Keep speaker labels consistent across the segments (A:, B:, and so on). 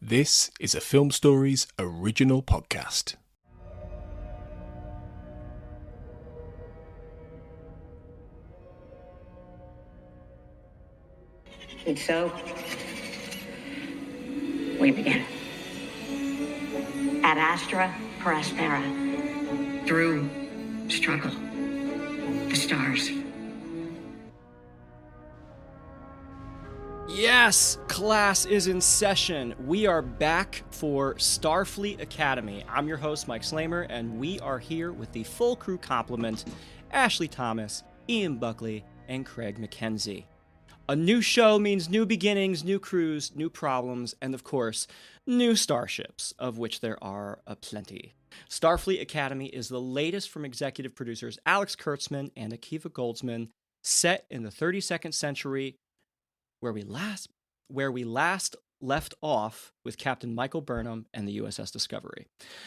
A: This is a Film Stories original podcast.
B: And so, we begin. Ad Astra per Aspera. Through struggle. The stars.
C: Yes, class is in session. We are back for Starfleet Academy. I'm your host, Mike Slamer, and we are here with the full crew complement, Ashley Thomas, Ian Buckley, and Craig McKenzie. A new show means new beginnings, new crews, new problems, and of course, new starships, of which there are aplenty. Starfleet Academy is the latest from executive producers Alex Kurtzman and Akiva Goldsman, set in the 32nd century, where we last left off with Captain Michael Burnham and the USS Discovery.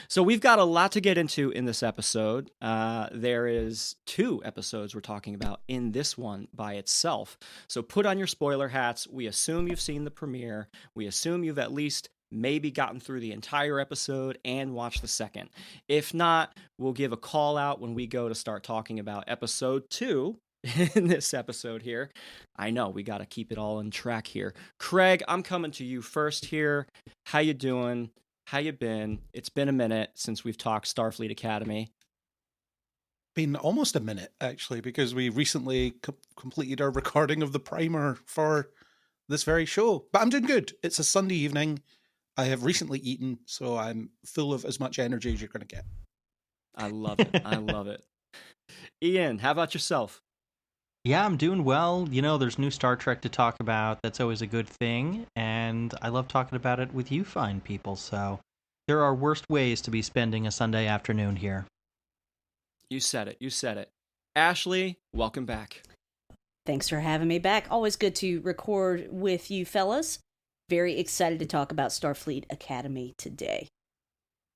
C: So we've got a lot to get into in this episode. There is 2 episodes we're talking about in this one by itself. So put on your spoiler hats. We assume you've seen the premiere. We assume you've at least maybe gotten through the entire episode and watched the second. If not, we'll give a call out when we go to start talking about episode 2 in this episode here. I know we got to keep it all on track here. Craig, I'm coming to you first here. How you doing? How you been? It's been a minute since we've talked Starfleet Academy.
D: Been almost a minute, actually, because we recently completed our recording of the primer for this very show. But I'm doing good. It's a Sunday evening. I have recently eaten, so I'm full of as much energy as you're going to get.
C: I love it. I love it. Ian, how about yourself?
E: Yeah, I'm doing well. You know, there's new Star Trek to talk about. That's always a good thing. And I love talking about it with you fine people. So there are worse ways to be spending a Sunday afternoon here.
C: You said it. You said it. Ashley, welcome back.
F: Thanks for having me back. Always good to record with you fellas. Very excited to talk about Starfleet Academy today.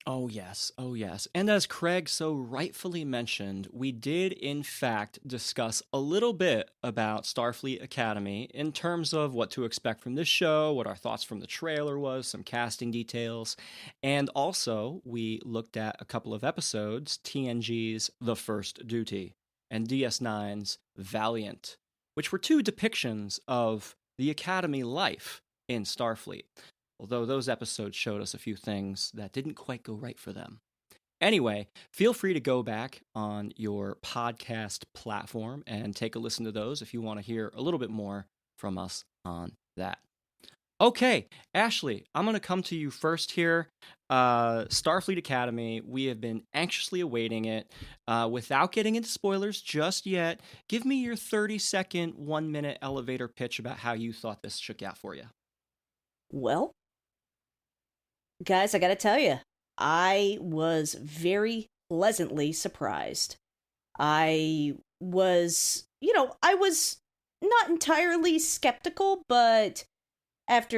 C: Oh, yes. Oh, yes. And as Craig so rightfully mentioned, we did, in fact, discuss a little bit about Starfleet Academy in terms of what to expect from this show, what our thoughts from the trailer was, some casting details. And also, we looked at a couple of episodes, TNG's The First Duty and DS9's Valiant, which were 2 depictions of the Academy life in Starfleet. Although those episodes showed us a few things that didn't quite go right for them. Anyway, feel free to go back on your podcast platform and take a listen to those if you want to hear a little bit more from us on that. Okay, Ashley, I'm going to come to you first here. Starfleet Academy, we have been anxiously awaiting it. Without getting into spoilers just yet, give me your 30-second, 1-minute elevator pitch about how you thought this shook out for you.
F: Well, guys, I gotta tell you, I was very pleasantly surprised. I was not entirely skeptical, but as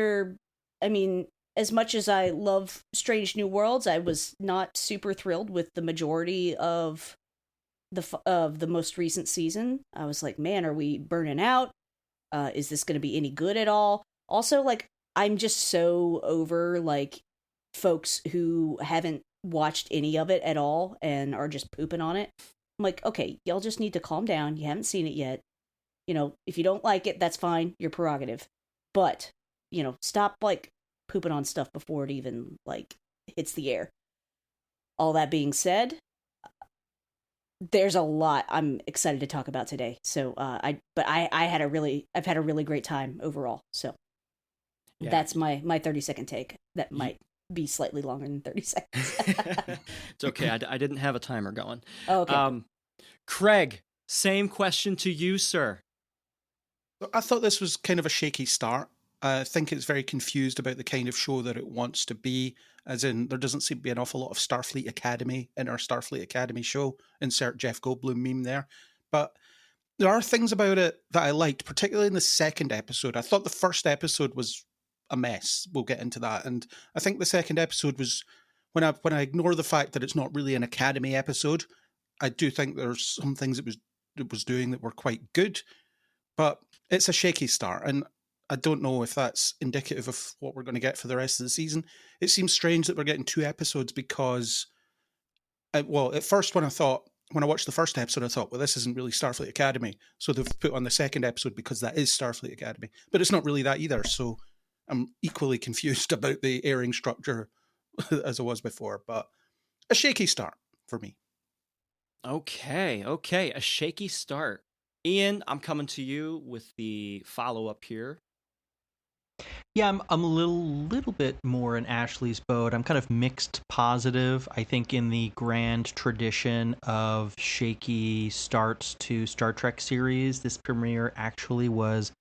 F: much as I love Strange New Worlds, I was not super thrilled with the majority of the most recent season. I was like, man, are we burning out? Is this going to be any good at all? Also, I'm just so over, folks who haven't watched any of it at all and are just pooping on it. I'm like, okay, y'all just need to calm down. You haven't seen it yet. If you don't like it, that's fine. Your prerogative. But, stop, pooping on stuff before it even, hits the air. All that being said, there's a lot I'm excited to talk about today. So, I've had a really great time overall. So. Yeah. That's my 30-second take. That might be slightly longer than 30 seconds.
C: It's okay. I didn't have a timer going.
F: Oh, okay.
C: Craig, same question to you, sir.
D: I thought this was kind of a shaky start. I think it's very confused about the kind of show that it wants to be, as in there doesn't seem to be an awful lot of Starfleet Academy in our Starfleet Academy show. Insert Jeff Goldblum meme there. But there are things about it that I liked, particularly in the second episode. I thought the first episode was a mess. We'll get into that. And I think the second episode was, when I ignore the fact that it's not really an Academy episode, I do think there's some things it was doing that were quite good, but it's a shaky start. And I don't know if that's indicative of what we're going to get for the rest of the season. It seems strange that we're getting 2 episodes because, well, at first when I watched the first episode, I thought, well, this isn't really Starfleet Academy. So they've put on the second episode because that is Starfleet Academy. But it's not really that either. So I'm equally confused about the airing structure as I was before. But a shaky start for me.
C: Okay. A shaky start. Ian, I'm coming to you with the follow-up here.
E: Yeah, I'm a little bit more in Ashley's boat. I'm kind of mixed positive. I think in the grand tradition of shaky starts to Star Trek series, this premiere actually was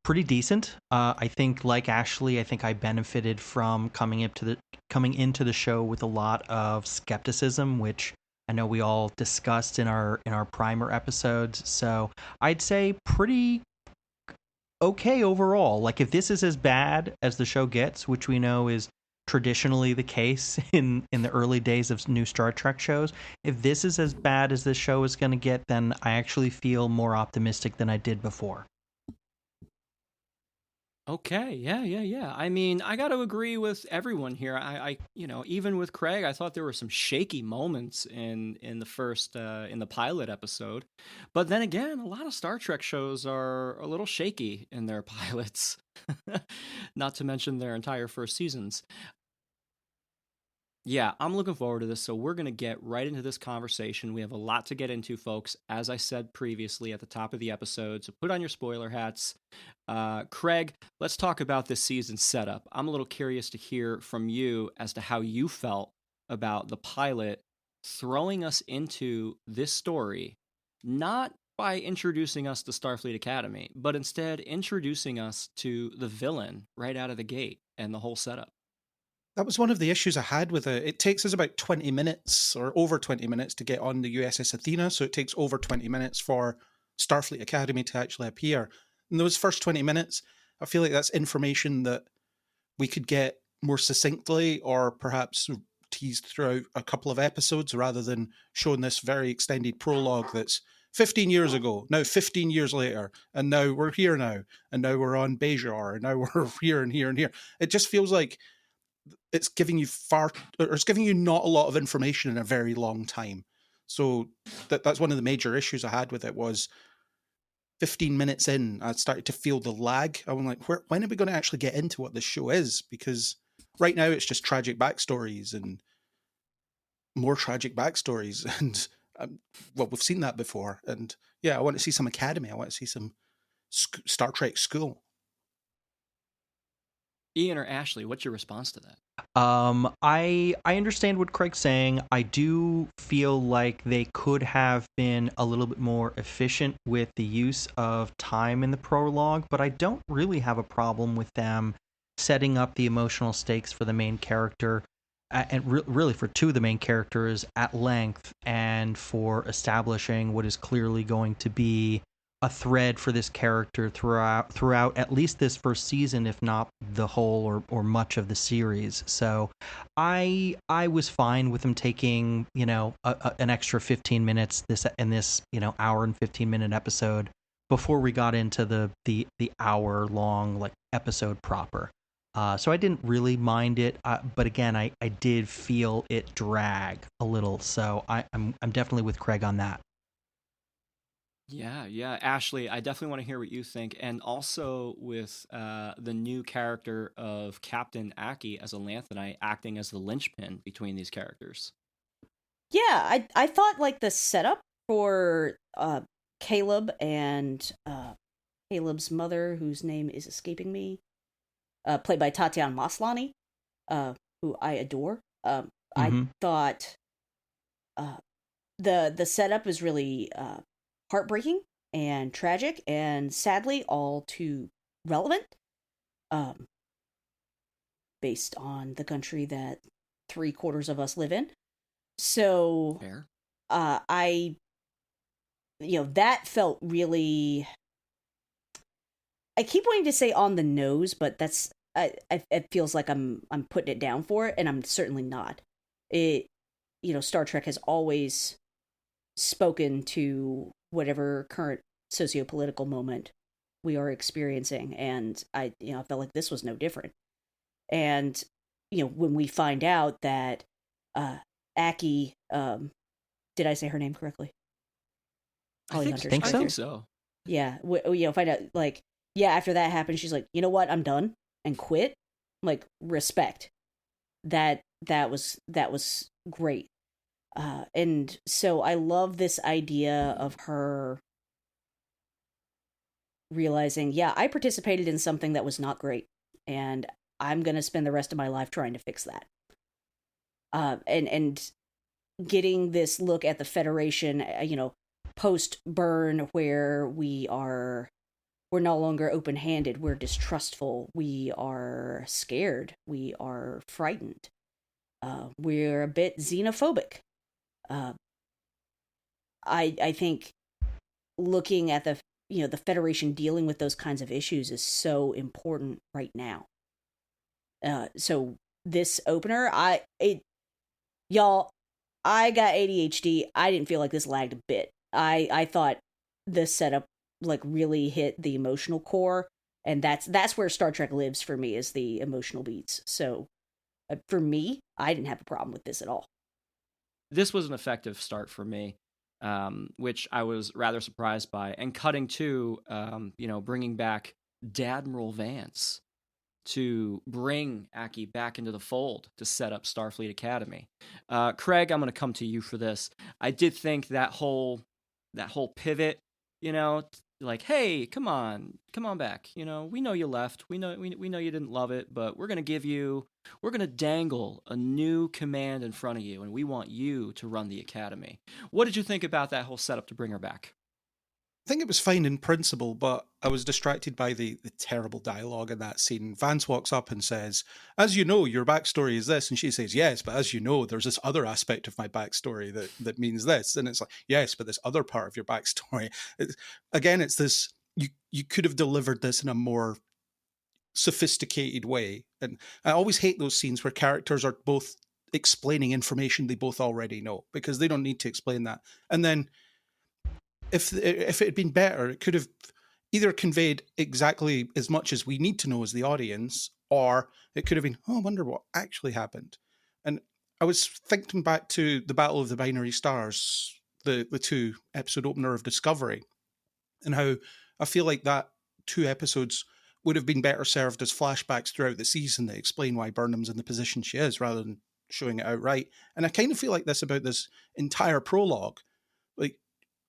E: pretty decent. I think, like Ashley, I think I benefited from coming into the show with a lot of skepticism, which I know we all discussed in our primer episodes. So I'd say pretty okay overall. Like, if this is as bad as the show gets, which we know is traditionally the case in the early days of new Star Trek shows, if this is as bad as this show is going to get, then I actually feel more optimistic than I did before.
C: Okay, yeah. I mean, I got to agree with everyone here. I even with Craig, I thought there were some shaky moments in the first in the pilot episode, but then again, a lot of Star Trek shows are a little shaky in their pilots, not to mention their entire first seasons. Yeah, I'm looking forward to this. So we're going to get right into this conversation. We have a lot to get into, folks. As I said previously at the top of the episode, so put on your spoiler hats. Craig, let's talk about this season's setup. I'm a little curious to hear from you as to how you felt about the pilot throwing us into this story, not by introducing us to Starfleet Academy, but instead introducing us to the villain right out of the gate and the whole setup.
D: That was one of the issues I had with it. It takes us about 20 minutes or over 20 minutes to get on the USS Athena. So it takes over 20 minutes for Starfleet Academy to actually appear. In those first 20 minutes, I feel like that's information that we could get more succinctly or perhaps teased throughout a couple of episodes rather than showing this very extended prologue that's 15 years ago, now 15 years later, and now we're here now, and now we're on Bajor, and now we're here and here and here. It just feels like it's giving you not a lot of information in a very long time. So that's one of the major issues I had with it was 15 minutes in, I started to feel the lag. I'm like, when are we going to actually get into what this show is? Because right now it's just tragic backstories and more tragic backstories. And well, we've seen that before. And yeah, I want to see some Academy. I want to see some Star Trek school.
C: Ian or Ashley, what's your response to that?
E: I understand what Craig's saying. I do feel like they could have been a little bit more efficient with the use of time in the prologue, but I don't really have a problem with them setting up the emotional stakes for the main character, and really for two of the main characters at length, and for establishing what is clearly going to be a thread for this character throughout at least this first season, if not the whole or much of the series. So I was fine with them taking, an extra 15 minutes this hour and 15-minute episode before we got into the hour long like episode proper. So I didn't really mind it, but again, I did feel it drag a little. So I'm definitely with Craig on that.
C: Yeah. Ashley, I definitely want to hear what you think. And also with the new character of Captain Aki as a Lanthanite acting as the linchpin between these characters.
F: Yeah, I thought like the setup for Caleb and Caleb's mother, whose name is escaping me, played by Tatiana Maslany, who I adore. I thought the setup is really heartbreaking and tragic and sadly all too relevant, based on the country that 3/4 of us live in. So
C: Fair.
F: That felt really, I keep wanting to say on the nose, but that's it feels like I'm putting it down for it, and I'm certainly not. Star Trek has always spoken to whatever current socio-political moment we are experiencing, and I felt like this was no different. And when we find out that Aki, did I say her name correctly?
C: I think so.
F: Yeah, find out like, yeah, after that happened, she's like, you know what, I'm done, and quit. Like, respect. That was great. And so I love this idea of her realizing, yeah, I participated in something that was not great, and I'm going to spend the rest of my life trying to fix that. And getting this look at the Federation, post-burn, where we're no longer open-handed, we're distrustful, we are scared, we are frightened, we're a bit xenophobic. I think looking at the Federation dealing with those kinds of issues is so important right now. So this opener, y'all, I got ADHD. I didn't feel like this lagged a bit. I thought this setup like really hit the emotional core, and that's where Star Trek lives for me, is the emotional beats. So for me, I didn't have a problem with this at all.
C: This was an effective start for me, which I was rather surprised by. And cutting to, bringing back D'Admiral Vance to bring Aki back into the fold to set up Starfleet Academy. Craig, I'm going to come to you for this. I did think that whole pivot, like, hey, come on back. We know you left. We know you didn't love it, but we're going to dangle a new command in front of you, and we want you to run the academy. What did you think about that whole setup to bring her back?
D: I think it was fine in principle, but I was distracted by the terrible dialogue in that scene. Vance walks up and says, as you know, your backstory is this. And she says, yes, but as you know, there's this other aspect of my backstory that means this. And it's like, yes, but this other part of your backstory. It's this, you could have delivered this in a more sophisticated way. And I always hate those scenes where characters are both explaining information they both already know, because they don't need to explain that. And then if it had been better, it could have either conveyed exactly as much as we need to know as the audience, or it could have been, oh, I wonder what actually happened. And I was thinking back to the Battle of the Binary Stars, the 2 episode opener of Discovery, and how I feel like that 2 episodes would have been better served as flashbacks throughout the season that explain why Burnham's in the position she is, rather than showing it outright. And I kind of feel like this about this entire prologue. Like,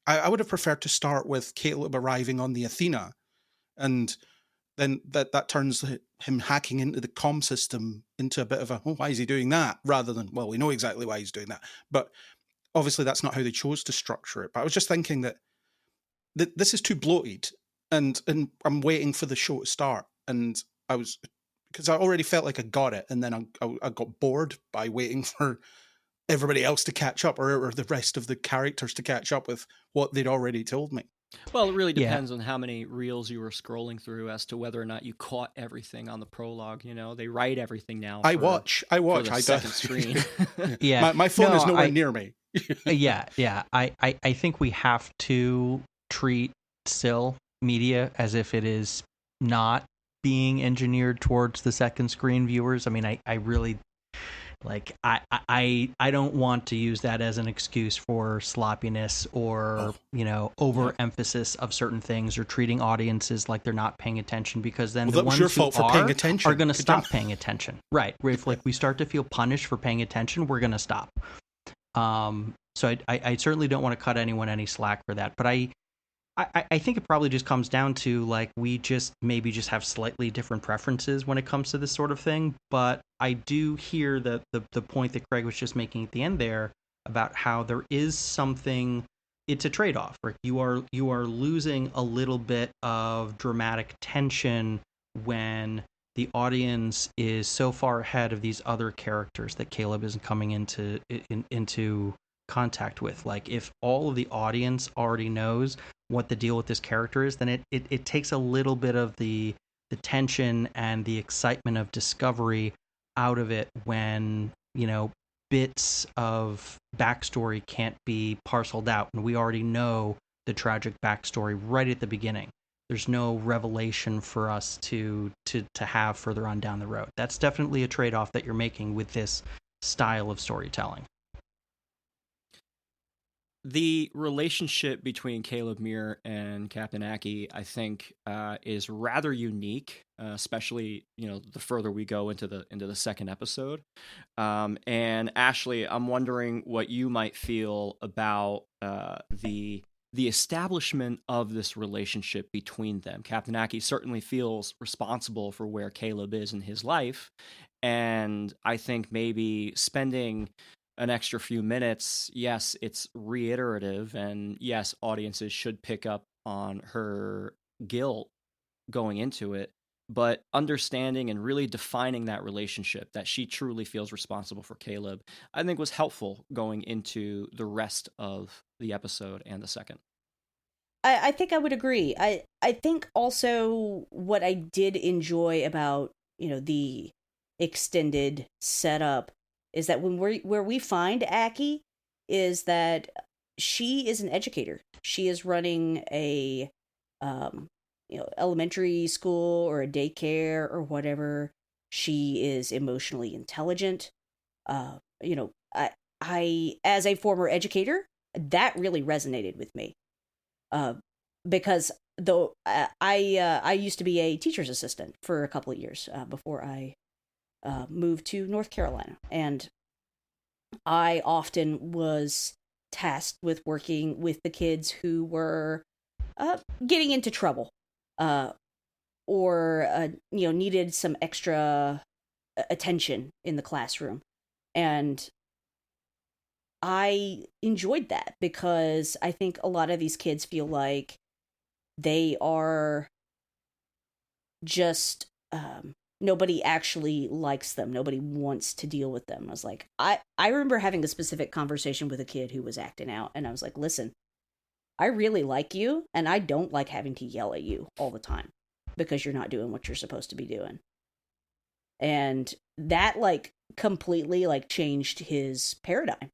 D: I would have preferred to start with Caleb arriving on the Athena, and then that turns him hacking into the comm system into a bit of a, oh, why is he doing that? Rather than, well, we know exactly why he's doing that. But obviously that's not how they chose to structure it. But I was just thinking that this is too bloated, and I'm waiting for the show to start. And because I already felt like I got it, and then I got bored by waiting for everybody else to catch up, or the rest of the characters to catch up with what they'd already told me.
C: Well, it really depends on how many reels you were scrolling through as to whether or not you caught everything on the prologue. They write everything now.
D: I watch.
C: For the second screen.
D: Yeah, my phone is nowhere near me.
E: I think we have to treat still media as if it is not being engineered towards the second screen viewers. I mean, I really. Like, I don't want to use that as an excuse for sloppiness or, overemphasis of certain things, or treating audiences like they're not paying attention, because then the ones who are going to stop paying attention. Right. If we start to feel punished for paying attention, we're going to stop. So I certainly don't want to cut anyone any slack for that. But I think it probably just comes down to, like, we just have slightly different preferences when it comes to this sort of thing. But I do hear the point that Craig was just making at the end there about how there is something, it's a trade-off. Right? You are losing a little bit of dramatic tension when the audience is so far ahead of these other characters that Caleb isn't coming into contact with. Like, if all of the audience already knows what the deal with this character is, then it takes a little bit of the tension and the excitement of discovery out of it when, bits of backstory can't be parceled out, and we already know the tragic backstory right at the beginning. there's no revelation for us to have further on down the road. That's definitely a trade-off that you're making with this style of storytelling.
C: The relationship between Caleb Muir and Captain Aki, I think, is rather unique, especially the further we go into the second episode. And Ashley, I'm wondering what you might feel about the establishment of this relationship between them. Captain Aki certainly feels responsible for where Caleb is in his life, and I think maybe spending an extra few minutes, yes, it's reiterative, and yes, audiences should pick up on her guilt going into it, but understanding and really defining that relationship, that she truly feels responsible for Caleb, I think was helpful going into the rest of the episode and the second.
F: I think I would agree. I think also what I did enjoy about, the extended setup is that where we find Aki is that she is an educator. She is running a elementary school or a daycare or whatever. She is emotionally intelligent. I as a former educator, that really resonated with me. Because though I used to be a teacher's assistant for a couple of years before I moved to North Carolina, and I often was tasked with working with the kids who were getting into trouble, or needed some extra attention in the classroom, and I enjoyed that because I think a lot of these kids feel like they are just nobody actually likes them. Nobody wants to deal with them. I was like, I remember having a specific conversation with a kid who was acting out, and I was like, listen, I really like you, and I don't like having to yell at you all the time because you're not doing what you're supposed to be doing. And that completely changed his paradigm.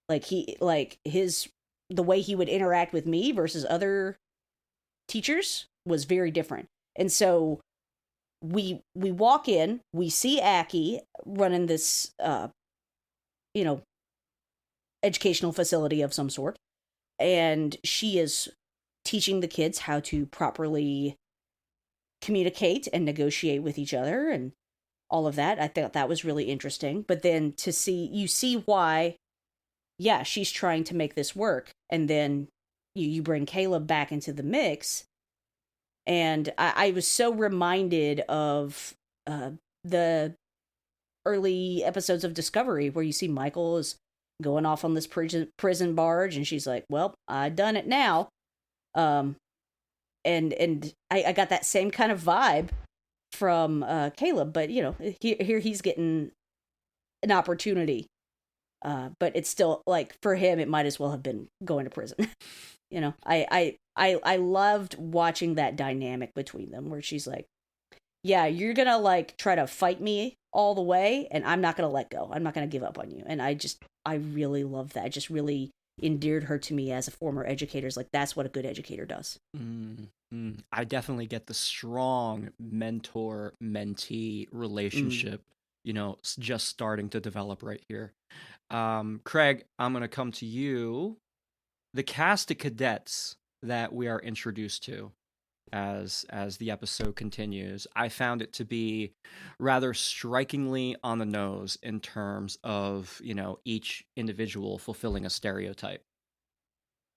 F: The way he would interact with me versus other teachers was very different. And so we walk in, we see Aki running this, educational facility of some sort, and she is teaching the kids how to properly communicate and negotiate with each other and all of that. I thought that was really interesting. But then you see why, yeah, she's trying to make this work, and then you bring Caleb back into the mix. And I was so reminded of the early episodes of Discovery where you see Michael is going off on this prison barge, and she's like, well, I done it now. And I got that same kind of vibe from Caleb, but, here he's getting an opportunity. But it's still, for him, it might as well have been going to prison. I loved watching that dynamic between them where she's like, yeah, you're gonna try to fight me all the way, and I'm not gonna let go. I'm not gonna give up on you. And I really love that. It just really endeared her to me as a former educator. It's that's what a good educator does.
C: I definitely get the strong mentor-mentee relationship, just starting to develop right here. Craig, I'm going to come to you. The cast of cadets that we are introduced to as the episode continues, I found it to be rather strikingly on the nose in terms of, each individual fulfilling a stereotype.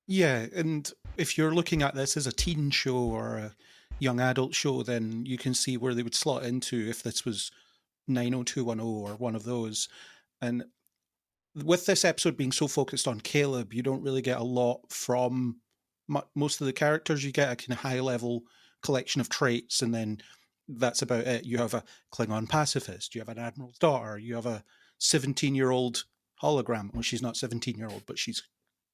D: Yeah, and if you're looking at this as a teen show or a young adult show, then you can see where they would slot into if this was 90210 or one of those. And with this episode being so focused on Caleb, you don't really get a lot from most of the characters. You get a kind of high-level collection of traits, and then that's about it. You have a Klingon pacifist, you have an admiral's daughter, you have a 17-year-old hologram. Well, she's not 17-year-old, but she's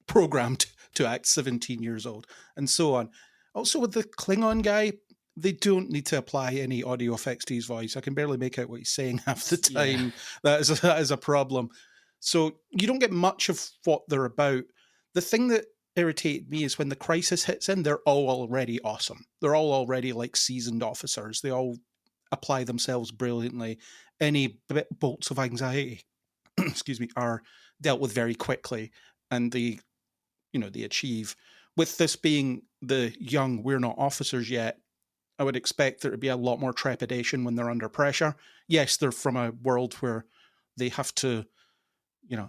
D: programmed to act 17 years old, and so on. Also, with the Klingon guy, they don't need to apply any audio effects to his voice. I can barely make out what he's saying half the time. Yeah. That is a problem. So you don't get much of what they're about. The thing that irritated me is when the crisis hits in, they're all already awesome. They're all already like seasoned officers. They all apply themselves brilliantly. Any bolts of anxiety, excuse me, are dealt with very quickly, and they achieve. With this being the young, we're not officers yet, I would expect there to be a lot more trepidation when they're under pressure. Yes, they're from a world where they have to,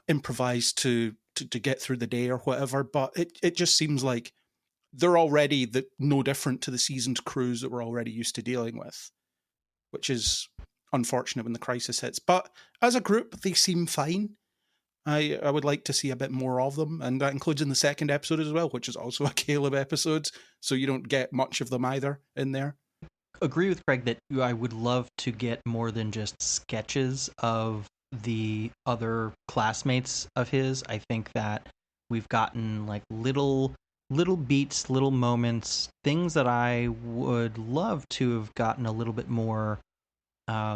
D: improvise to get through the day or whatever, but it just seems like they're already no different to the seasoned crews that we're already used to dealing with, which is unfortunate when the crisis hits. But as a group, they seem fine. I would like to see a bit more of them, and that includes in the second episode as well, which is also a Caleb episode, so you don't get much of them either in there.
E: Agree with Craig that I would love to get more than just sketches of the other classmates of his. I think that we've gotten like little beats, little moments, things that I would love to have gotten a little bit more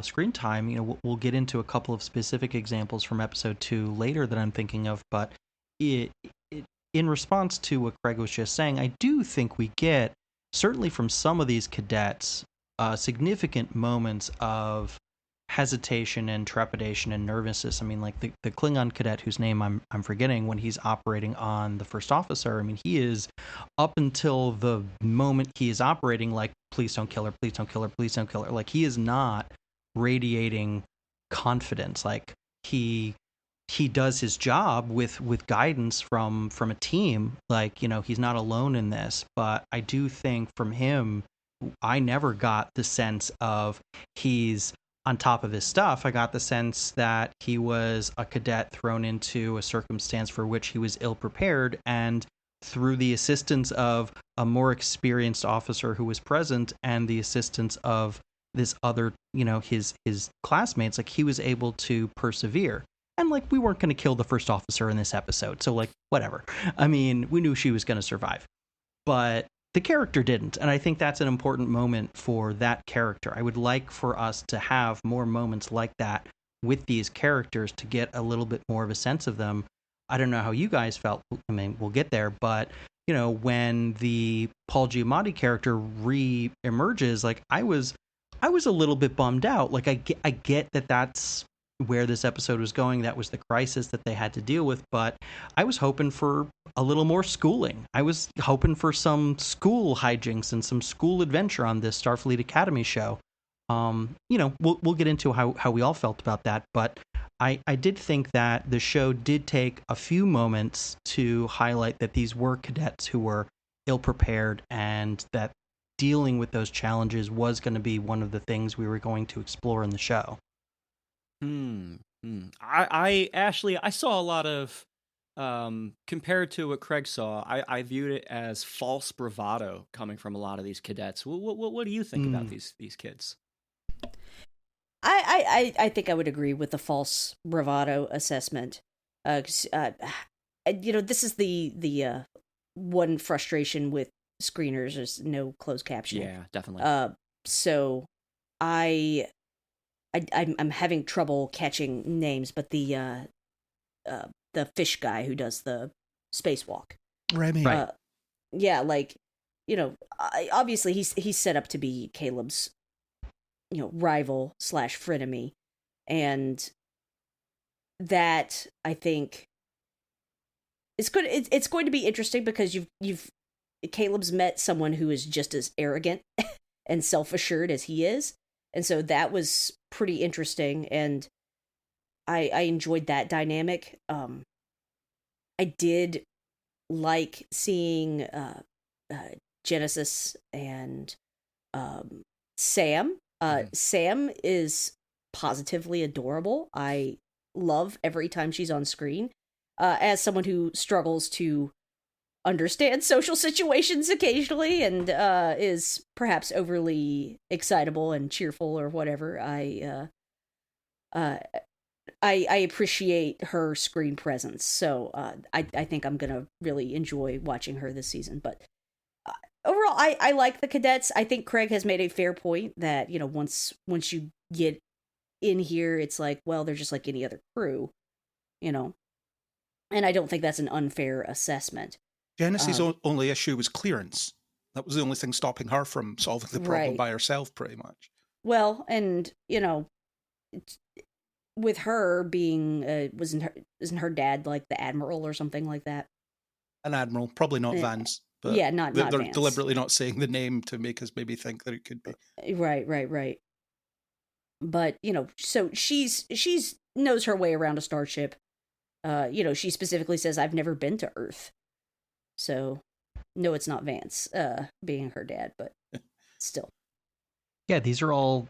E: screen time. We'll get into a couple of specific examples from episode 2 later that I'm thinking of, but in response to what Craig was just saying, I do think we get, certainly from some of these cadets, significant moments of hesitation and trepidation and nervousness. I mean, like the Klingon cadet whose name I'm forgetting, when he's operating on the first officer, I mean, he is, up until the moment he is operating, like, please don't kill her, please don't kill her, please don't kill her. Like, he is not radiating confidence. Like, he does his job with guidance from a team. Like, he's not alone in this. But I do think from him, I never got the sense of he's on top of his stuff. I got the sense that he was a cadet thrown into a circumstance for which he was ill prepared, and through the assistance of a more experienced officer who was present and the assistance of this other, his classmates, like, he was able to persevere. And, like, we weren't going to kill the first officer in this episode, so, like, whatever. I mean, we knew she was going to survive. But the character didn't, and I think that's an important moment for that character. I would like for us to have more moments like that with these characters to get a little bit more of a sense of them. I don't know how you guys felt. I mean, we'll get there, but, when the Paul Giamatti character re-emerges, like, I was a little bit bummed out. Like, I get that that's where this episode was going. That was the crisis that they had to deal with, but I was hoping for a little more schooling. I was hoping for some school hijinks and some school adventure on this Starfleet Academy show. We'll get into how we all felt about that, but I did think that the show did take a few moments to highlight that these were cadets who were ill-prepared, and that dealing with those challenges was going to be one of the things we were going to explore in the show.
C: I saw a lot of, compared to what Craig saw, I viewed it as false bravado coming from a lot of these cadets. What do you think about these kids?
F: I think I would agree with the false bravado assessment. This is the one frustration with screeners is no closed captioning.
C: Yeah, definitely.
F: So I'm having trouble catching names, but the fish guy who does the spacewalk,
D: Remy.
E: Right.
F: Obviously he's set up to be Caleb's, rival / frenemy, and that, I think, it's good. It's going to be interesting because Caleb's met someone who is just as arrogant and self-assured as he is. And so that was pretty interesting, and I enjoyed that dynamic. I did like seeing Genesis and Sam. Sam is positively adorable. I love every time she's on screen. As someone who struggles to understand social situations occasionally and is perhaps overly excitable and cheerful or whatever, I appreciate her screen presence. So I think I'm gonna really enjoy watching her this season. But overall, I like the cadets. I think Craig has made a fair point that, once you get in here, it's like, well, they're just like any other crew, and I don't think that's an unfair assessment.
D: Genesis' only issue was clearance. That was the only thing stopping her from solving the problem by herself, pretty much.
F: Well, and, with her being, isn't her dad like the admiral or something like that?
D: An admiral, probably not Vance. But
F: yeah, not
D: they're
F: Vance.
D: deliberately not saying the name to make us maybe think that it could be.
F: Right. But, so she's knows her way around a starship. She specifically says, I've never been to Earth. So, no, it's not Vance being her dad, but still.
E: Yeah, these are all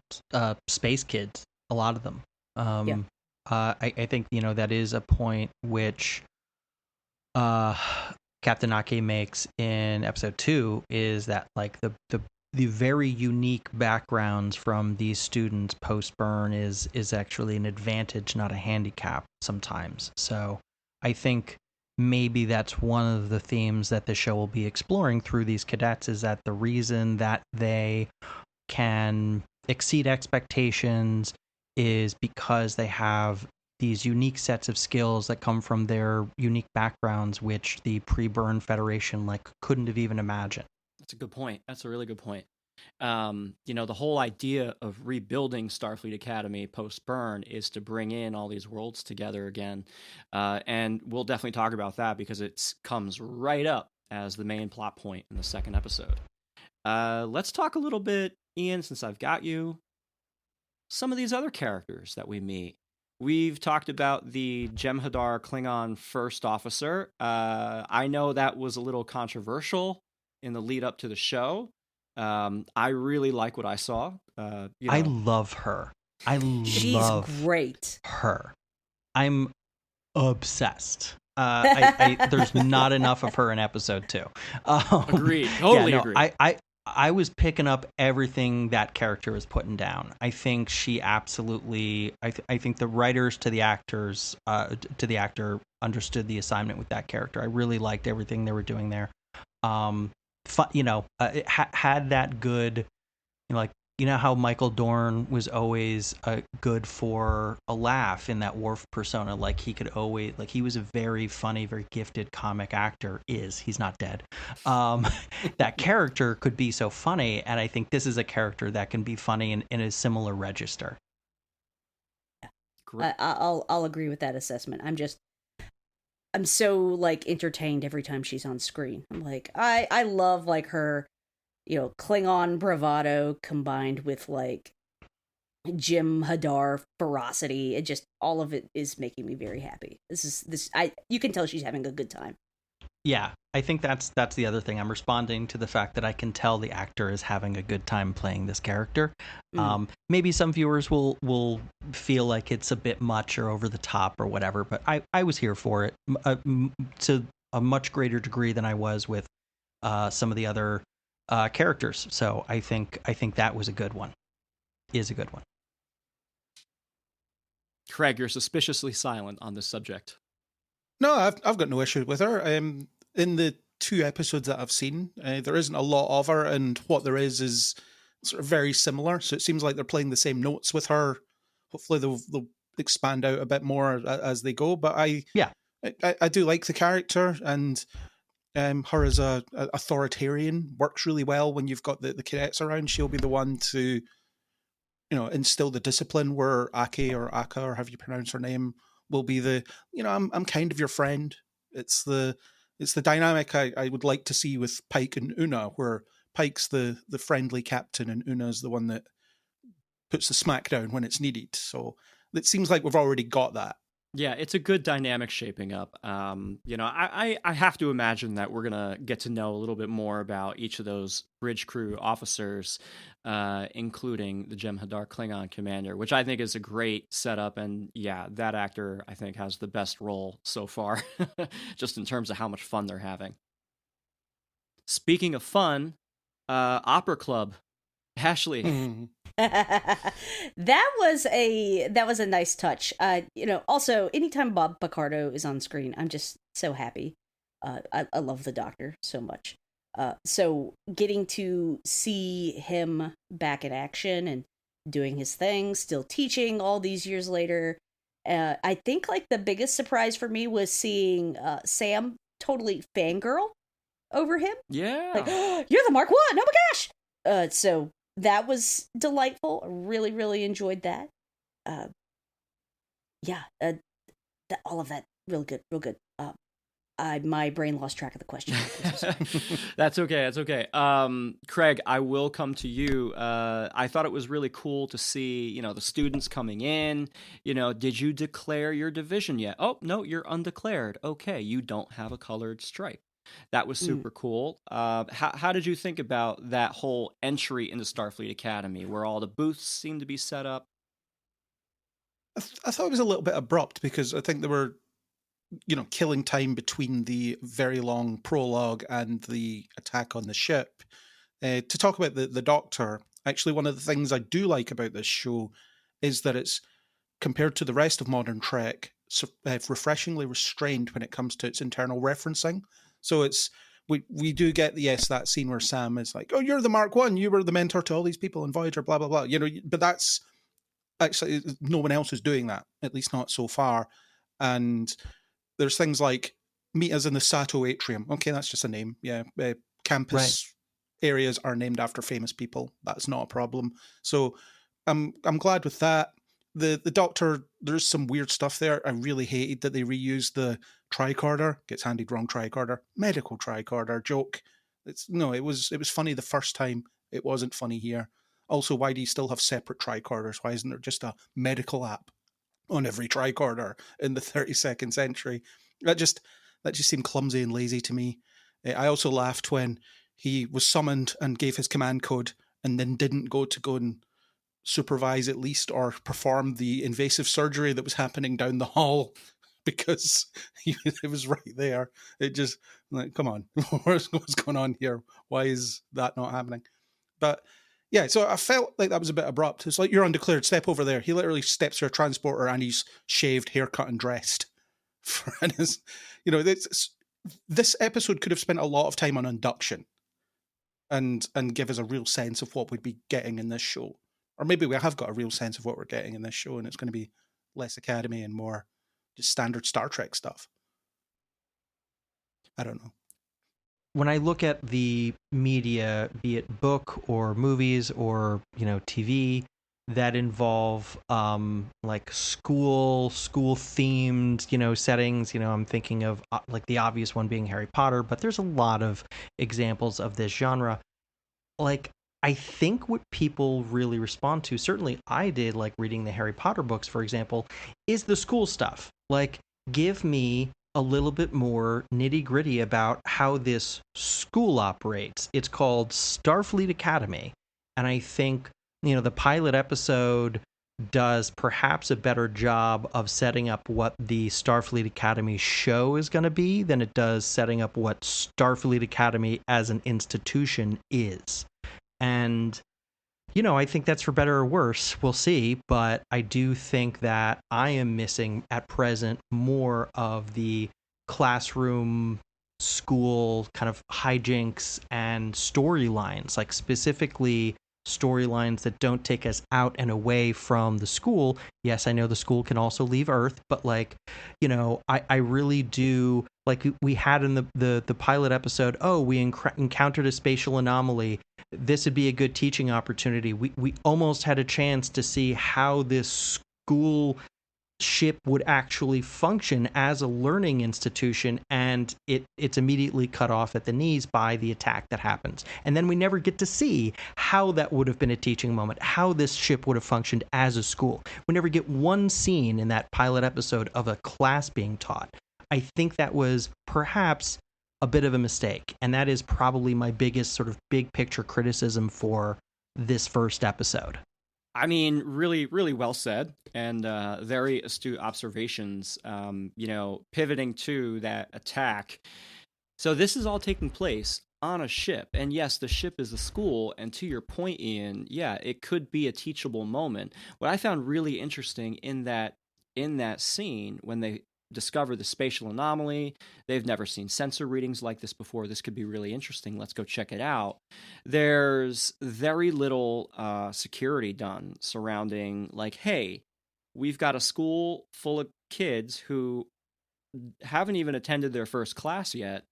E: space kids, a lot of them. I think, that is a point which Captain Ake makes in episode 2, is that, like, the very unique backgrounds from these students post-burn is actually an advantage, not a handicap sometimes. So I think maybe that's one of the themes that the show will be exploring through these cadets, is that the reason that they can exceed expectations is because they have these unique sets of skills that come from their unique backgrounds, which the pre-burn Federation couldn't have even imagined.
C: That's a good point. That's a really good point. The whole idea of rebuilding Starfleet Academy post-burn is to bring in all these worlds together again. And we'll definitely talk about that because it comes right up as the main plot point in the second episode. Let's talk a little bit, Ian, since I've got you. Some of these other characters that we meet. We've talked about the Jem'Hadar Klingon first officer. I know that was a little controversial in the lead up to the show. I really like what I saw.
E: I love her.
F: She's great.
E: Her. I'm obsessed. There's not enough of her in episode 2.
C: Agreed. Totally agree.
E: I was picking up everything that character was putting down. I think she absolutely. I think the writers to the actors, to the actor, understood the assignment with that character. I really liked everything they were doing there. It had that good, how Michael Dorn was always good for a laugh in that Worf persona. He could always, he was a very funny, very gifted comic actor. He's not dead. That character could be so funny, and I think this is a character that can be funny in a similar register.
F: I'll agree with that assessment. I'm so entertained every time she's on screen. I'm I love her, Klingon bravado combined with Jem'Hadar ferocity. It just, all of it is making me very happy. You can tell she's having a good time.
E: Yeah, I think that's the other thing. I'm responding to the fact that I can tell the actor is having a good time playing this character. Maybe some viewers will feel like it's a bit much or over the top or whatever, but I was here for it to a much greater degree than I was with some of the other characters. So I think that was a good one. Is a good one.
C: Craig, you're suspiciously silent on this subject.
D: No, I've got no issue with her. In the 2 episodes that I've seen, there isn't a lot of her, and what there is sort of very similar. So it seems like they're playing the same notes with her. Hopefully they'll expand out a bit more as they go. But I do like the character, and her as a authoritarian works really well when you've got the cadets around. She'll be the one to, instill the discipline, where Ake or Aka, or however you pronounce her name, will be the, I'm kind of your friend. It's the dynamic I would like to see with Pike and Una, where Pike's the friendly captain and Una's the one that puts the smack down when it's needed. So it seems like we've already got that.
C: Yeah, it's a good dynamic shaping up. I have to imagine that we're going to get to know a little bit more about each of those bridge crew officers, including the Jem'Hadar Klingon commander, which I think is a great setup. And yeah, that actor, I think, has the best role so far, just in terms of how much fun they're having. Speaking of fun, Opera Club, Ashley.
F: Mm. that was a nice touch. Also, anytime Bob Picardo is on screen, I'm just so happy. I love the Doctor so much. So getting to see him back in action and doing his thing, still teaching all these years later. I think the biggest surprise for me was seeing Sam totally fangirl over him.
C: Yeah.
F: Like, oh, you're the Mark 1. Oh my gosh. So that was delightful. I really, really enjoyed that. Yeah, all of that, real good, real good. My brain lost track of the question.
C: That's okay. That's okay. Craig, I will come to you. I thought it was really cool to see, the students coming in. Did you declare your division yet? Oh, no, you're undeclared. Okay, you don't have a colored stripe. That was super cool. How did you think about that whole entry into Starfleet Academy, where all the booths seem to be set up?
D: I thought it was a little bit abrupt because I think they were, killing time between the very long prologue and the attack on the ship. To talk about the Doctor, actually, one of the things I do like about this show is that it's, compared to the rest of modern Trek, refreshingly restrained when it comes to its internal referencing. So we do get that scene where Sam is like, "Oh, you're the Mark 1, you were the mentor to all these people in Voyager, blah blah blah." But that's actually, no one else is doing that, at least not so far. And there's things like meet us in the Sato Atrium. Okay, that's just a name. Yeah, campus areas are named after famous people. That's not a problem. So I'm glad with that. The Doctor, there's some weird stuff there. I really hated that they reused the tricorder. Gets handed wrong tricorder. Medical tricorder joke. It was funny the first time. It wasn't funny here. Also, why do you still have separate tricorders? Why isn't there just a medical app on every tricorder in the 32nd century? That just seemed clumsy and lazy to me. I also laughed when he was summoned and gave his command code and then didn't go and supervise at least or perform the invasive surgery that was happening down the hall because it was right there. It just, like, come on, what's going on here? Why is that not happening? But yeah, so I felt like that was a bit abrupt. It's like, you're undeclared, step over there. He literally steps through a transporter and he's shaved, haircut, and dressed. And this episode could have spent a lot of time on induction and give us a real sense of what we'd be getting in this show. Or maybe we have got a real sense of what we're getting in this show, and it's going to be less Academy and more just standard Star Trek stuff. I don't know.
E: When I look at the media, be it book or movies or, TV, that involve like school themed, settings, I'm thinking of like the obvious one being Harry Potter, but there's a lot of examples of this genre. Like, I think what people really respond to, certainly I did, like reading the Harry Potter books, for example, is the school stuff. Like, give me a little bit more nitty gritty about how this school operates. It's called Starfleet Academy. And I think, the pilot episode does perhaps a better job of setting up what the Starfleet Academy show is going to be than it does setting up what Starfleet Academy as an institution is. And, I think that's for better or worse. We'll see. But I do think that I am missing at present more of the classroom, school kind of hijinks and storylines, like specifically storylines that don't take us out and away from the school. Yes, I know the school can also leave Earth, but I really do, like we had in the pilot episode, we encountered a spatial anomaly. This would be a good teaching opportunity. We almost had a chance to see how this school ship would actually function as a learning institution, and it's immediately cut off at the knees by the attack that happens. And then we never get to see how that would have been a teaching moment, how this ship would have functioned as a school. We never get one scene in that pilot episode of a class being taught. I think that was perhaps a bit of a mistake, and that is probably my biggest sort of big picture criticism for this first episode.
C: I mean, really, really well said, and very astute observations, pivoting to that attack. So this is all taking place on a ship, and yes, the ship is the school, and to your point, Ian, yeah, it could be a teachable moment. What I found really interesting in that scene, when they discover the spatial anomaly, they've never seen sensor readings like this before. This could be really interesting. Let's go check it out. There's very little security done surrounding, like, hey, we've got a school full of kids who haven't even attended their first class yet.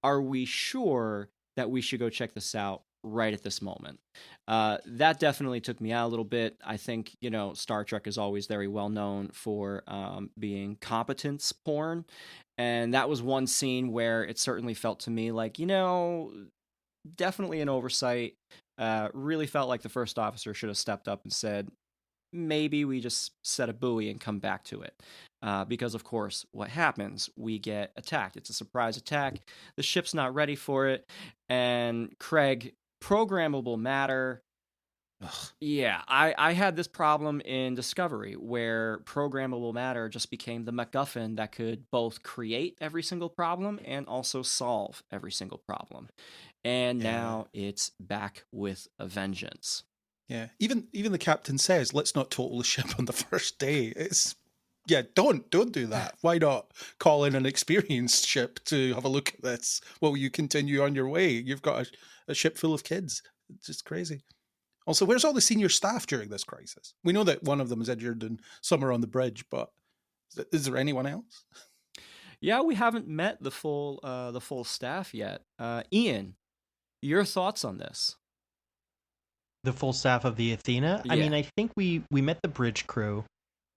C: are we sure that we should go check this out right at this moment? That definitely took me out a little bit. I think, Star Trek is always very well known for being competence porn. And that was one scene where it certainly felt to me like, definitely an oversight. Really felt like the first officer should have stepped up and said, maybe we just set a buoy and come back to it. Because, of course, what happens? We get attacked. It's a surprise attack. The ship's not ready for it. And Craig, programmable matter. Ugh. Yeah, I had this problem in Discovery where programmable matter just became the MacGuffin that could both create every single problem and also solve every single problem. And now it's back with a vengeance.
D: Yeah, even the captain says, let's not total the ship on the first day. Don't do that. Why not call in an experienced ship to have a look at this while you continue on your way? You've got a ship full of kids. It's just crazy. Also, where's all the senior staff during this crisis? We know that one of them is injured and some are on the bridge, but is there anyone else?
C: Yeah, we haven't met the full staff yet. Ian, your thoughts on this?
E: The full staff of the Athena? Yeah. I mean, I think we met the bridge crew,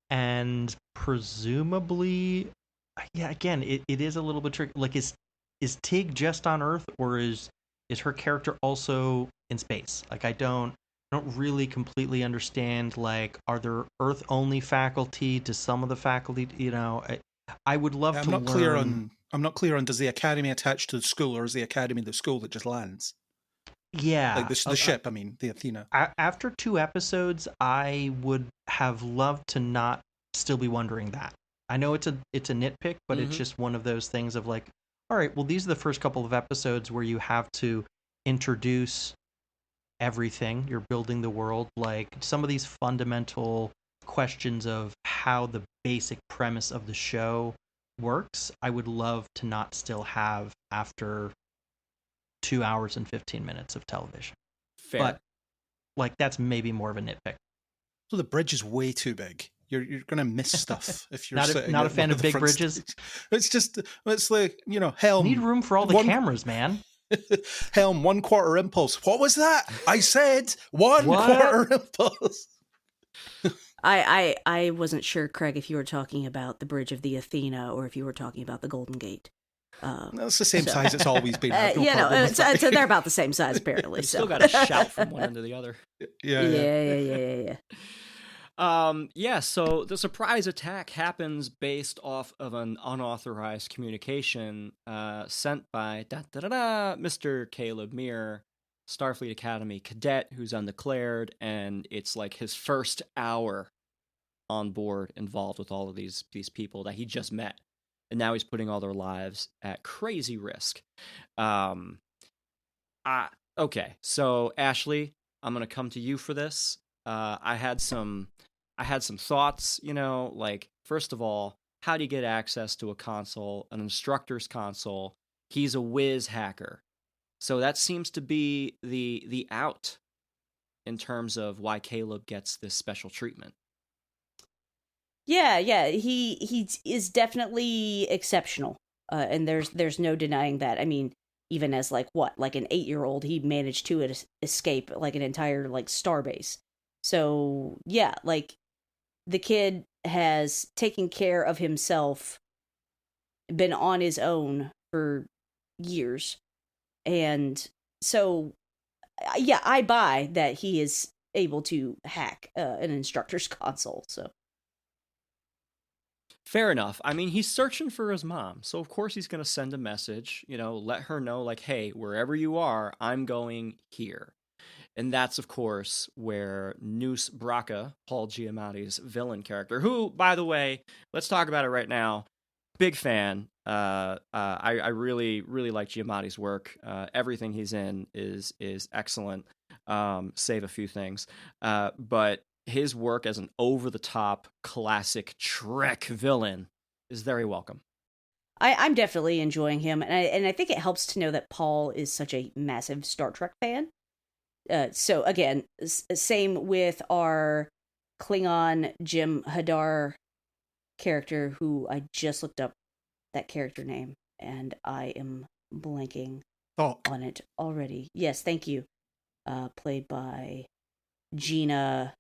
E: and presumably, again, it is a little bit tricky. Like, is Tig just on Earth, or is her character also in space? Like, I don't really completely understand. Like, are there Earth only faculty? Does some of the faculty, I would love to learn.
D: I'm not clear on, does the Academy attach to the school, or is the Academy the school that just lands?
E: Yeah.
D: Like the ship, the Athena.
E: After 2 episodes, I would have loved to not still be wondering that. I know it's a nitpick, but it's just one of those things of like, all right, well, these are the first couple of episodes where you have to introduce everything. You're building the world. Like, some of these fundamental questions of how the basic premise of the show works, I would love to not still have after 2 hours and 15 minutes of television.
C: Fair.
E: But, like, that's maybe more of a nitpick.
D: So the bridge is way too big. You're going to miss stuff if you're
E: not a fan of big bridges.
D: It's like, Helm.
E: You need room for all the cameras, man.
D: Helm, 1/4 impulse. What was that? I said 1/4 impulse.
F: I wasn't sure, Craig, if you were talking about the bridge of the Athena or if you were talking about the Golden Gate.
D: It's the same size it's always been.
F: So they're about the same size, apparently.
C: You still got to shout from one end to the other.
F: Yeah.
C: So the surprise attack happens based off of an unauthorized communication sent by Mr. Caleb Meir, Starfleet Academy cadet who's undeclared, and it's like his first hour on board involved with all of these people that he just met. And now he's putting all their lives at crazy risk. Okay, so Ashley, I'm gonna come to you for this. I had some thoughts. Like, first of all, how do you get access to a console, an instructor's console? He's a whiz hacker, so that seems to be the out in terms of why Caleb gets this special treatment.
F: Yeah, he is definitely exceptional, and there's no denying that. I mean, even as like an 8-year-old, he managed to escape like an entire like starbase. So yeah, like the kid has taken care of himself, been on his own for years, and so yeah, I buy that he is able to hack an instructor's console. So.
C: Fair enough. I mean, he's searching for his mom, so of course he's going to send a message, let her know, like, hey, wherever you are, I'm going here. And that's, of course, where Noose Braca, Paul Giamatti's villain character, who, by the way, let's talk about it right now. Big fan. I really, really like Giamatti's work. Everything he's in is excellent, save a few things. But his work as an over-the-top classic Trek villain is very welcome.
F: I'm definitely enjoying him, and I think it helps to know that Paul is such a massive Star Trek fan. So again, same with our Klingon Jim Hadar character, who I just looked up that character name, and I am blanking
D: Doc.
F: on it already. Yes, thank you. Played by Gina.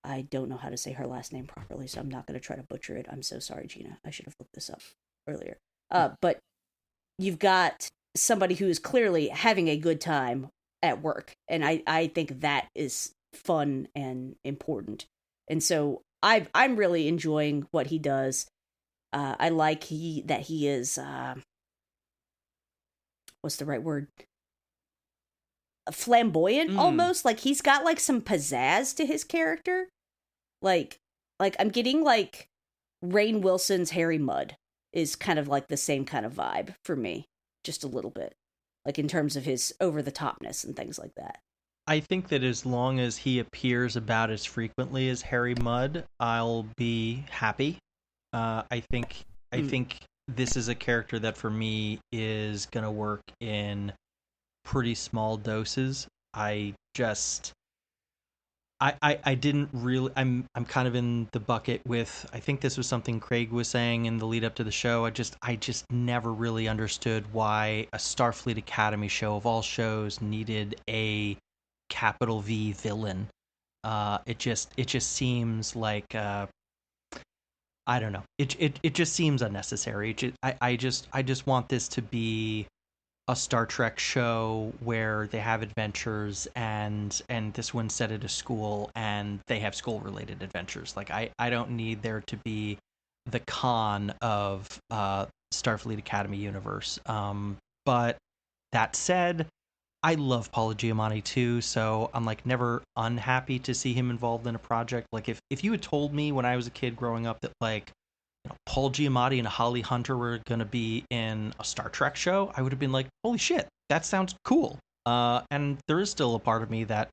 F: I don't know how to say her last name properly, so I'm not going to try to butcher it. I'm so sorry, Gina. I should have looked this up earlier. But you've got somebody who is clearly having a good time at work, and I think that is fun and important. And so I'm really enjoying what he does. I like that he is what's the right word? Flamboyant almost. Like he's got like some pizzazz to his character. Like I'm getting like Rainn Wilson's Harry Mudd is kind of like the same kind of vibe for me, just a little bit. Like in terms of his over the topness and things like that.
E: I think that as long as he appears about as frequently as Harry Mudd, I'll be happy. I think this is a character that for me is going to work in pretty small doses. I didn't really, I'm kind of in the bucket with, I think this was something Craig was saying in the lead up to the show. I just never really understood why a Starfleet Academy show of all shows needed a capital V villain. It just seems like, I don't know. It just seems unnecessary. I just want this to be a Star Trek show where they have adventures and this one's set at a school and they have school related adventures. Like I don't need there to be the con of Starfleet Academy universe. But that said, I love Paul Giamatti too, so I'm like never unhappy to see him involved in a project. Like if you had told me when I was a kid growing up that like, you know, Paul Giamatti and Holly Hunter were going to be in a Star Trek show, I would have been like, holy shit, that sounds cool. And there is still a part of me that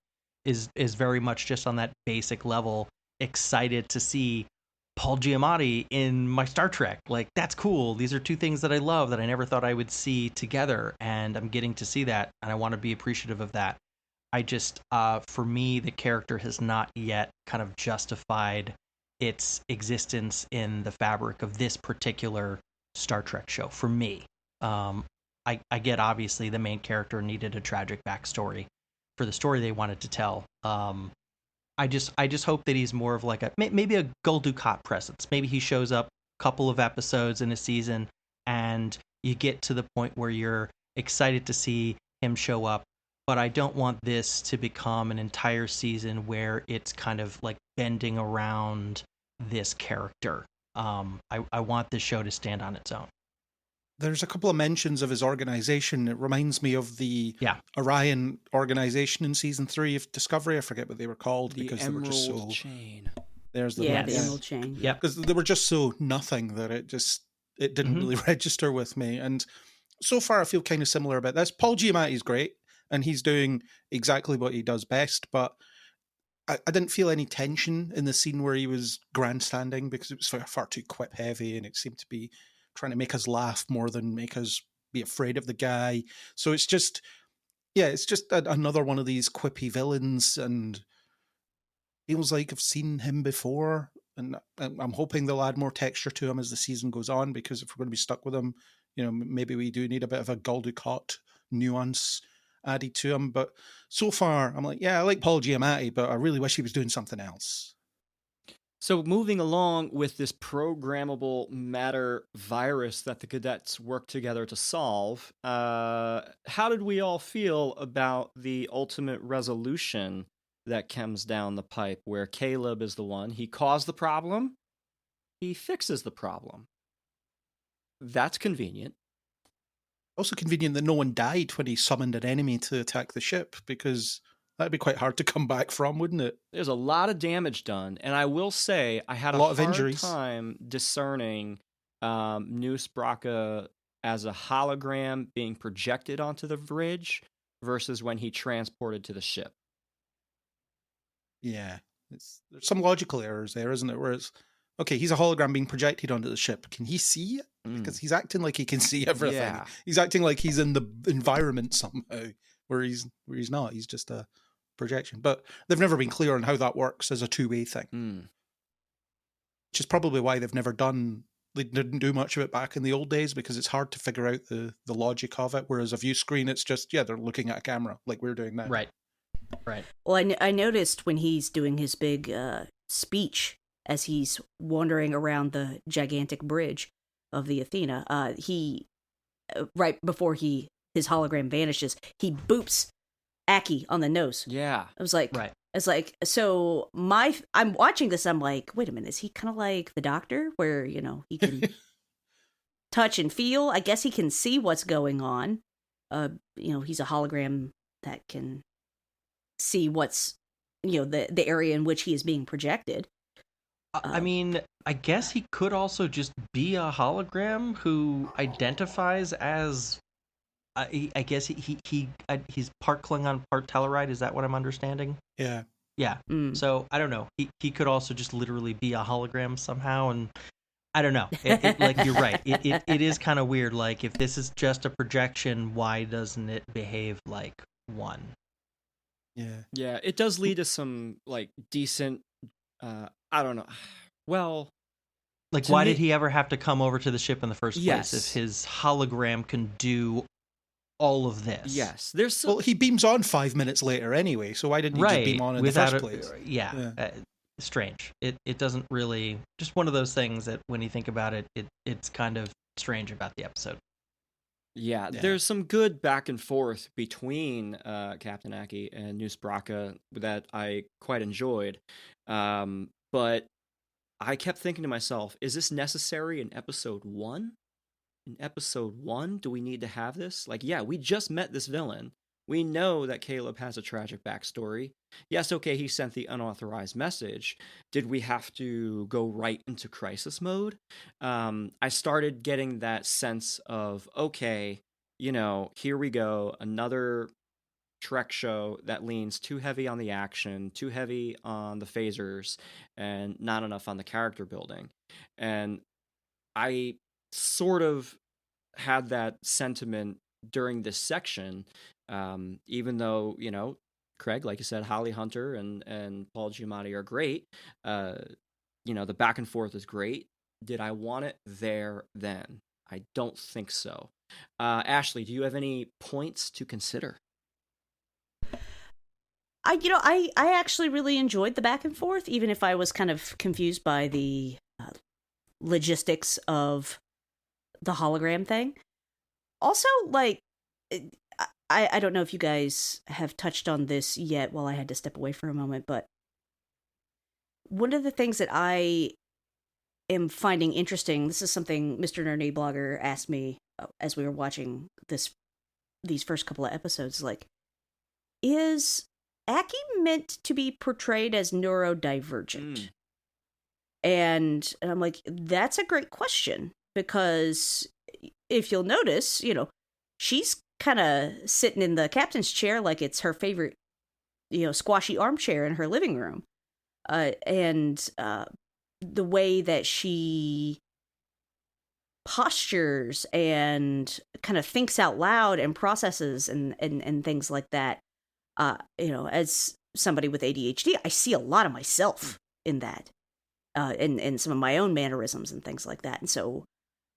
E: is very much just on that basic level excited to see Paul Giamatti in my Star Trek. Like, that's cool. These are two things that I love that I never thought I would see together, and I'm getting to see that, and I want to be appreciative of that. I just, for me, the character has not yet kind of justified its existence in the fabric of this particular Star Trek show for me. I get obviously the main character needed a tragic backstory for the story they wanted to tell. I just hope that he's more of like maybe a Gul Dukat presence. Maybe he shows up a couple of episodes in a season and you get to the point where you're excited to see him show up. But I don't want this to become an entire season where it's kind of like bending around this character. I want this show to stand on its own.
D: There's a couple of mentions of his organization. It reminds me of the Orion organization in season 3 of Discovery. I forget what they were called because they were just so
C: Chain.
D: There's the
F: the Emerald Chain.
E: Yeah,
D: because they were just so nothing that it didn't really register with me. And so far, I feel kind of similar about this. Paul Giamatti is great, and he's doing exactly what he does best. But I didn't feel any tension in the scene where he was grandstanding because it was far too quip heavy, and it seemed to be trying to make us laugh more than make us be afraid of the guy. So it's just another one of these quippy villains, and feels like I've seen him before, and I'm hoping they'll add more texture to him as the season goes on, because if we're going to be stuck with him, you know, maybe we do need a bit of a Gul Dukat nuance added to him. But so far, I'm like, yeah, I like Paul Giamatti, but I really wish he was doing something else.
C: So moving along with this programmable matter virus that the cadets work together to solve, how did we all feel about the ultimate resolution that comes down the pipe, where Caleb is the one, he caused the problem, he fixes the problem? That's convenient.
D: Also convenient that no one died when he summoned an enemy to attack the ship, because that'd be quite hard to come back from, wouldn't it?
C: There's a lot of damage done, and I will say I had a
D: lot of
C: hard
D: injuries.
C: time discerning Noose Braca as a hologram being projected onto the bridge versus when he transported to the ship.
D: Yeah, there's some logical errors there, isn't it? Where it's, okay, he's a hologram being projected onto the ship. Can he see it? Because he's acting like he can see everything.
C: Yeah.
D: He's acting like he's in the environment somehow, where he's not. He's just a projection. But they've never been clear on how that works as a two-way thing. Which is probably why they've never done they didn't do much of it back in the old days because it's hard to figure out the logic of it. Whereas a view screen, it's just, they're looking at a camera like we're doing now.
E: Right.
F: Well, I noticed when he's doing his big speech as he's wandering around the gigantic bridge of the Athena, he right before his hologram vanishes, he boops Aki on the nose.
C: Yeah.
F: I was like,
E: Right.
F: It's like, so I'm watching this, I'm like, wait a minute, is he kind of like the Doctor where, he can touch and feel? I guess he can see what's going on. He's a hologram that can see what's, the area in which he is being projected.
E: I mean, I guess he could also just be a hologram who identifies as, I guess he's part Klingon, part Tellarite. Is that what I'm understanding?
D: Yeah.
E: Yeah. So I don't know. He could also just literally be a hologram somehow, and I don't know. Like you're right. It is kind of weird. Like if this is just a projection, why doesn't it behave like one?
D: Yeah.
C: Yeah, it does lead to some like decent. I don't know. Well,
E: like why did he ever have to come over to the ship in the first
C: Yes.
E: place if his hologram can do all of this?
C: Yes, there's some.
D: Well, he beams on 5 minutes later anyway, so why didn't he just beam on in the first place?
E: Strange. It doesn't really, just one of those things that when you think about it, it's kind of strange about the episode.
C: Yeah, there's some good back and forth between Captain Aki and Noose Braka that I quite enjoyed. But I kept thinking to myself, is this necessary in episode 1? In episode 1, do we need to have this? Like, yeah, we just met this villain. We know that Caleb has a tragic backstory. Yes, okay, he sent the unauthorized message. Did we have to go right into crisis mode? I started getting that sense of, okay, here we go, another Trek show that leans too heavy on the action, too heavy on the phasers, and not enough on the character building. And I sort of had that sentiment during this section, even though, Craig, like you said, Holly Hunter and Paul Giamatti are great. The back and forth is great. Did I want it there then? I don't think so. Ashley, do you have any points to consider?
F: I actually really enjoyed the back and forth, even if I was kind of confused by the logistics of the hologram thing. Also, like, I don't know if you guys have touched on this yet while I had to step away for a moment, but one of the things that I am finding interesting, this is something Mr. Nerdy Blogger asked me as we were watching these first couple of episodes, like, is Aki meant to be portrayed as neurodivergent? And I'm like, that's a great question, because if you'll notice, she's kind of sitting in the captain's chair like it's her favorite, squashy armchair in her living room. And the way that she postures and kind of thinks out loud and processes and things like that, as somebody with ADHD, I see a lot of myself in that, in some of my own mannerisms and things like that. And so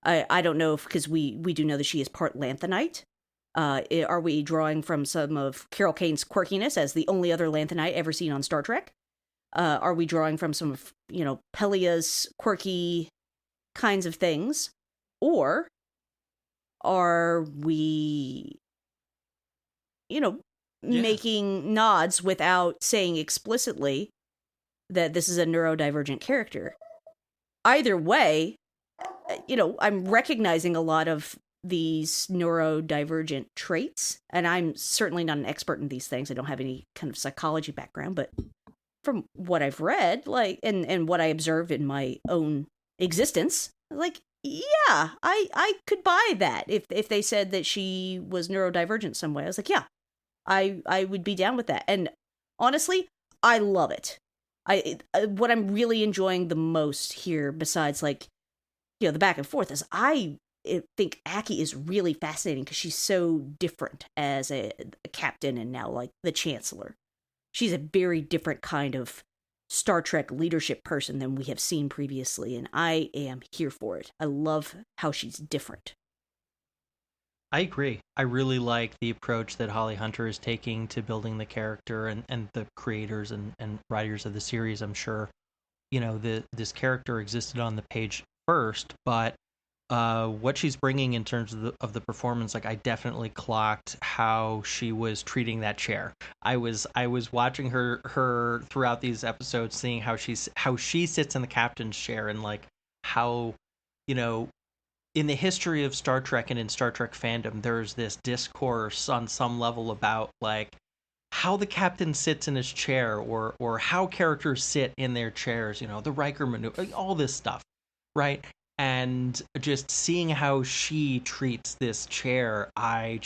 F: I don't know if, because we do know that she is part Lanthanite. Are we drawing from some of Carol Kane's quirkiness as the only other Lanthanite ever seen on Star Trek? Are we drawing from some of, Pelia's quirky kinds of things? Or are we, making nods without saying explicitly that this is a neurodivergent character? Either way, I'm recognizing a lot of these neurodivergent traits, and I'm certainly not an expert in these things. I don't have any kind of psychology background, but from what I've read, like, and what I observe in my own existence, like, yeah, I could buy that if they said that she was neurodivergent some way. I was like, yeah, I would be down with that. And honestly, I love it. What I'm really enjoying the most here, besides like, the back and forth, is I think Aki is really fascinating because she's so different as a captain and now like the chancellor. She's a very different kind of Star Trek leadership person than we have seen previously, and I am here for it. I love how she's different.
E: I agree. I really like the approach that Holly Hunter is taking to building the character, and the creators and writers of the series. I'm sure, this character existed on the page first, but what she's bringing in terms of the performance, like I definitely clocked how she was treating that chair. I was watching her throughout these episodes, seeing how she sits in the captain's chair, and like how, in the history of Star Trek and in Star Trek fandom, there's this discourse on some level about like how the captain sits in his chair, or how characters sit in their chairs, the Riker maneuver, all this stuff, right? And just seeing how she treats this chair, I'm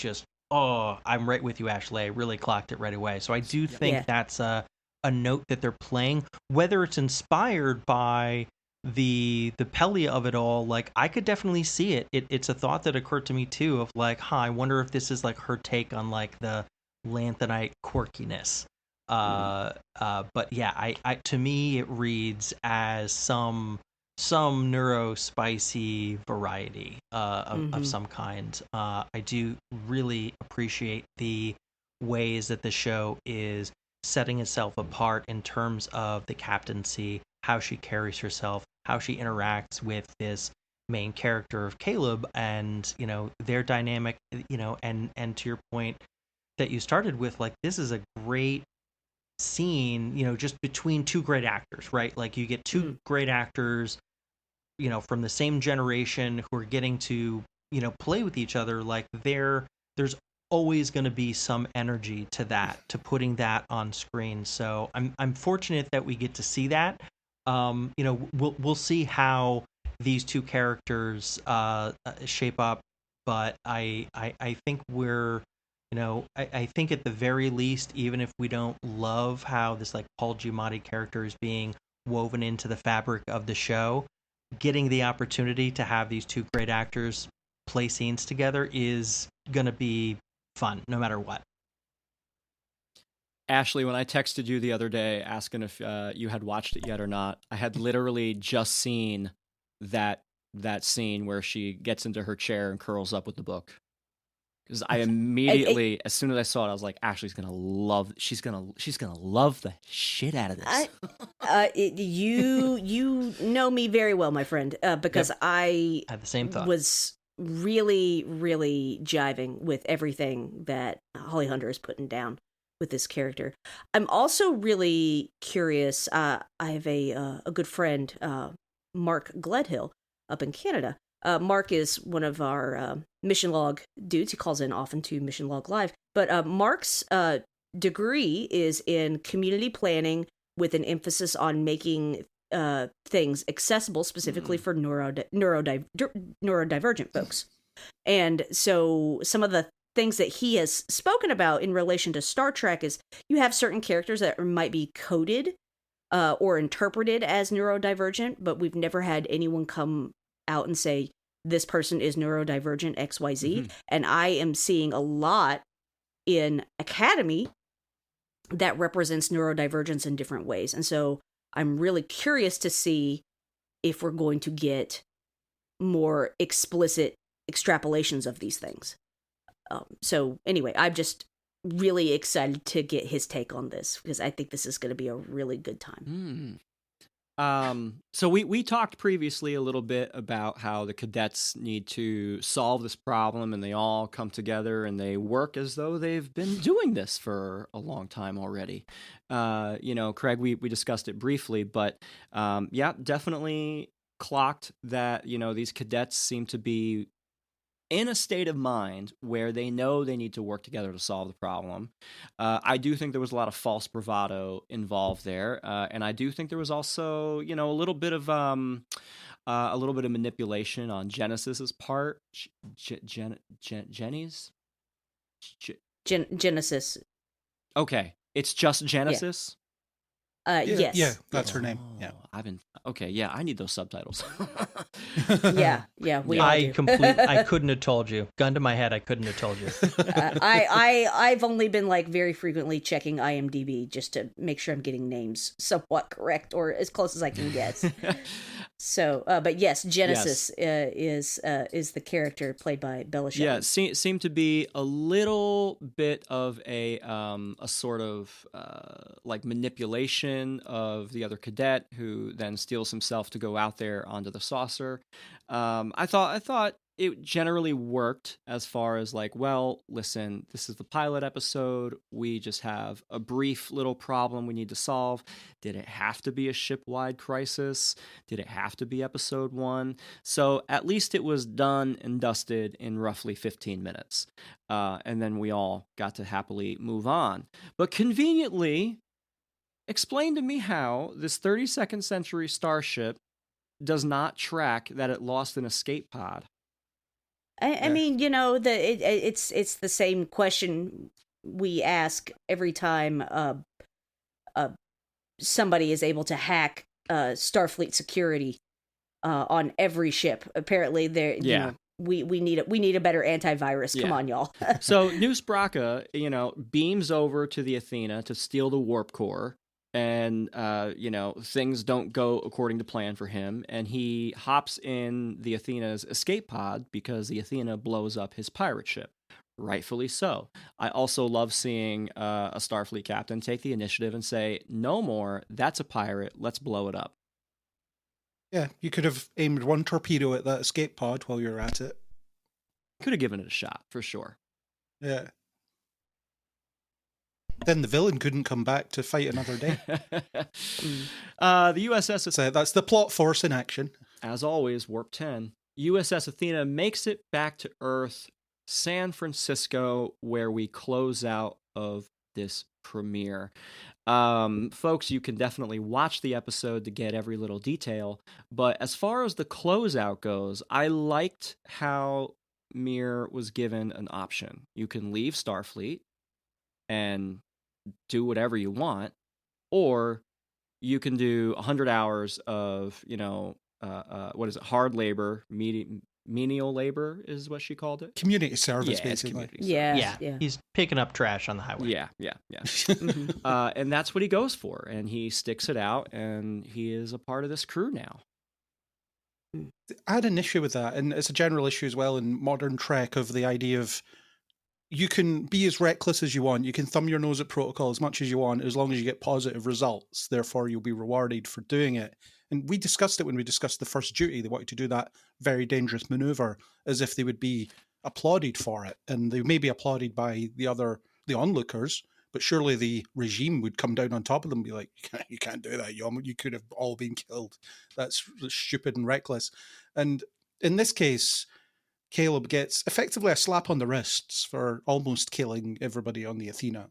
E: right with you, Ashley. I really clocked it right away. So I do think that's a note that they're playing, whether it's inspired by the Pelia of it all. Like I could definitely see it. It's a thought that occurred to me too, of like, I wonder if this is like her take on like the Lanthanite quirkiness. But yeah, I to me it reads as some neurospicy variety of some kind. I do really appreciate the ways that the show is setting itself apart in terms of the captaincy, how she carries herself, how she interacts with this main character of Caleb, and their dynamic, and to your point that you started with, like this is a great scene, just between two great actors, right? Like you get two great actors, from the same generation, who are getting to, play with each other. Like there's always going to be some energy to that, to putting that on screen. So I'm fortunate that we get to see that. We'll see how these two characters shape up, but I think we're, I think at the very least, even if we don't love how this like Paul Giamatti character is being woven into the fabric of the show, getting the opportunity to have these two great actors play scenes together is going to be fun no matter what.
C: Ashley, when I texted you the other day asking if you had watched it yet or not, I had literally just seen that scene where she gets into her chair and curls up with the book. Because I immediately, as soon as I saw it, I was like, Ashley's gonna love. She's gonna love the shit out of this.
F: You know me very well, my friend, because I
E: had the same thought.
F: Was really, really jiving with everything that Holly Hunter is putting down with this character. I'm also really curious. I have a good friend, Mark Gledhill, up in Canada. Mark is one of our Mission Log dudes. He calls in often to Mission Log Live. But Mark's degree is in community planning with an emphasis on making things accessible, specifically for neurodivergent folks. And so some of the things that he has spoken about in relation to Star Trek is you have certain characters that might be coded or interpreted as neurodivergent, but we've never had anyone come out and say, this person is neurodivergent XYZ. And I am seeing a lot in Academy that represents neurodivergence in different ways. And so I'm really curious to see if we're going to get more explicit extrapolations of these things. So anyway, I'm just really excited to get his take on this, because I think this is going to be a really good time.
C: So we talked previously a little bit about how the cadets need to solve this problem, and they all come together and they work as though they've been doing this for a long time already. Craig, we discussed it briefly, but definitely clocked that, these cadets seem to be in a state of mind where they know they need to work together to solve the problem. I do think there was a lot of false bravado involved there, and I do think there was also, a little bit of manipulation on Genesis's part. Jenny's?
F: Genesis.
C: Okay, it's just Genesis.
F: Yes.
D: Yeah, that's her name. Yeah.
C: Okay, yeah, I need those subtitles.
F: Yeah, we all do.
E: I couldn't have told you. Gun to my head, I couldn't have told you.
F: I've only been like very frequently checking IMDb just to make sure I'm getting names somewhat correct or as close as I can guess. So, but yes, Genesis is the character played by Bella Shetland.
C: Yeah, seemed to be a little bit of a sort of like manipulation of the other cadet, who then steals himself to go out there onto the saucer. I thought it generally worked as far as like, well, listen, this is the pilot episode. We just have a brief little problem we need to solve. Did it have to be a ship-wide crisis? Did it have to be episode 1? So at least it was done and dusted in roughly 15 minutes. And then we all got to happily move on. But conveniently, explain to me how this 32nd century starship does not track that it lost an escape pod.
F: I mean, you know, it's the same question we ask every time somebody is able to hack Starfleet security on every ship. Apparently, you know, we need a better antivirus. Come on, y'all.
C: So Noose Braca, you know, beams over to the Athena to steal the warp core. And, you know, things don't go according to plan for him. And he hops in the Athena's escape pod because the Athena blows up his pirate ship. Rightfully so. I also love seeing a Starfleet captain take the initiative and say, no more, that's a pirate, let's blow it up.
D: Yeah, you could have aimed one torpedo at that escape pod while you were at it.
C: Could have given it a shot, for sure.
D: Yeah. Then the villain couldn't come back to fight another day.
C: The USS...
D: So that's the plot force in action.
C: As always, Warp 10. USS Athena makes it back to Earth, San Francisco, where we close out of this premiere. Folks, you can definitely watch the episode to get every little detail. But as far as the closeout goes, I liked how Mir was given an option. You can leave Starfleet and do whatever you want, or you can do 100 hours of, you know, what is it? Hard labor, menial labor is what she called it.
D: Community service, basically.
C: Community
F: Yeah.
E: He's picking up trash on the highway.
C: Yeah. And that's what he goes for, and he sticks it out, and he is a part of this crew now.
D: I had an issue with that, and it's a general issue as well in modern Trek, of the idea of you can be as reckless as you want, you can thumb your nose at protocol as much as you want, as long as you get positive results. Therefore, you'll be rewarded for doing it. And we discussed it when we discussed the first duty. They wanted to do that very dangerous maneuver as if they would be applauded for it. And they may be applauded by the onlookers, but surely the regime would come down on top of them and be like, you can't do that. You could have all been killed. That's stupid and reckless. And in this case, Caleb gets effectively a slap on the wrists for almost killing everybody on the Athena.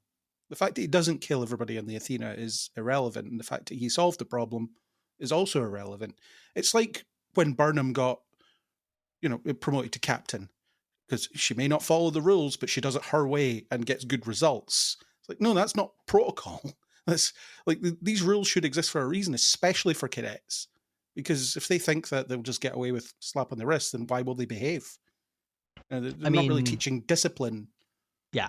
D: The fact that he doesn't kill everybody on the Athena is irrelevant, and the fact that he solved the problem is also irrelevant. It's like when Burnham got, you know, promoted to captain, because she may not follow the rules, but she does it her way and gets good results. It's like, no, that's not protocol. That's like, these rules should exist for a reason, especially for cadets. Because if they think that they'll just get away with slap on the wrist, then why will they behave? They're not really teaching discipline.
E: Yeah.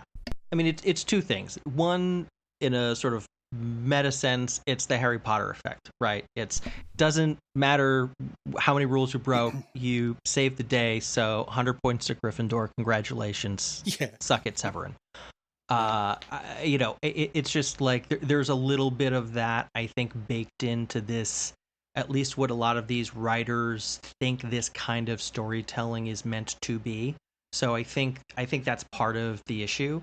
E: I mean, it's two things. One, in a sort of meta sense, it's the Harry Potter effect, right? It doesn't matter how many rules you broke, you saved the day, so 100 points to Gryffindor. Congratulations.
D: Yeah.
E: Suck it, Severin. You know, it's just like there's a little bit of that, I think, baked into this, at least what a lot of these writers think this kind of storytelling is meant to be. So I think that's part of the issue.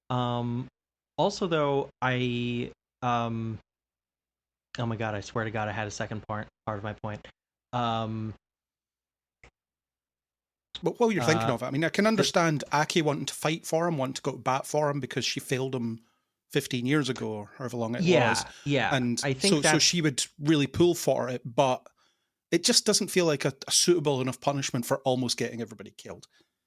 E: Also, though, oh my God, I swear to God, I had a second part of my point.
D: But while you're thinking of it, I mean, I can understand Aki wanting to fight for him, wanting to go to bat for him because she failed him 15 years ago or however long it was.
E: Yeah.
D: And
E: I think
D: so she would really pull for it, but it just doesn't feel like a suitable enough punishment for almost getting everybody killed.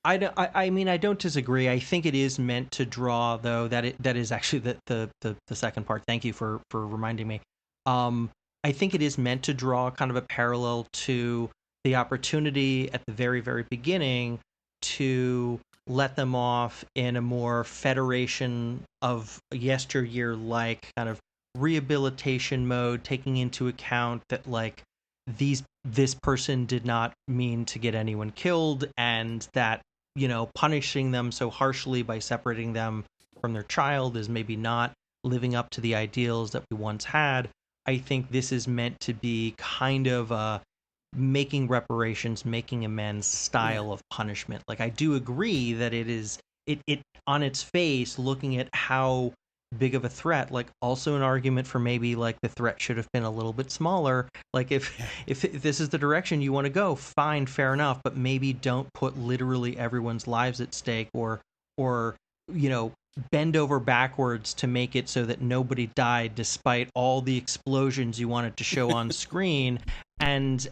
E: I mean, I don't disagree. I think it is meant to draw, though, that is actually the second part. Thank you for reminding me. I think it is meant to draw kind of a parallel to the opportunity at the very, very beginning to let them off in a more Federation of yesteryear-like kind of rehabilitation mode, taking into account that, like, this person did not mean to get anyone killed, and that, you know, punishing them so harshly by separating them from their child is maybe not living up to the ideals that we once had. I think this is meant to be kind of a making reparations, making amends style of punishment. Like, I do agree that it on its face, looking at how big of a threat, like, also an argument for maybe, like, the threat should have been a little bit smaller. Like, if this is the direction you want to go, fine, fair enough, but maybe don't put literally everyone's lives at stake, or you know, bend over backwards to make it so that nobody died despite all the explosions you wanted to show on screen, and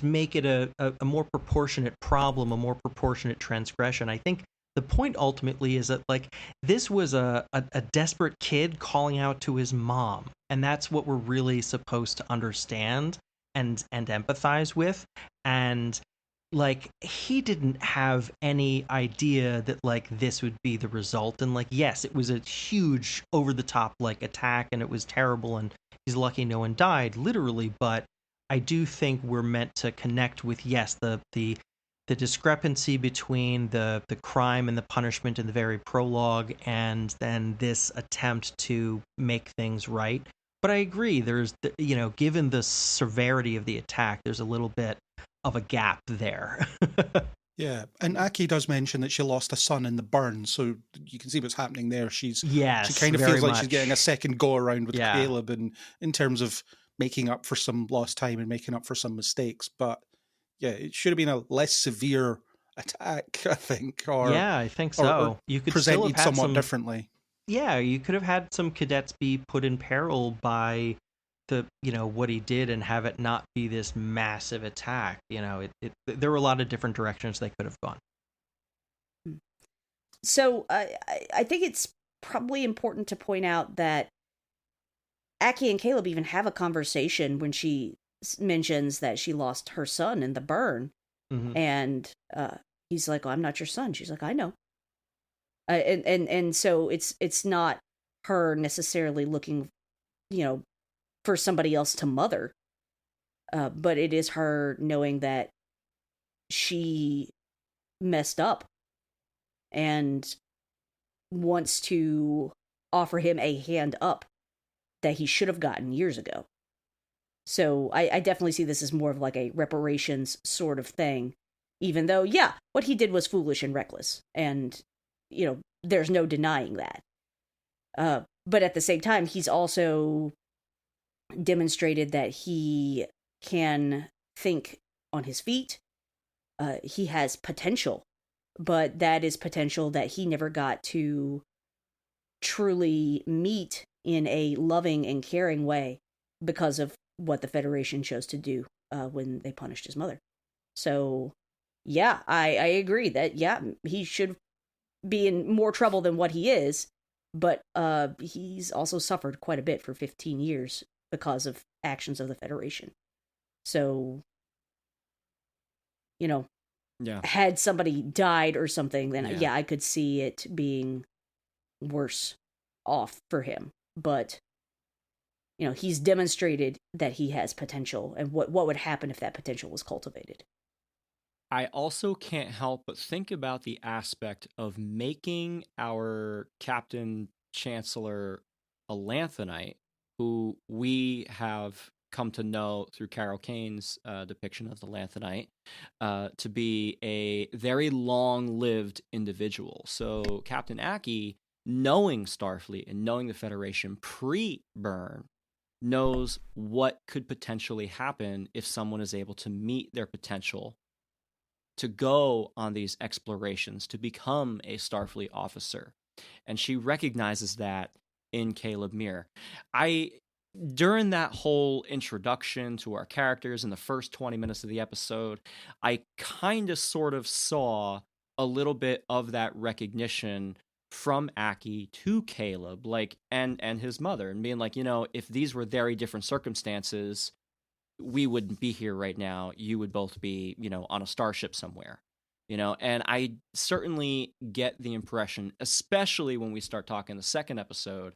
E: make it a more proportionate problem, a more proportionate transgression. I think the point ultimately is that, like, this was a desperate kid calling out to his mom, and that's what we're really supposed to understand and empathize with. And, like, he didn't have any idea that, like, this would be the result. And, like, yes, it was a huge over the top, like, attack, and it was terrible, and he's lucky no one died, literally. But I do think we're meant to connect with, yes, the discrepancy between the crime and the punishment in the very prologue, and then this attempt to make things right. But I agree, there's, you know, given the severity of the attack, there's a little bit of a gap there.
D: Yeah, and Aki does mention that she lost a son in the burn, so you can see what's happening there. She kind of feels like she's getting a second go around with Caleb, and in terms of making up for some lost time and making up for some mistakes. But yeah, it should have been a less severe attack, I think. Or
E: yeah, I think so.
D: Or
E: you could
D: presented
E: still have
D: somewhat differently. Yeah,
E: you could have had some cadets be put in peril by what he did, and have it not be this massive attack. You know, there were a lot of different directions they could have gone.
F: So I think it's probably important to point out that Aki and Caleb even have a conversation when she mentions that she lost her son in the burn. Mm-hmm. And he's like, "Oh, I'm not your son." She's like, "I know." And so it's not her necessarily looking, for somebody else to mother, but it is her knowing that she messed up and wants to offer him a hand up that he should have gotten years ago. So I definitely see this as more of like a reparations sort of thing, even though, yeah, what he did was foolish and reckless, and, there's no denying that. But at the same time, he's also demonstrated that he can think on his feet. He has potential, but that is potential that he never got to truly meet in a loving and caring way because of what the Federation chose to do when they punished his mother. So, yeah, I agree that, yeah, he should be in more trouble than what he is, but he's also suffered quite a bit for 15 years because of actions of the Federation. So, had somebody died or something, then I could see it being worse off for him. But, he's demonstrated that he has potential, and what would happen if that potential was cultivated.
C: I also can't help but think about the aspect of making our Captain Chancellor a Lanthanite, who we have come to know through Carol Kane's depiction of the Lanthanite, to be a very long-lived individual. So Captain Aki, knowing Starfleet and knowing the Federation pre-burn, knows what could potentially happen if someone is able to meet their potential to go on these explorations, to become a Starfleet officer. And she recognizes that in Caleb Muir. During that whole introduction to our characters in the first 20 minutes of the episode, I kind of sort of saw a little bit of that recognition from Aki to Caleb, like, and his mother, and being like, you know, if these were very different circumstances, we wouldn't be here right now. You would both be, you know, on a starship somewhere, you know. And I certainly get the impression, especially when we start talking the second episode,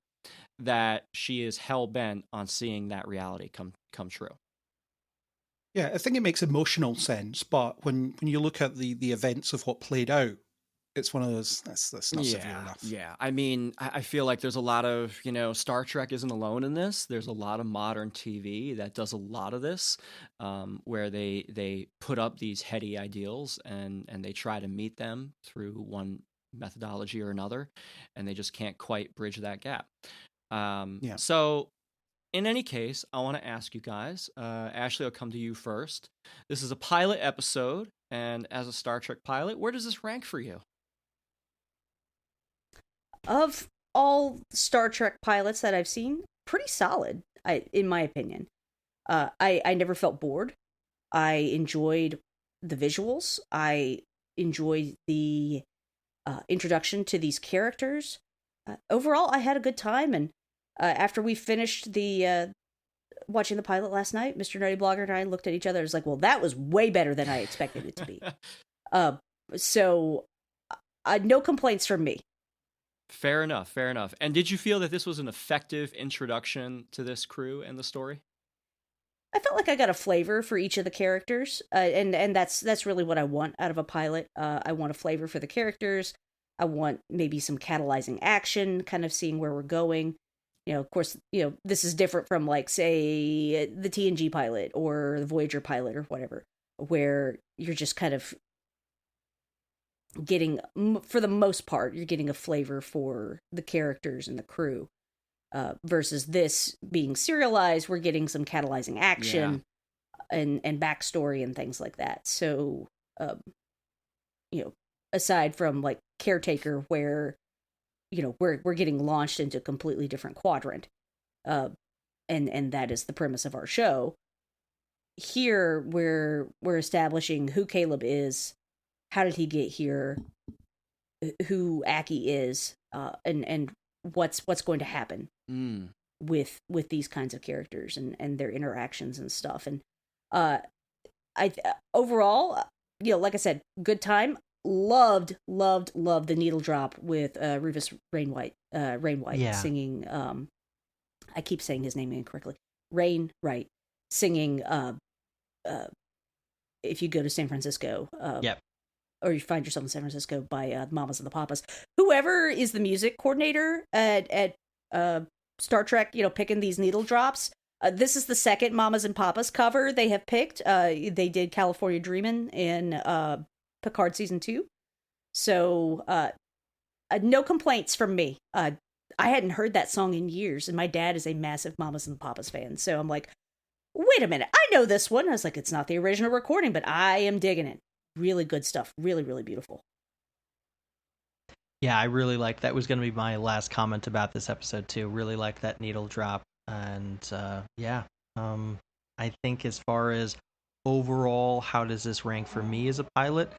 C: that she is hell-bent on seeing that reality come true.
D: Yeah, I think it makes emotional sense, but when you look at the events of what played out, it's one of those, that's not severe enough.
C: Yeah. I mean, I feel like there's a lot of, you know, Star Trek isn't alone in this. There's a lot of modern TV that does a lot of this, where they put up these heady ideals and they try to meet them through one methodology or another, and they just can't quite bridge that gap. So in any case, I want to ask you guys, Ashley, I'll come to you first. This is a pilot episode, and as a Star Trek pilot, where does this rank for you?
F: Of all Star Trek pilots that I've seen, pretty solid, in my opinion. I never felt bored. I enjoyed the visuals. I enjoyed the introduction to these characters. Overall, I had a good time, and after we finished the watching the pilot last night, Mr. Nutty Blogger and I looked at each other and was like, well, that was way better than I expected it to be. So no complaints from me.
C: Fair enough. And did you feel that this was an effective introduction to this crew and the story?
F: I felt like I got a flavor for each of the characters, and that's really what I want out of a pilot. I want a flavor for the characters. I want maybe some catalyzing action, kind of seeing where we're going. You know, of course, you know, this is different from, like, say, the TNG pilot or the Voyager pilot or whatever, where you're just kind of getting, for the most part, you're getting a flavor for the characters and the crew. Versus this being serialized, we're getting some catalyzing action and backstory and things like that. So, you know, aside from, like, Caretaker, where, you know, we're getting launched into a completely different quadrant, and that is the premise of our show. Here, we're establishing who Caleb is, how did he get here, who Aki is, and what's going to happen with these kinds of characters and their interactions and stuff. And I overall, you know, like I said, good time. Loved the needle drop with Rufus Rainwhite singing. I keep saying his name incorrectly. Rainwright singing. If you go to San Francisco, or you find yourself in San Francisco, by the Mamas and the Papas. Whoever is the music coordinator at Star Trek, you know, picking these needle drops. This is the second Mamas and Papas cover they have picked. They did California Dreamin' in Picard Season 2. So, no complaints from me. I hadn't heard that song in years, and my dad is a massive Mamas and Papas fan. So I'm like, wait a minute, I know this one. I was like, it's not the original recording, but I am digging it. Really good stuff. Really, really beautiful.
E: Yeah, I really like that. Was going to be my last comment about this episode too. Really like that needle drop, and I think as far as overall, how does this rank for me as a pilot?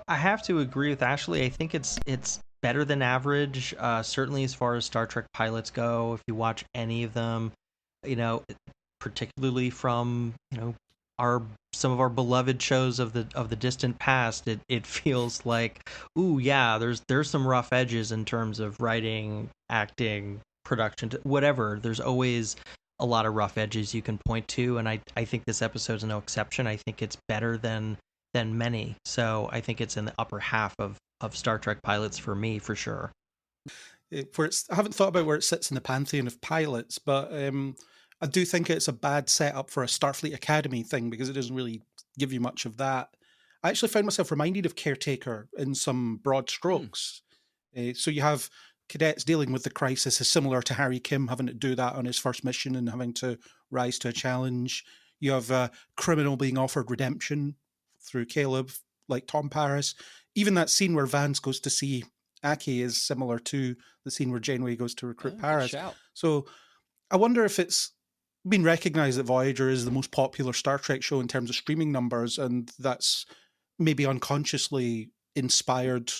E: I have to agree with Ashley. I think it's better than average. Certainly, as far as Star Trek pilots go, if you watch any of them, you know, particularly from, you know, some of our beloved shows of the distant past, it feels like, ooh, yeah, there's some rough edges in terms of writing, acting, production, whatever. There's always a lot of rough edges you can point to, and I think this episode's no exception. I think it's better than many. So I think it's in the upper half of Star Trek pilots for me, for sure.
D: I haven't thought about where it sits in the pantheon of pilots, but I do think it's a bad setup for a Starfleet Academy thing, because it doesn't really give you much of that. I actually found myself reminded of Caretaker in some broad strokes. So you have cadets dealing with the crisis, is similar to Harry Kim having to do that on his first mission and having to rise to a challenge. You have a criminal being offered redemption through Caleb, like Tom Paris. Even that scene where Vance goes to see Aki is similar to the scene where Janeway goes to recruit Paris. So I wonder if it's been recognized that Voyager is the most popular Star Trek show in terms of streaming numbers, and that's maybe unconsciously inspired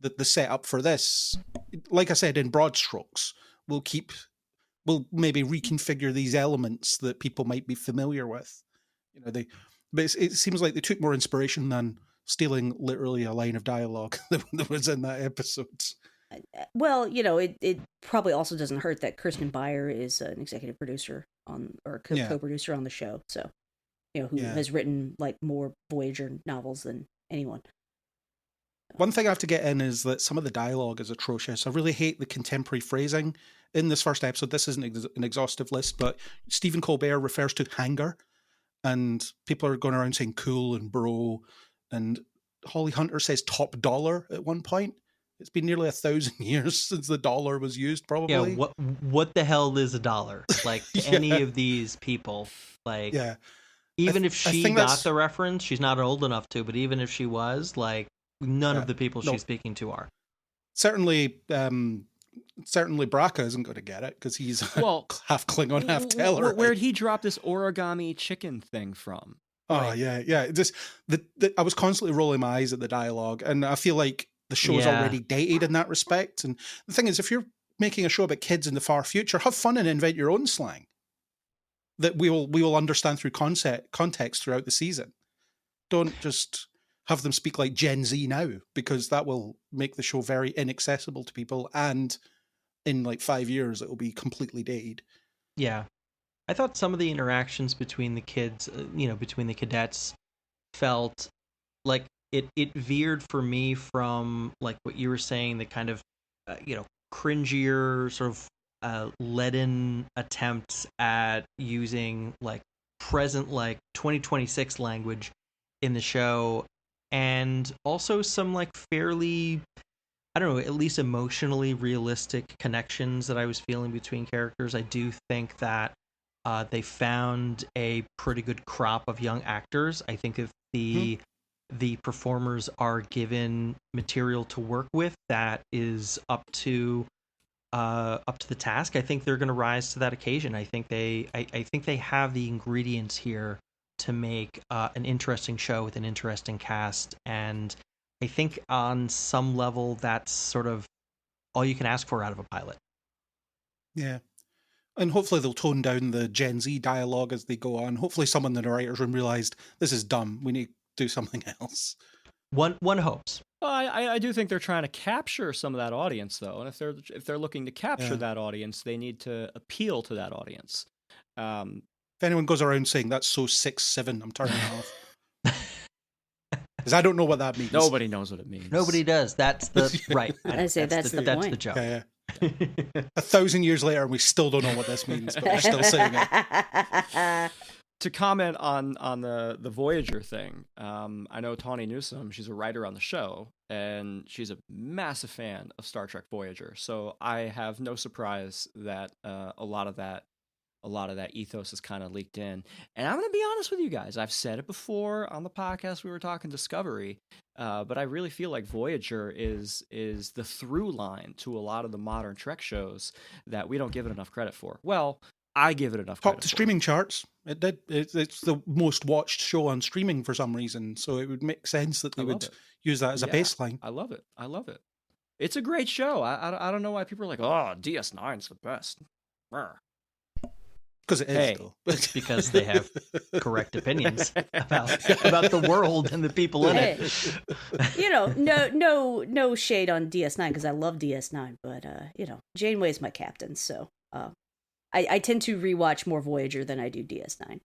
D: the setup for this, like I said, in broad strokes, we'll maybe reconfigure these elements that people might be familiar with. But it seems like they took more inspiration than stealing literally a line of dialogue that was in that episode.
F: Well, it probably also doesn't hurt that Kirsten Beyer is an executive producer co-producer on the show. So, who has written like more Voyager novels than anyone.
D: One thing I have to get in is that some of the dialogue is atrocious. I really hate the contemporary phrasing in this first episode. This isn't an exhaustive list, but Stephen Colbert refers to hanger, and people are going around saying cool and bro, and Holly Hunter says top dollar at one point. It's been nearly 1,000 years since the dollar was used, probably.
E: Yeah, what the hell is a dollar? Like, to any of these people, like, even if she got the reference, she's not old enough to, but even if she was, like, none of the people she's speaking to are.
D: Certainly Braca isn't going to get it because he's half Klingon, half Teller.
C: Where'd he drop this origami chicken thing from?
D: Oh, yeah. Just I was constantly rolling my eyes at the dialogue, and I feel like the show is already dated in that respect. And the thing is, if you're making a show about kids in the far future, have fun and invent your own slang that we will understand through context throughout the season. Don't just have them speak like Gen Z now, because that will make the show very inaccessible to people, and in like 5 years it will be completely dated.
E: Yeah. I thought some of the interactions between the kids, between the cadets, felt like it veered for me from like what you were saying, the kind of cringier sort of leaden attempts at using like present, like 2026 language in the show, and also some like fairly, I don't know, at least emotionally realistic connections that I was feeling between characters. I do think that they found a pretty good crop of young actors. I think if the performers are given material to work with that is up to the task, I think they're going to rise to that occasion. I think they have the ingredients here to make an interesting show with an interesting cast, and I think on some level that's sort of all you can ask for out of a pilot.
D: Yeah. And hopefully they'll tone down the Gen Z dialogue as they go on. Hopefully someone in the writers' room realized this is dumb. We need to do something else.
E: One hopes.
C: Well, I do think they're trying to capture some of that audience, though. And if they're looking to capture that audience, they need to appeal to that audience.
D: If anyone goes around saying that's so 6'7", I'm turning it off. Because I don't know what that means.
C: Nobody knows what it means.
E: Nobody does. That's the right.
F: I say that's the point.
E: The joke.
D: Yeah. 1,000 years later, we still don't know what this means, but we're still saying it.
C: To comment on the Voyager thing, I know Tawny Newsome, she's a writer on the show, and she's a massive fan of Star Trek Voyager. So I have no surprise that a lot of that ethos is kind of leaked in. And I'm going to be honest with you guys. I've said it before on the podcast. We were talking Discovery, but I really feel like Voyager is the through line to a lot of the modern Trek shows that we don't give it enough credit for. Well, I give it enough credit.
D: Top to streaming charts. It did. It's the most watched show on streaming for some reason, so it would make sense that they would use that as a baseline.
C: I love it. It's a great show. I don't know why people are like, oh, DS9's the best.
D: Because it is, though.
E: It's because they have correct opinions about the world and the people in it.
F: No shade on DS9, because I love DS9, but Janeway's my captain, so I tend to rewatch more Voyager than I do DS9.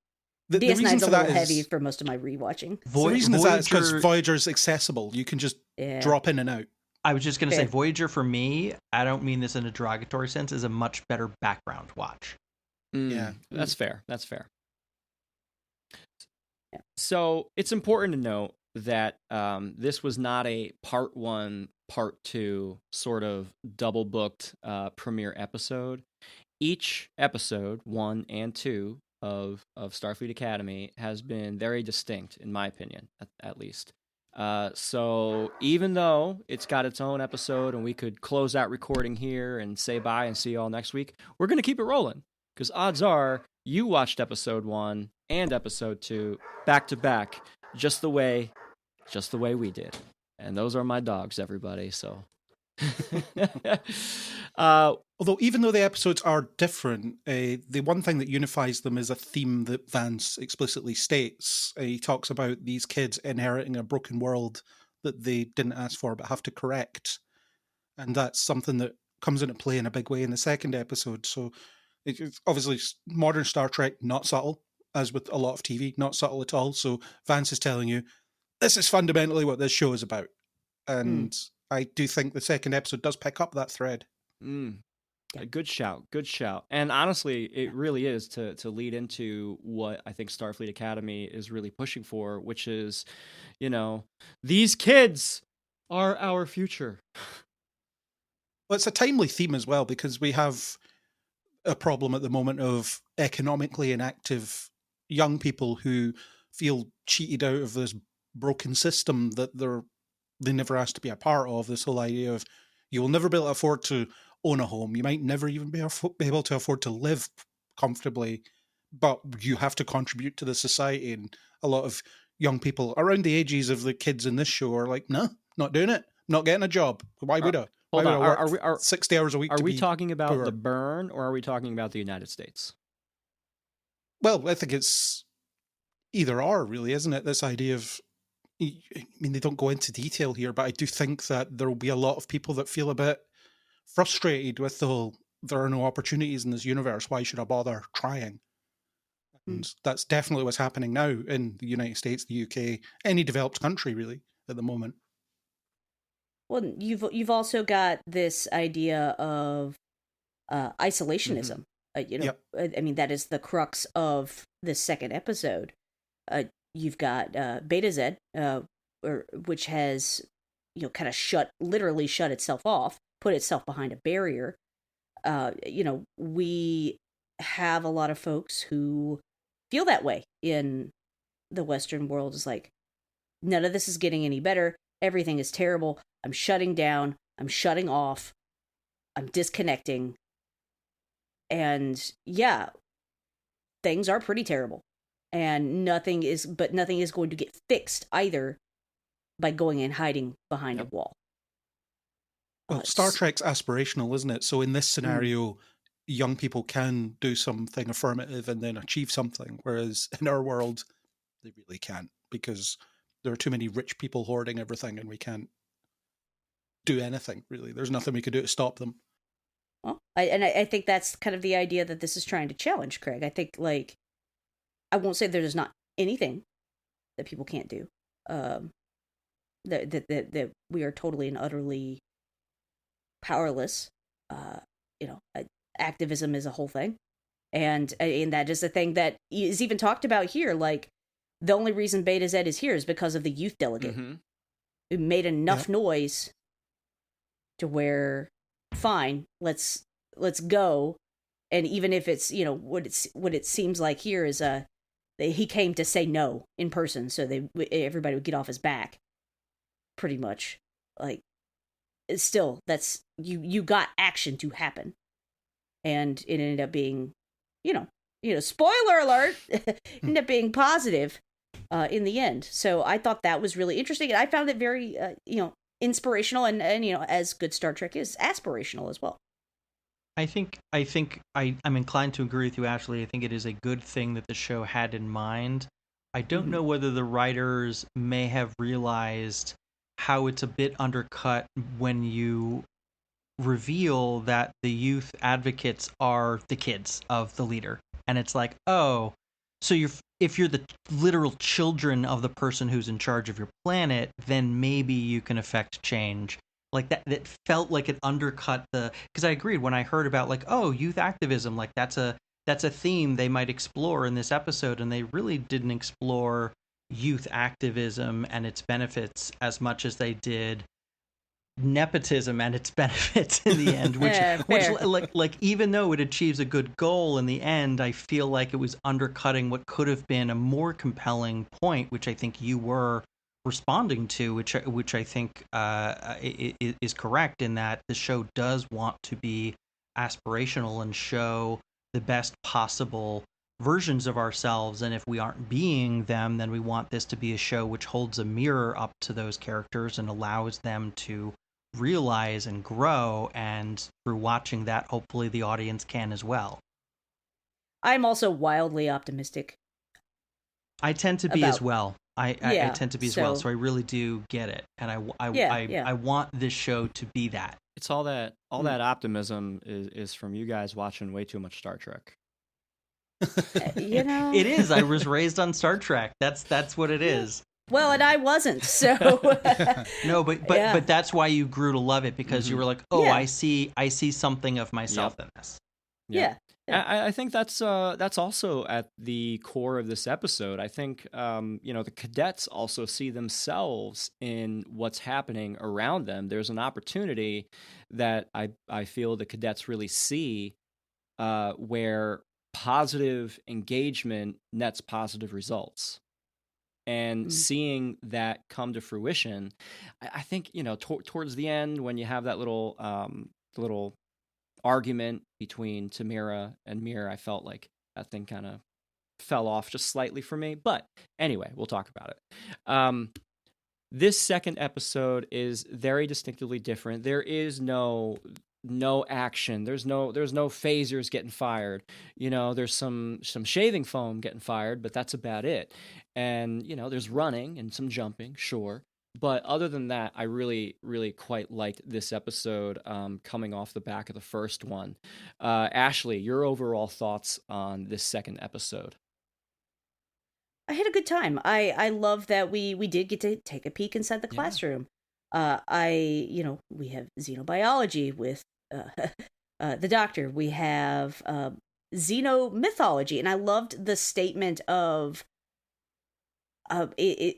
F: DS9's a little heavy for most of my rewatching.
D: The reason is that because Voyager's accessible. You can just drop in and out.
E: I was just going to say, Voyager for me, I don't mean this in a derogatory sense, is a much better background watch.
C: Yeah, that's fair. Yeah. So it's important to note that this was not a part 1, part 2 sort of double booked premiere episode. Each episode, 1 and 2 of Starfleet Academy, has been very distinct, in my opinion, at least. So even though it's got its own episode and we could close out recording here and say bye and see you all next week, we're going to keep it rolling. Because odds are you watched episode 1 and episode 2 back to back, just the way we did. And those are my dogs, everybody. So,
D: Although, even though the episodes are different, the one thing that unifies them is a theme that Vance explicitly states. He talks about these kids inheriting a broken world that they didn't ask for but have to correct. And that's something that comes into play in a big way in the second episode. So, it's obviously modern Star Trek, not subtle, as with a lot of TV, not subtle at all. So, Vance is telling you, this is fundamentally what this show is about. And I do think the second episode does pick up that thread.
C: Good shout. And honestly, it really is to lead into what I think Starfleet Academy is really pushing for, which is, these kids are our future.
D: Well, it's a timely theme as well, because we have a problem at the moment of economically inactive young people who feel cheated out of this broken system that they never asked to be a part of. This whole idea of you will never be able to afford to own a home. You might never even be able to afford to live comfortably, but you have to contribute to the society. And a lot of young people around the ages of the kids in this show are like, no, not doing it. Not getting a job. Why would I?
C: Hold on.
D: Are 60 hours a week?
C: Are we talking about
D: poor?
C: the burn, or are we talking about the United States?
D: Well, I think it's either or, really, isn't it? This idea of, I mean, they don't go into detail here, but I do think that there will be a lot of people that feel a bit frustrated with the whole, there are no opportunities in this universe. Why should I bother trying? And that's definitely what's happening now in the United States, the UK, any developed country, really, at the moment.
F: Well, you've also got this idea of isolationism.
D: Yep.
F: I mean, that is the crux of this second episode. You've got Beta Z, which has kind of literally shut itself off, put itself behind a barrier. We have a lot of folks who feel that way in the Western world. It's like, none of this is getting any better. Everything is terrible. I'm shutting down. I'm shutting off. I'm disconnecting. And yeah, things are pretty terrible. And nothing is going to get fixed either by going and hiding behind a wall.
D: Well, Star Trek's aspirational, isn't it? So in this scenario, young people can do something affirmative and then achieve something, whereas in our world, they really can't, because there are too many rich people hoarding everything and we can't do anything, really. There's nothing we could do to stop them.
F: Well, I think that's kind of the idea that this is trying to challenge, Craig. I think, I won't say there's not anything that people can't do. That we are totally and utterly powerless. Activism is a whole thing, and that is the thing that is even talked about here. Like, the only reason Beta Z is here is because of the youth delegate who made enough noise to where, fine, let's go. And even if it's what it seems like here is he came to say no in person, so everybody would get off his back, pretty much. Like, still, that's you got action to happen, and it ended up being, spoiler alert, ended up being positive in the end. So I thought that was really interesting, and I found it very inspirational, and as good Star Trek is, aspirational as well.
E: I'm inclined to agree with you, Ashley. I think it is a good thing that the show had in mind. I don't know whether the writers may have realized how it's a bit undercut when you reveal that the youth advocates are the kids of the leader. And it's like, oh, so if you're the literal children of the person who's in charge of your planet, then maybe you can affect change. Like, that felt like it undercut because I agreed when I heard about, like, oh, youth activism, like that's a theme they might explore in this episode, and they really didn't explore youth activism and its benefits as much as they did nepotism and its benefits in the end, which even though it achieves a good goal in the end, I feel like it was undercutting what could have been a more compelling point, which I think you were responding to, which I think is correct, in that the show does want to be aspirational and show the best possible versions of ourselves, and if we aren't being them, then we want this to be a show which holds a mirror up to those characters and allows them to realize and grow, and through watching that, hopefully the audience can as well.
F: I'm also wildly optimistic.
E: I tend to be as well. I tend to be as well, so I really do get it, and I want this show to be that.
C: It's all that optimism is from you guys watching way too much Star Trek.
F: You know,
E: it is. I was raised on Star Trek. That's what it is.
F: Well, and I wasn't, so
E: no, but that's why you grew to love it, because you were like, oh, I see something of myself in this.
F: Yeah.
C: I think that's also at the core of this episode. I think the cadets also see themselves in what's happening around them. There's an opportunity that I feel the cadets really see where positive engagement nets positive results. And seeing that come to fruition, I think, towards the end, when you have that little argument between Tamira and Mir, I felt like that thing kind of fell off just slightly for me. But anyway, we'll talk about it. This second episode is very distinctively different. There is no action. There's no phasers getting fired. There's some shaving foam getting fired, but that's about it. And there's running and some jumping, sure. But other than that, I really, really quite liked this episode coming off the back of the first one. Ashley, your overall thoughts on this second episode?
F: I had a good time. I love that we did get to take a peek inside the classroom. We have xenobiology with the doctor. We have xenomythology, and I loved the statement of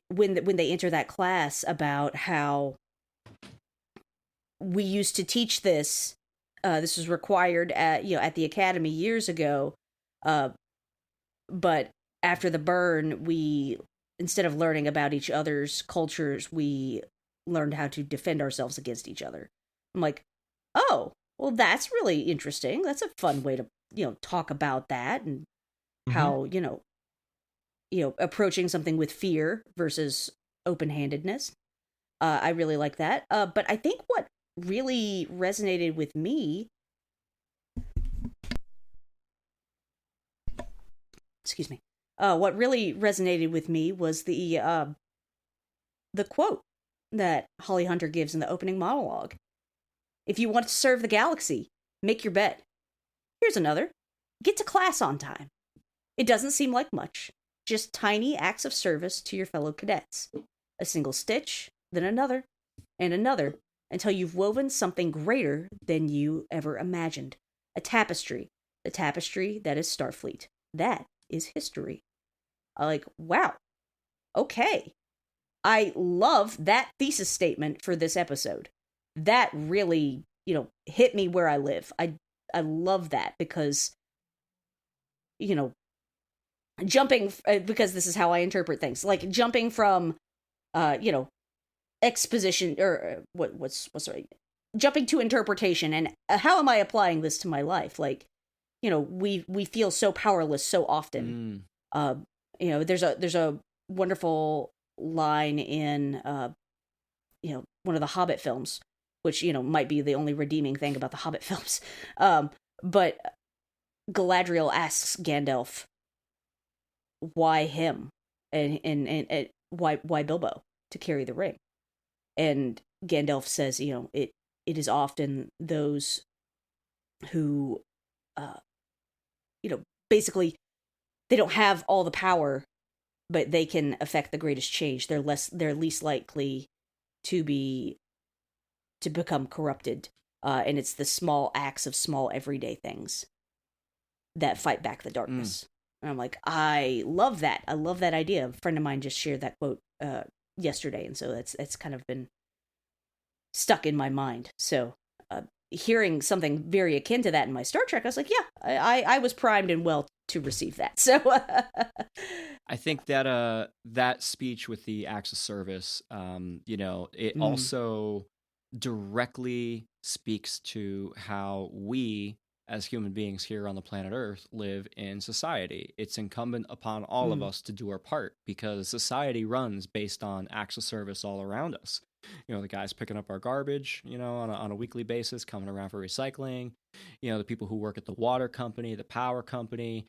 F: when they enter that class about how we used to teach this. This was required at the academy years ago, but after the burn, we, instead of learning about each other's cultures, we learned how to defend ourselves against each other. I'm like, oh, well, that's really interesting. That's a fun way to talk about that, and how approaching something with fear versus open-handedness. I really like that. But I think what really resonated with me, what really resonated with me was the quote that Holly Hunter gives in the opening monologue. If you want to serve the galaxy, make your bed. Here's another. Get to class on time. It doesn't seem like much. Just tiny acts of service to your fellow cadets. A single stitch, then another, and another, until you've woven something greater than you ever imagined. A tapestry. The tapestry that is Starfleet. That is history. Wow. Okay. I love that thesis statement for this episode. That really, hit me where I live. I love that because, jumping, because this is how I interpret things, like jumping from, exposition, or what's right? Jumping to interpretation, and how am I applying this to my life? We feel so powerless so often. There's a wonderful line in, one of the Hobbit films, which, might be the only redeeming thing about the Hobbit films. But Galadriel asks Gandalf, why him? And why Bilbo to carry the ring? And Gandalf says, it is often those who, basically, they don't have all the power, but they can affect the greatest change. They're least likely to become corrupted. And it's the small acts of small everyday things that fight back the darkness. And I'm like, I love that. I love that idea. A friend of mine just shared that quote yesterday, and so it's kind of been stuck in my mind. So hearing something very akin to that in my Star Trek, I was like, yeah, I was primed and well to receive that. So
C: I think that that speech with the acts of service, it also directly speaks to how we as human beings here on the planet Earth, live in society. It's incumbent upon all of us to do our part, because society runs based on acts of service all around us. The guys picking up our garbage, on a weekly basis, coming around for recycling, the people who work at the water company, the power company,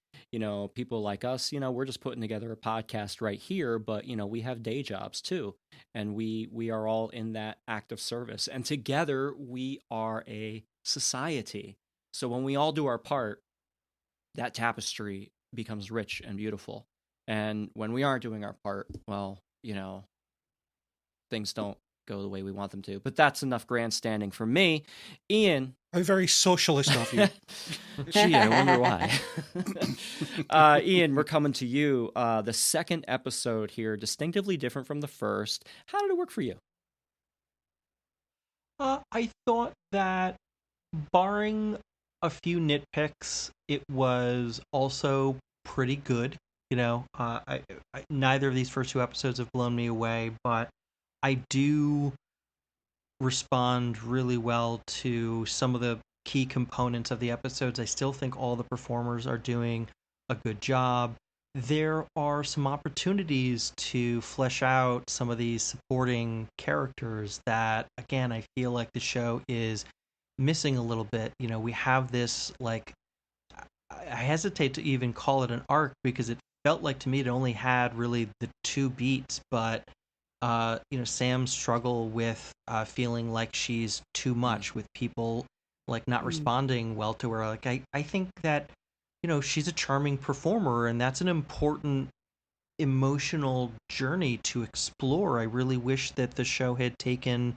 C: people like us, we're just putting together a podcast right here, but, we have day jobs too. And we are all in that act of service. And together we are a society. So when we all do our part, that tapestry becomes rich and beautiful. And when we aren't doing our part, well, things don't go the way we want them to. But that's enough grandstanding for me. Ian.
D: How very socialist of you.
C: Gee, I wonder why. Ian, we're coming to you. The second episode here, distinctively different from the first. How did it work for you?
E: I thought that, barring a few nitpicks, it was also pretty good. Neither of these first two episodes have blown me away, but I do respond really well to some of the key components of the episodes. I still think all the performers are doing a good job. There are some opportunities to flesh out some of these supporting characters that, again, I feel like the show is missing a little bit. We have this, like, I hesitate to even call it an arc, because it felt like to me it only had really the two beats, but Sam's struggle with feeling like she's too much, with people like not responding well to her. Like, I think that, she's a charming performer, and that's an important emotional journey to explore. I really wish that the show had taken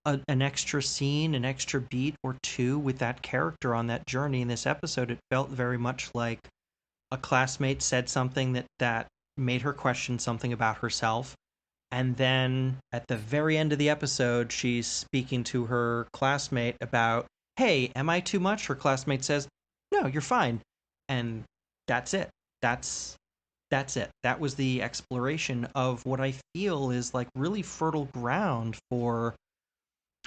E: an extra scene, an extra beat or two with that character on that journey. In this episode, it felt very much like a classmate said something that made her question something about herself. And then at the very end of the episode, she's speaking to her classmate about, hey, am I too much? Her classmate says, no, you're fine. And that's it. That's it. That was the exploration of what I feel is like really fertile ground for,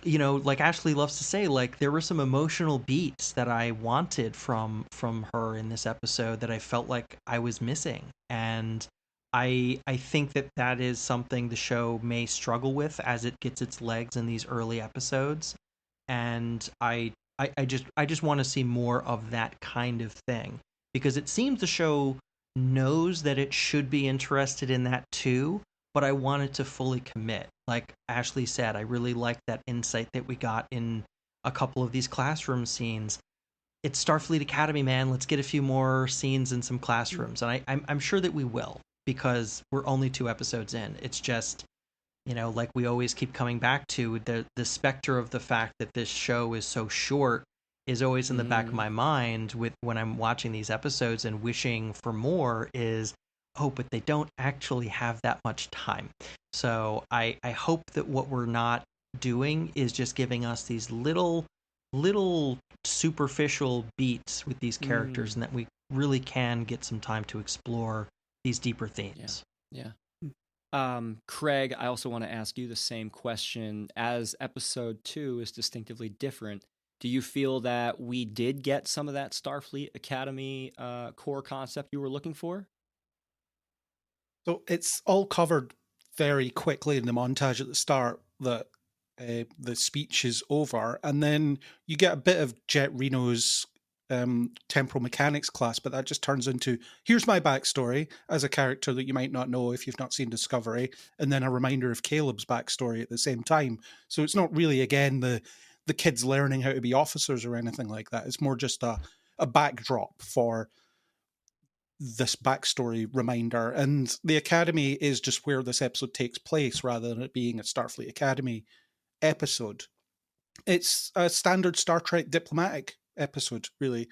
E: like Ashley loves to say, like, there were some emotional beats that I wanted from her in this episode that I felt like I was missing. And I think that is something the show may struggle with as it gets its legs in these early episodes. And I just want to see more of that kind of thing, because it seems the show knows that it should be interested in that too, but I wanted to fully commit. Like Ashley said, I really liked that insight that we got in a couple of these classroom scenes. It's Starfleet Academy, man. Let's get a few more scenes in some classrooms. And I'm sure that we will, because we're only 2 episodes in. It's just, like we always keep coming back to, the specter of the fact that this show is so short is always in the back of my mind when I'm watching these episodes and wishing for more is, oh, but they don't actually have that much time. So I hope that what we're not doing is just giving us these little superficial beats with these characters, and that we really can get some time to explore these deeper themes.
C: Yeah. Craig, I also want to ask you the same question. As episode 2 is distinctively different, do you feel that we did get some of that Starfleet Academy core concept you were looking for?
D: So it's all covered very quickly in the montage at the start that the speech is over, and then you get a bit of Jet Reno's temporal mechanics class, but that just turns into, here's my backstory as a character that you might not know if you've not seen Discovery, and then a reminder of Caleb's backstory at the same time. So it's not really, again, the kids learning how to be officers or anything like that. It's more just a backdrop for this backstory reminder. And the Academy is just where this episode takes place, rather than it being a Starfleet Academy episode. It's a standard Star Trek diplomatic episode, really.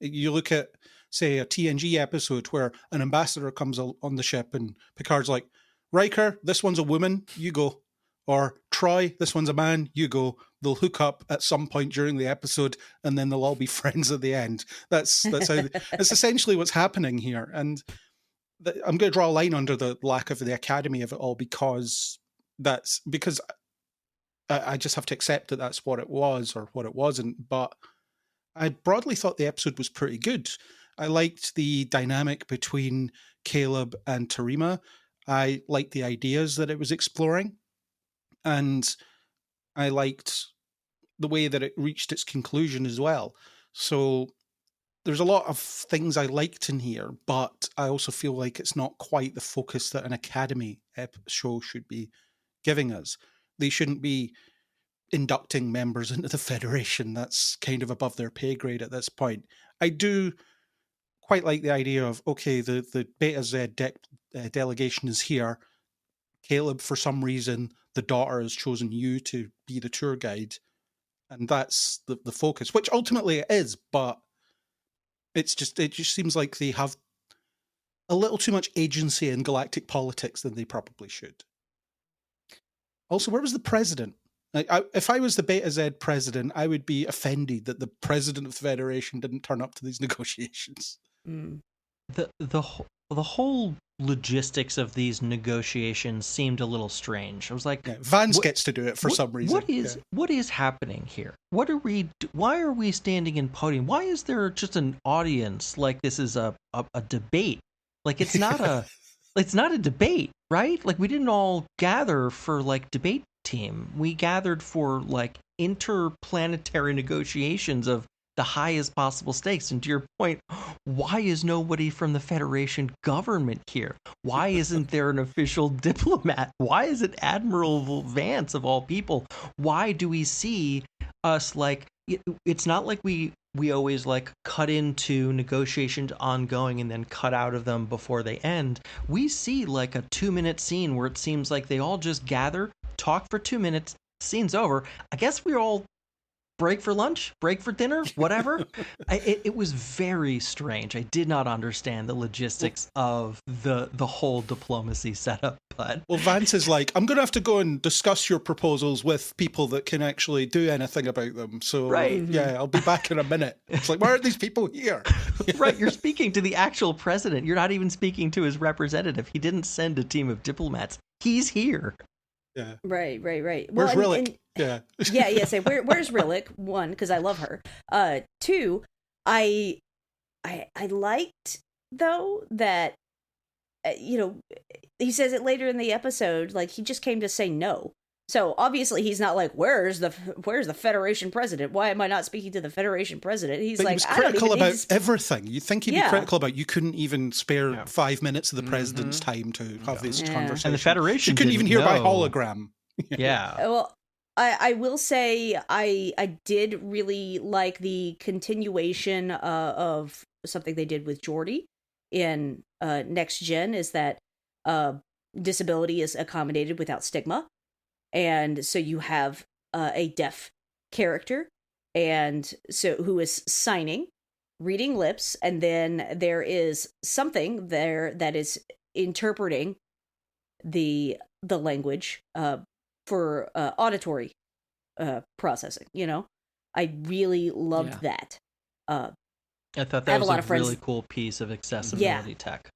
D: You look at, say, a TNG episode where an ambassador comes on the ship and Picard's like, Riker, this one's a woman, you go. Or Troy, this one's a man, you go. They'll hook up at some point during the episode, and then they'll all be friends at the end. That's how it's essentially what's happening here. And I'm going to draw a line under the lack of the Academy of it all, because I just have to accept that that's what it was or what it wasn't. But I broadly thought the episode was pretty good. I liked the dynamic between Caleb and Tarima. I liked the ideas that it was exploring. And I liked the way that it reached its conclusion as well. So there's a lot of things I liked in here, but I also feel like it's not quite the focus that an Academy show should be giving us. They shouldn't be inducting members into the Federation. That's kind of above their pay grade at this point. I do quite like the idea of, okay, the Beta Z delegation is here. Caleb, for some reason, the daughter has chosen you to be the tour guide. And that's the focus, which ultimately it is, but it just seems like they have a little too much agency in galactic politics than they probably should. Also, where was the president? If I was the Beta Z president, I would be offended that the president of the Federation didn't turn up to these negotiations.
F: Mm.
E: The whole logistics of these negotiations seemed a little strange. I was like,
D: Vance gets to do it for some reason.
E: What is happening here? Why are we standing in podium? Why is there just an audience like this is a debate? Like it's not a debate, right? Like we didn't all gather for like debate team. We gathered for like interplanetary negotiations of the highest possible stakes. And to your point, why is nobody from the Federation government here? Why isn't there an official diplomat? Why is it Admiral Vance of all people? Why do we see us like, it's not like we always like cut into negotiations ongoing and then cut out of them before they end. We see like a 2-minute scene where it seems like they all just gather, talk for 2 minutes, scene's over. I guess we all break for lunch, break for dinner, whatever. It was very strange. I did not understand the logistics of the whole diplomacy setup. But
D: Vance is like, I'm going to have to go and discuss your proposals with people that can actually do anything about them. So yeah, I'll be back in a minute. It's like, why aren't these people here?
E: Right, you're speaking to the actual president. You're not even speaking to his representative. He didn't send a team of diplomats. He's here.
D: Yeah.
F: Right.
D: Where's Rillick?
F: Yeah. Say where's Rillick? One, because I love her. Two, I liked though that he says it later in the episode. Like he just came to say no. So obviously he's not like, where's the Federation president? Why am I not speaking to the Federation president? He's
D: but
F: like,
D: he was critical about everything. You think he'd be critical about you couldn't even spare 5 minutes of the president's time to have this conversation.
E: And the Federation
D: you couldn't even hear by hologram.
E: Yeah.
F: Well, I will say I did really like the continuation of something they did with Geordi in Next Gen, is that disability is accommodated without stigma. And so you have a deaf character, and so who is signing, reading lips, and then there is something there that is interpreting the language for auditory processing. I really loved that.
E: I thought that was a really cool piece of accessibility tech.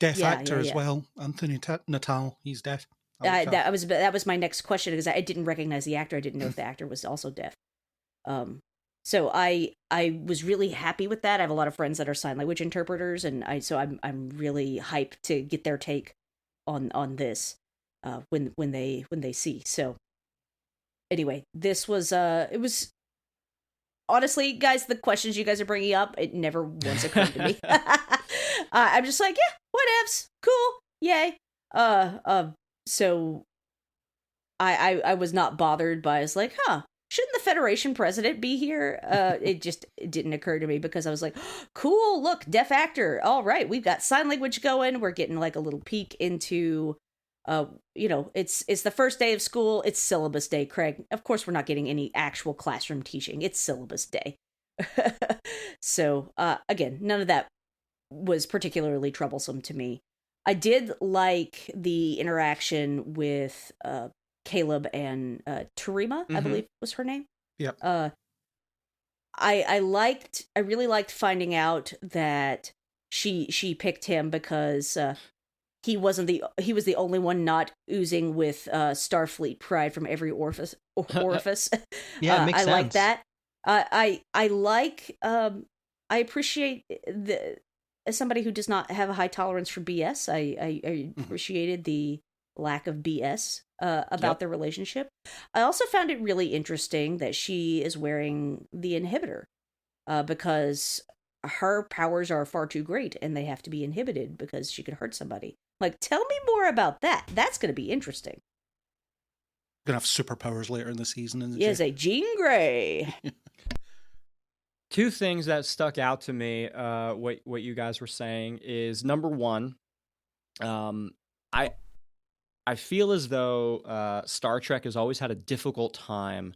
D: Deaf actor as well, Anthony Natal. He's deaf.
F: That was my next question, because I didn't recognize the actor. I didn't know if the actor was also deaf. So I was really happy with that. I have a lot of friends that are sign language interpreters, and I'm really hyped to get their take on this when they see. So anyway, this was it was honestly, guys, the questions you guys are bringing up, it never once occurred to me. I'm just like, yeah, whatevs, cool, yay. So I was not bothered by, it's like, shouldn't the Federation president be here? It didn't occur to me, because I was like, cool, look, deaf actor. All right, we've got sign language going. We're getting like a little peek into, it's the first day of school. It's syllabus day, Craig. Of course, we're not getting any actual classroom teaching. It's syllabus day. So, again, none of that was particularly troublesome to me. I did like the interaction with Caleb and Tarima, I believe was her name.
D: Yeah.
F: I really liked finding out that she picked him because he was the only one not oozing with Starfleet pride from every orifice.
E: Yeah, it makes sense.
F: like that. I like I appreciate as somebody who does not have a high tolerance for BS. I appreciated the lack of BS about their relationship. I also found it really interesting that she is wearing the inhibitor because her powers are far too great and they have to be inhibited because she could hurt somebody. Like, tell me more about that. That's going to be interesting.
D: Gonna have superpowers later in the season, isn't
F: Yes, a Jean Grey.
C: Two things that stuck out to me, what you guys were saying is, number one, I feel as though Star Trek has always had a difficult time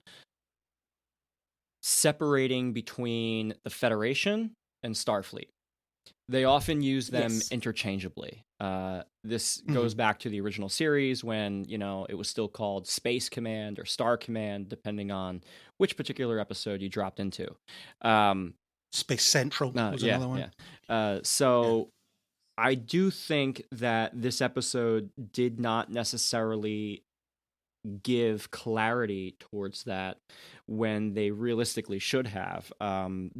C: separating between the Federation and Starfleet. They often use them interchangeably. This goes back to the original series when, it was still called Space Command or Star Command, depending on which particular episode you dropped into.
D: Space Central was another one.
C: Yeah. I do think that this episode did not necessarily give clarity towards that when they realistically should have.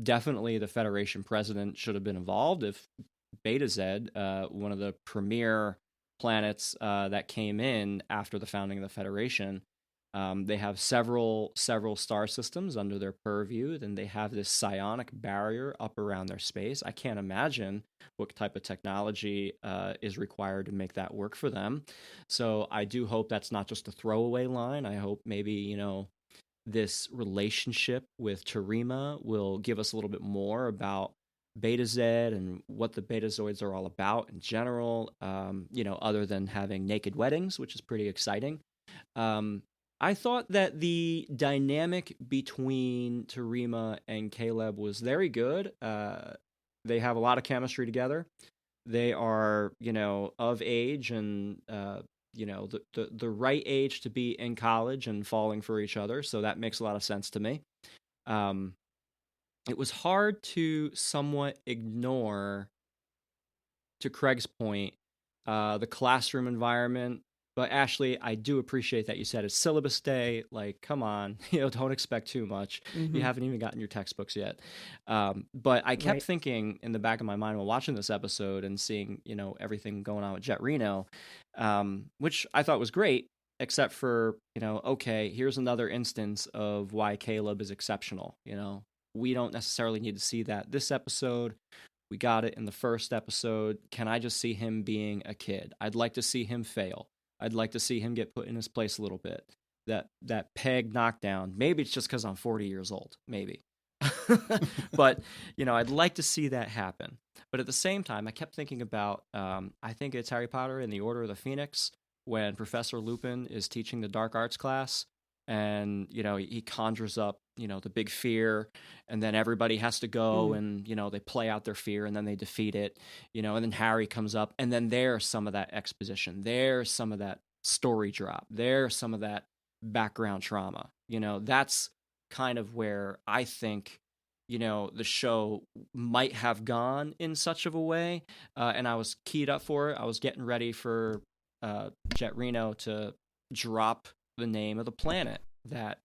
C: Definitely the Federation president should have been involved. If Beta Z, one of the premier planets that came in after the founding of the Federation, they have several star systems under their purview. Then they have this psionic barrier up around their space. I can't imagine what type of technology is required to make that work for them. So I do hope that's not just a throwaway line. I hope maybe, this relationship with Terima will give us a little bit more about Beta Z and what the Betazoids are all about in general, other than having naked weddings, which is pretty exciting. I thought that the dynamic between Terima and Caleb was very good. They have a lot of chemistry together. They are, of age and, the right age to be in college and falling for each other. So that makes a lot of sense to me. It was hard to somewhat ignore, to Craig's point, the classroom environment. But Ashley, I do appreciate that you said it's syllabus day. Like, come on, don't expect too much. You haven't even gotten your textbooks yet. But I kept thinking in the back of my mind while watching this episode and seeing, everything going on with Jet Reno, which I thought was great, except for, okay, here's another instance of why Caleb is exceptional. We don't necessarily need to see that this episode. We got it in the first episode. Can I just see him being a kid? I'd like to see him fail. I'd like to see him get put in his place a little bit. That peg knockdown. Maybe it's just because I'm 40 years old. Maybe. But, I'd like to see that happen. But at the same time, I kept thinking about, I think it's Harry Potter and the Order of the Phoenix, when Professor Lupin is teaching the dark arts class. And, he conjures up, the big fear, and then everybody has to go and, they play out their fear and then they defeat it, and then Harry comes up, and then there's some of that exposition. There's some of that story drop. There's some of that background trauma. That's kind of where I think, the show might have gone in such of a way. And I was keyed up for it. I was getting ready for Jet Reno to drop the name of the planet that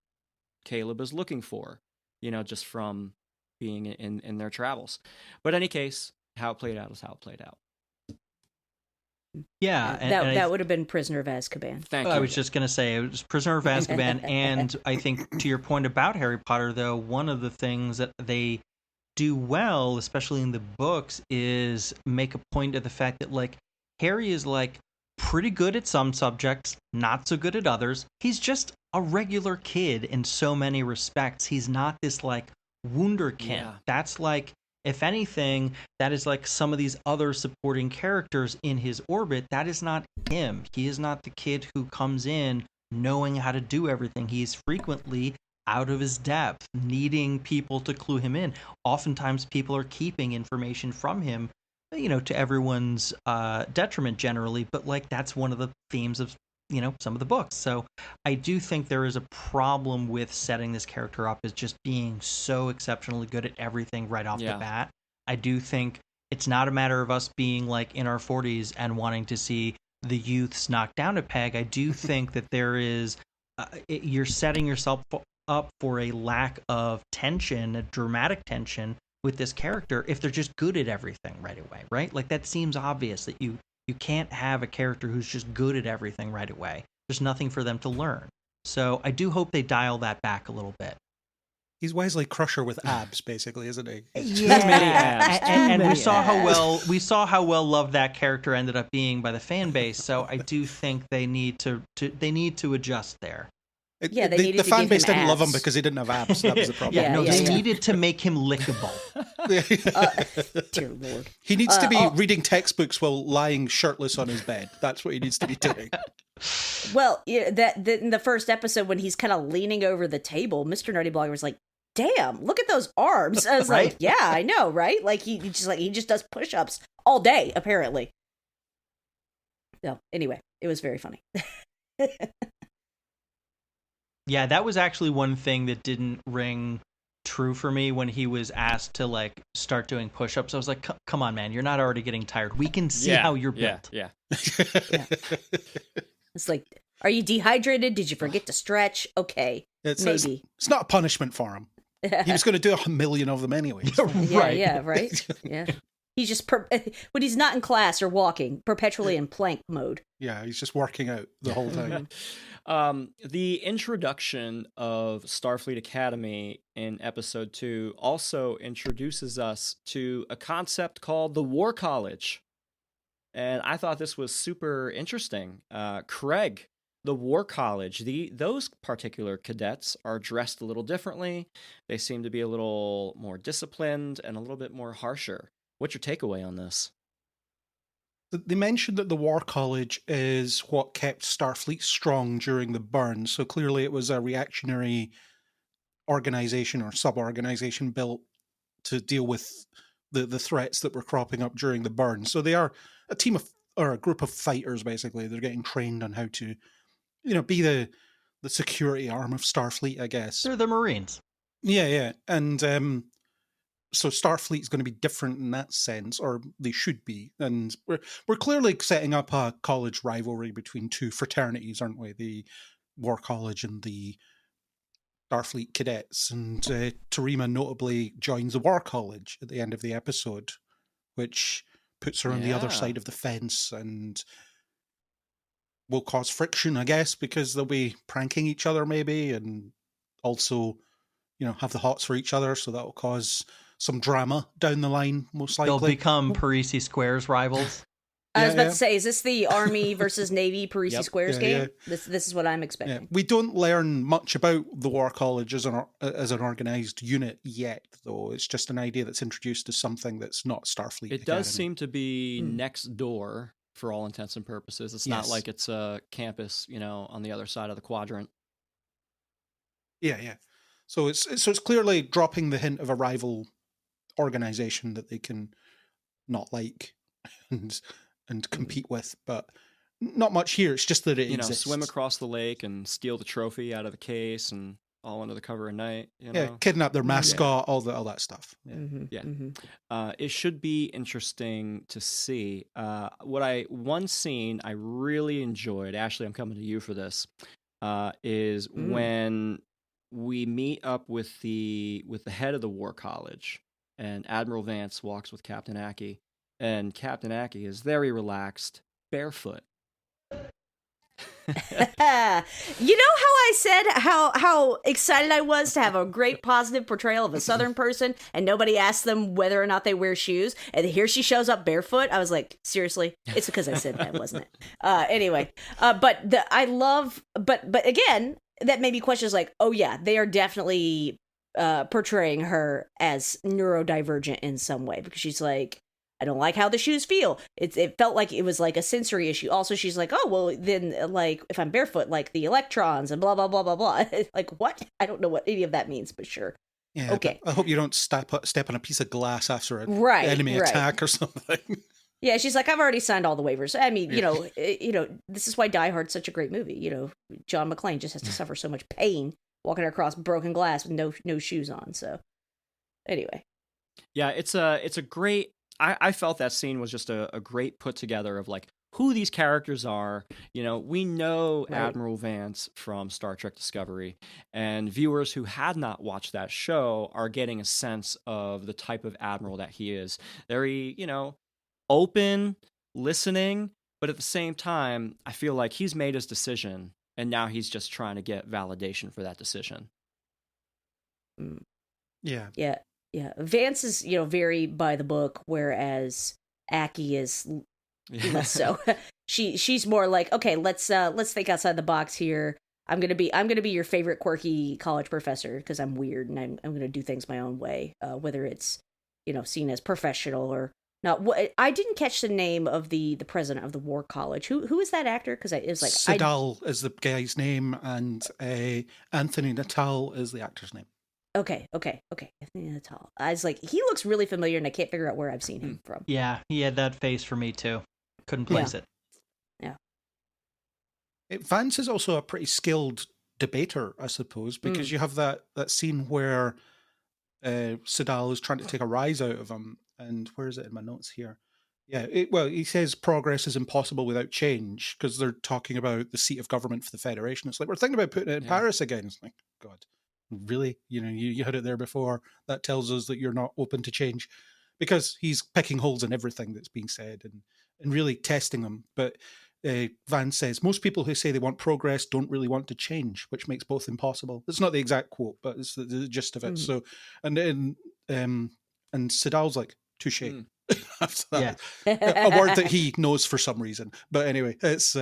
C: Caleb is looking for, just from being in their travels. But in any case, how it played out is how it played out.
E: Yeah.
F: That would have been Prisoner of Azkaban.
C: Thank you.
E: I was just going to say, it was Prisoner of Azkaban. And I think to your point about Harry Potter, though, one of the things that they do well, especially in the books, is make a point of the fact that, like, Harry is, like, pretty good at some subjects, not so good at others. He's just a regular kid in so many respects. He's not this, like, wunderkind.
C: Yeah.
E: That's, like, if anything, that is like some of these other supporting characters in his orbit. That is not him. He is not the kid who comes in knowing how to do everything. He is frequently out of his depth, needing people to clue him in. Oftentimes people are keeping information from him, to everyone's detriment generally, but like that's one of the themes of, some of the books. So I do think there is a problem with setting this character up as just being so exceptionally good at everything right off the bat. I do think it's not a matter of us being like in our 40s and wanting to see the youths knocked down a peg. I do think that there is, you're setting yourself up for a lack of tension, a dramatic tension with this character if they're just good at everything right away, right? Like, that seems obvious that you can't have a character who's just good at everything right away. There's nothing for them to learn. So I do hope they dial that back a little bit.
D: He's Wesley Crusher with abs, basically, isn't he?
C: Yeah. Too many abs.
E: And we saw how well loved that character ended up being by the fan base. So I do think they need to adjust there.
F: Yeah,
D: the fan base didn't love him because he didn't have abs. That was the problem.
E: They needed to make him lickable.
F: Dear Lord.
D: He needs to be reading textbooks while lying shirtless on his bed. That's what he needs to be doing.
F: Well, in the first episode when he's kind of leaning over the table, Mr. Nerdy Blogger was like, "Damn, look at those arms." I was
E: right?
F: like, "Yeah, I know, right?" Like he just does push-ups all day, apparently. So anyway, it was very funny.
E: Yeah, that was actually one thing that didn't ring true for me when he was asked to like start doing push-ups. I was like, come on, man, you're not already getting tired. We can see how you're built.
C: Yeah.
F: It's like, are you dehydrated? Did you forget to stretch? Okay, maybe.
D: It's not a punishment for him. He was going to do 1 million of them anyway.
E: Right.
F: Yeah, right. Yeah. He's just when he's not in class or walking, perpetually in plank mode.
D: Yeah, he's just working out the whole time.
C: The introduction of Starfleet Academy in episode 2 also introduces us to a concept called the War College. And I thought this was super interesting. Craig, the War College, those particular cadets are dressed a little differently. They seem to be a little more disciplined and a little bit more harsher. What's your takeaway on this?
D: They mentioned that the War College is what kept Starfleet strong during the burn. So clearly it was a reactionary organization or sub-organization built to deal with the threats that were cropping up during the burn. So they are a team of, or a group of fighters, basically. They're getting trained on how to, be the security arm of Starfleet, I guess.
E: They're the Marines.
D: Yeah. And so Starfleet is going to be different in that sense, or they should be. And we're clearly setting up a college rivalry between two fraternities, aren't we? The War College and the Starfleet cadets. And Terima notably joins the War College at the end of the episode, which puts her on the other side of the fence and will cause friction, I guess, because they'll be pranking each other maybe, and also, have the hots for each other. So that will cause some drama down the line, most likely.
E: They'll become Parisi Squares rivals.
F: I was about to say, is this the Army versus Navy Parisi Squares game?
D: Yeah.
F: This is what I'm expecting.
D: Yeah. We don't learn much about the War College as an organized unit yet, though. It's just an idea that's introduced as something that's not Starfleet
C: It
D: Academy.
C: does seem to be next door for all intents and purposes. It's not like it's a campus, on the other side of the quadrant.
D: Yeah. So it's clearly dropping the hint of a rival organization that they can not like and compete with, but not much here. It's just that it exists.
C: Swim across the lake and steal the trophy out of the case and all under the cover of night.
D: Yeah, kidnap their mascot, all that stuff. Yeah.
C: It should be interesting to see. One scene I really enjoyed. Ashley, I'm coming to you for this. Is when we meet up with the head of the War College, and Admiral Vance walks with Captain Aki, and Captain Aki is very relaxed, barefoot.
F: You know how I said how excited I was to have a great positive portrayal of a Southern person, and nobody asked them whether or not they wear shoes, and here she shows up barefoot? I was like, seriously? It's because I said that, wasn't it? Anyway, but again, that made me question, like, oh yeah, they are definitely portraying her as neurodivergent in some way, because she's like, I don't like how the shoes feel. It felt like it was like a sensory issue. Also, she's like, oh, well, then, like, if I'm barefoot, like, the electrons and blah, blah, blah, blah, blah. Like, what? I don't know what any of that means, but sure.
D: Yeah,
F: okay.
D: I hope you don't step on a piece of glass after an enemy
F: right.
D: attack or something.
F: Yeah, she's like, I've already signed all the waivers. I mean, this is why Die Hard's such a great movie. John McClane just has to suffer so much pain walking across broken glass with no shoes on. So, anyway.
C: Yeah, it's a great. I felt that scene was just a great put together of like who these characters are. You know, we know
F: Right.
C: Admiral Vance from Star Trek Discovery, and viewers who had not watched that show are getting a sense of the type of admiral that he is. Very, you know, open, listening, but at the same time, I feel like he's made his decision, and now he's just trying to get validation for that decision.
D: Yeah.
F: Yeah, yeah. Vance is, you know, very by the book, whereas Aki is less so. She's more like, okay, let's think outside the box here. I'm gonna be your favorite quirky college professor because I'm weird and I'm gonna do things my own way, whether it's, you know, seen as professional or not. I didn't catch the name of the president of the War College. Who is that actor? Because it was like
D: Sidal is the guy's name, and Anthony Natal is the actor's name.
F: Okay. Anthony Natal. I was like, he looks really familiar, and I can't figure out where I've seen him from.
E: Yeah, he had that face for me too. Couldn't place it.
F: Yeah.
D: Vance is also a pretty skilled debater, I suppose, because you have that scene where Sidal is trying to take a rise out of him, and where is it in my notes here? Yeah, he says progress is impossible without change, because they're talking about the seat of government for the Federation. It's like, we're thinking about putting it in Paris again. It's like, God, really? You know, you had it there before. That tells us that you're not open to change, because he's picking holes in everything that's being said and really testing them. But Vance says, most people who say they want progress don't really want to change, which makes both impossible. It's not the exact quote, but it's the gist of it. So, and then, and Sidal's like, touche. After that. Yeah. A word that he knows for some reason. But anyway, Vance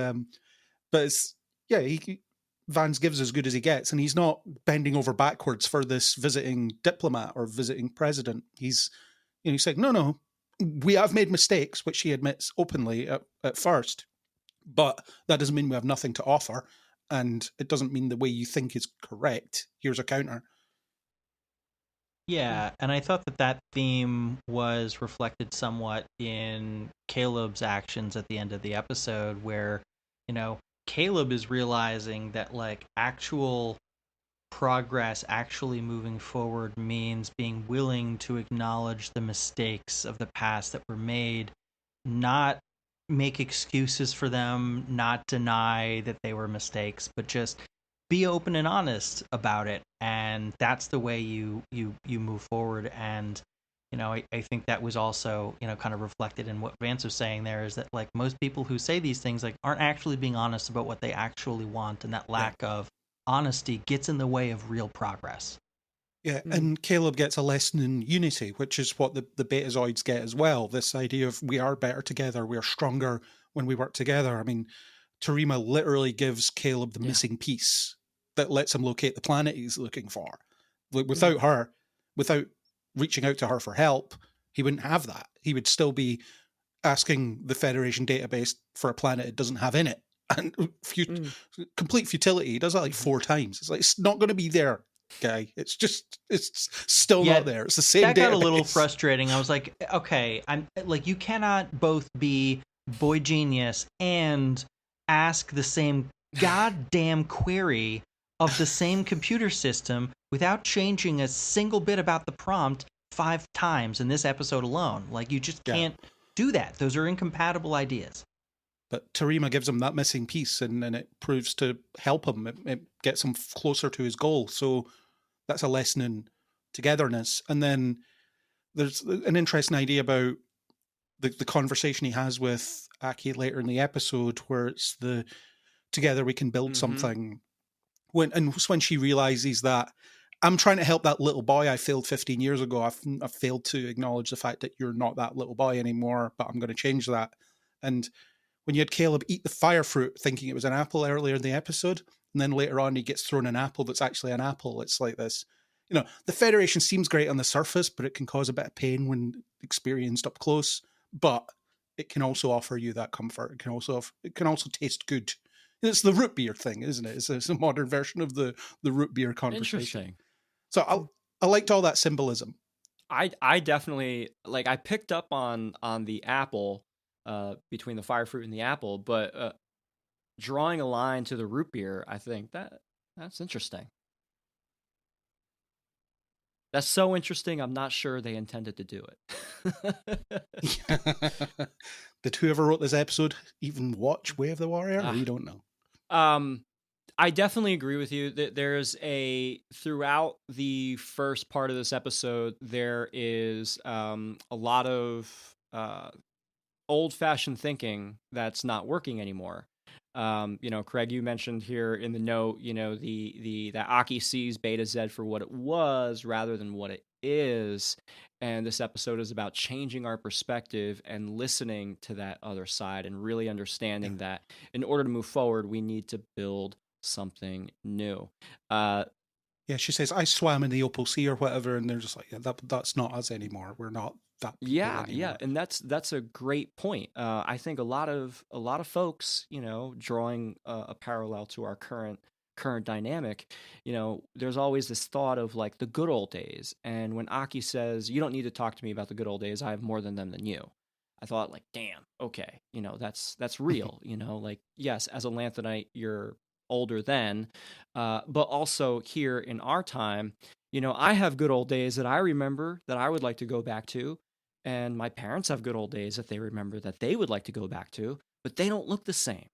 D: gives as good as he gets, and he's not bending over backwards for this visiting diplomat or visiting president. He's saying, no, we have made mistakes, which he admits openly at first, but that doesn't mean we have nothing to offer, and it doesn't mean the way you think is correct. Here's a counter.
E: Yeah, and I thought that theme was reflected somewhat in Caleb's actions at the end of the episode, where, you know, Caleb is realizing that, like, actual progress, actually moving forward, means being willing to acknowledge the mistakes of the past that were made, not make excuses for them, not deny that they were mistakes, but just be open and honest about it. And that's the way you move forward. And, you know, I think that was also, you know, kind of reflected in what Vance was saying there, is that, like, most people who say these things, like, aren't actually being honest about what they actually want, and that lack of honesty gets in the way of real progress.
D: Yeah, and Caleb gets a lesson in unity, which is what the Betazoids get as well. This idea of we are better together, we are stronger when we work together. I mean, Tarima literally gives Caleb the missing piece that lets him locate the planet he's looking for. Without her, without reaching out to her for help, he wouldn't have that. He would still be asking the Federation database for a planet it doesn't have in it. And complete futility. He does that like 4 times. It's like, it's not going to be there, guy. It's still not there. It's the same database.
E: That got a little frustrating. I was like, okay, I'm like, you cannot both be boy genius and ask the same goddamn query of the same computer system without changing a single bit about the prompt 5 times in this episode alone. Like, you just can't do that. Those are incompatible ideas.
D: But Tarima gives him that missing piece, and it proves to help him. It gets him closer to his goal. So that's a lesson in togetherness. And then there's an interesting idea about the conversation he has with Aki later in the episode, where it's the together we can build something. When she realizes that I'm trying to help that little boy I failed 15 years ago. I've failed to acknowledge the fact that you're not that little boy anymore, but I'm going to change that. And when you had Caleb eat the fire fruit thinking it was an apple earlier in the episode, and then later on he gets thrown an apple that's actually an apple, it's like this. You know, the Federation seems great on the surface, but it can cause a bit of pain when experienced up close. But it can also offer you that comfort. It can also taste good. It's the root beer thing, isn't it? It's a modern version of the root beer conversation.
C: Interesting.
D: So I liked all that symbolism.
C: I definitely, like, I picked up on the apple, between the fire fruit and the apple, but drawing a line to the root beer, I think that's interesting. That's so interesting. I'm not sure they intended to do
D: it. Did whoever wrote this episode even watch Way of the Warrior? We don't know.
C: I definitely agree with you that there's throughout the first part of this episode, there is a lot of old-fashioned thinking that's not working anymore. Craig, you mentioned here in the note, that Aki sees Beta Z for what it was rather than what it is. And this episode is about changing our perspective and listening to that other side and really understanding that in order to move forward, we need to build something new.
D: She says, I swam in the Opal Sea or whatever. And they're just like, that's not us anymore. We're not that people anymore.
C: And that's a great point. I think a lot of folks, drawing a parallel to our current dynamic, there's always this thought of like the good old days. And when Aki says, you don't need to talk to me about the good old days, I have more than them than you, I thought like, damn, okay, that's real. Like, yes, as a Lanthanite, you're older than, but also here in our time, I have good old days that I remember that I would like to go back to. And my parents have good old days that they remember that they would like to go back to, but they don't look the same.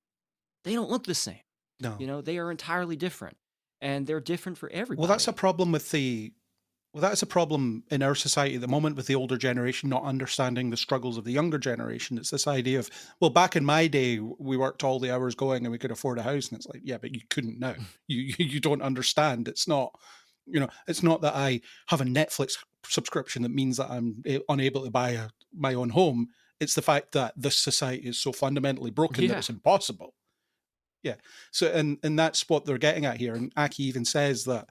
C: No. They are entirely different, and they're different for everybody.
D: Well, that's a problem that's a problem in our society at the moment with the older generation not understanding the struggles of the younger generation. It's this idea of, well, back in my day, we worked all the hours going and we could afford a house. And it's like, yeah, but you couldn't now. You don't understand. It's not, it's not that I have a Netflix subscription that means that I'm unable to buy my own home. It's the fact that this society is so fundamentally broken that it's impossible. Yeah. So, and that's what they're getting at here. And Aki even says that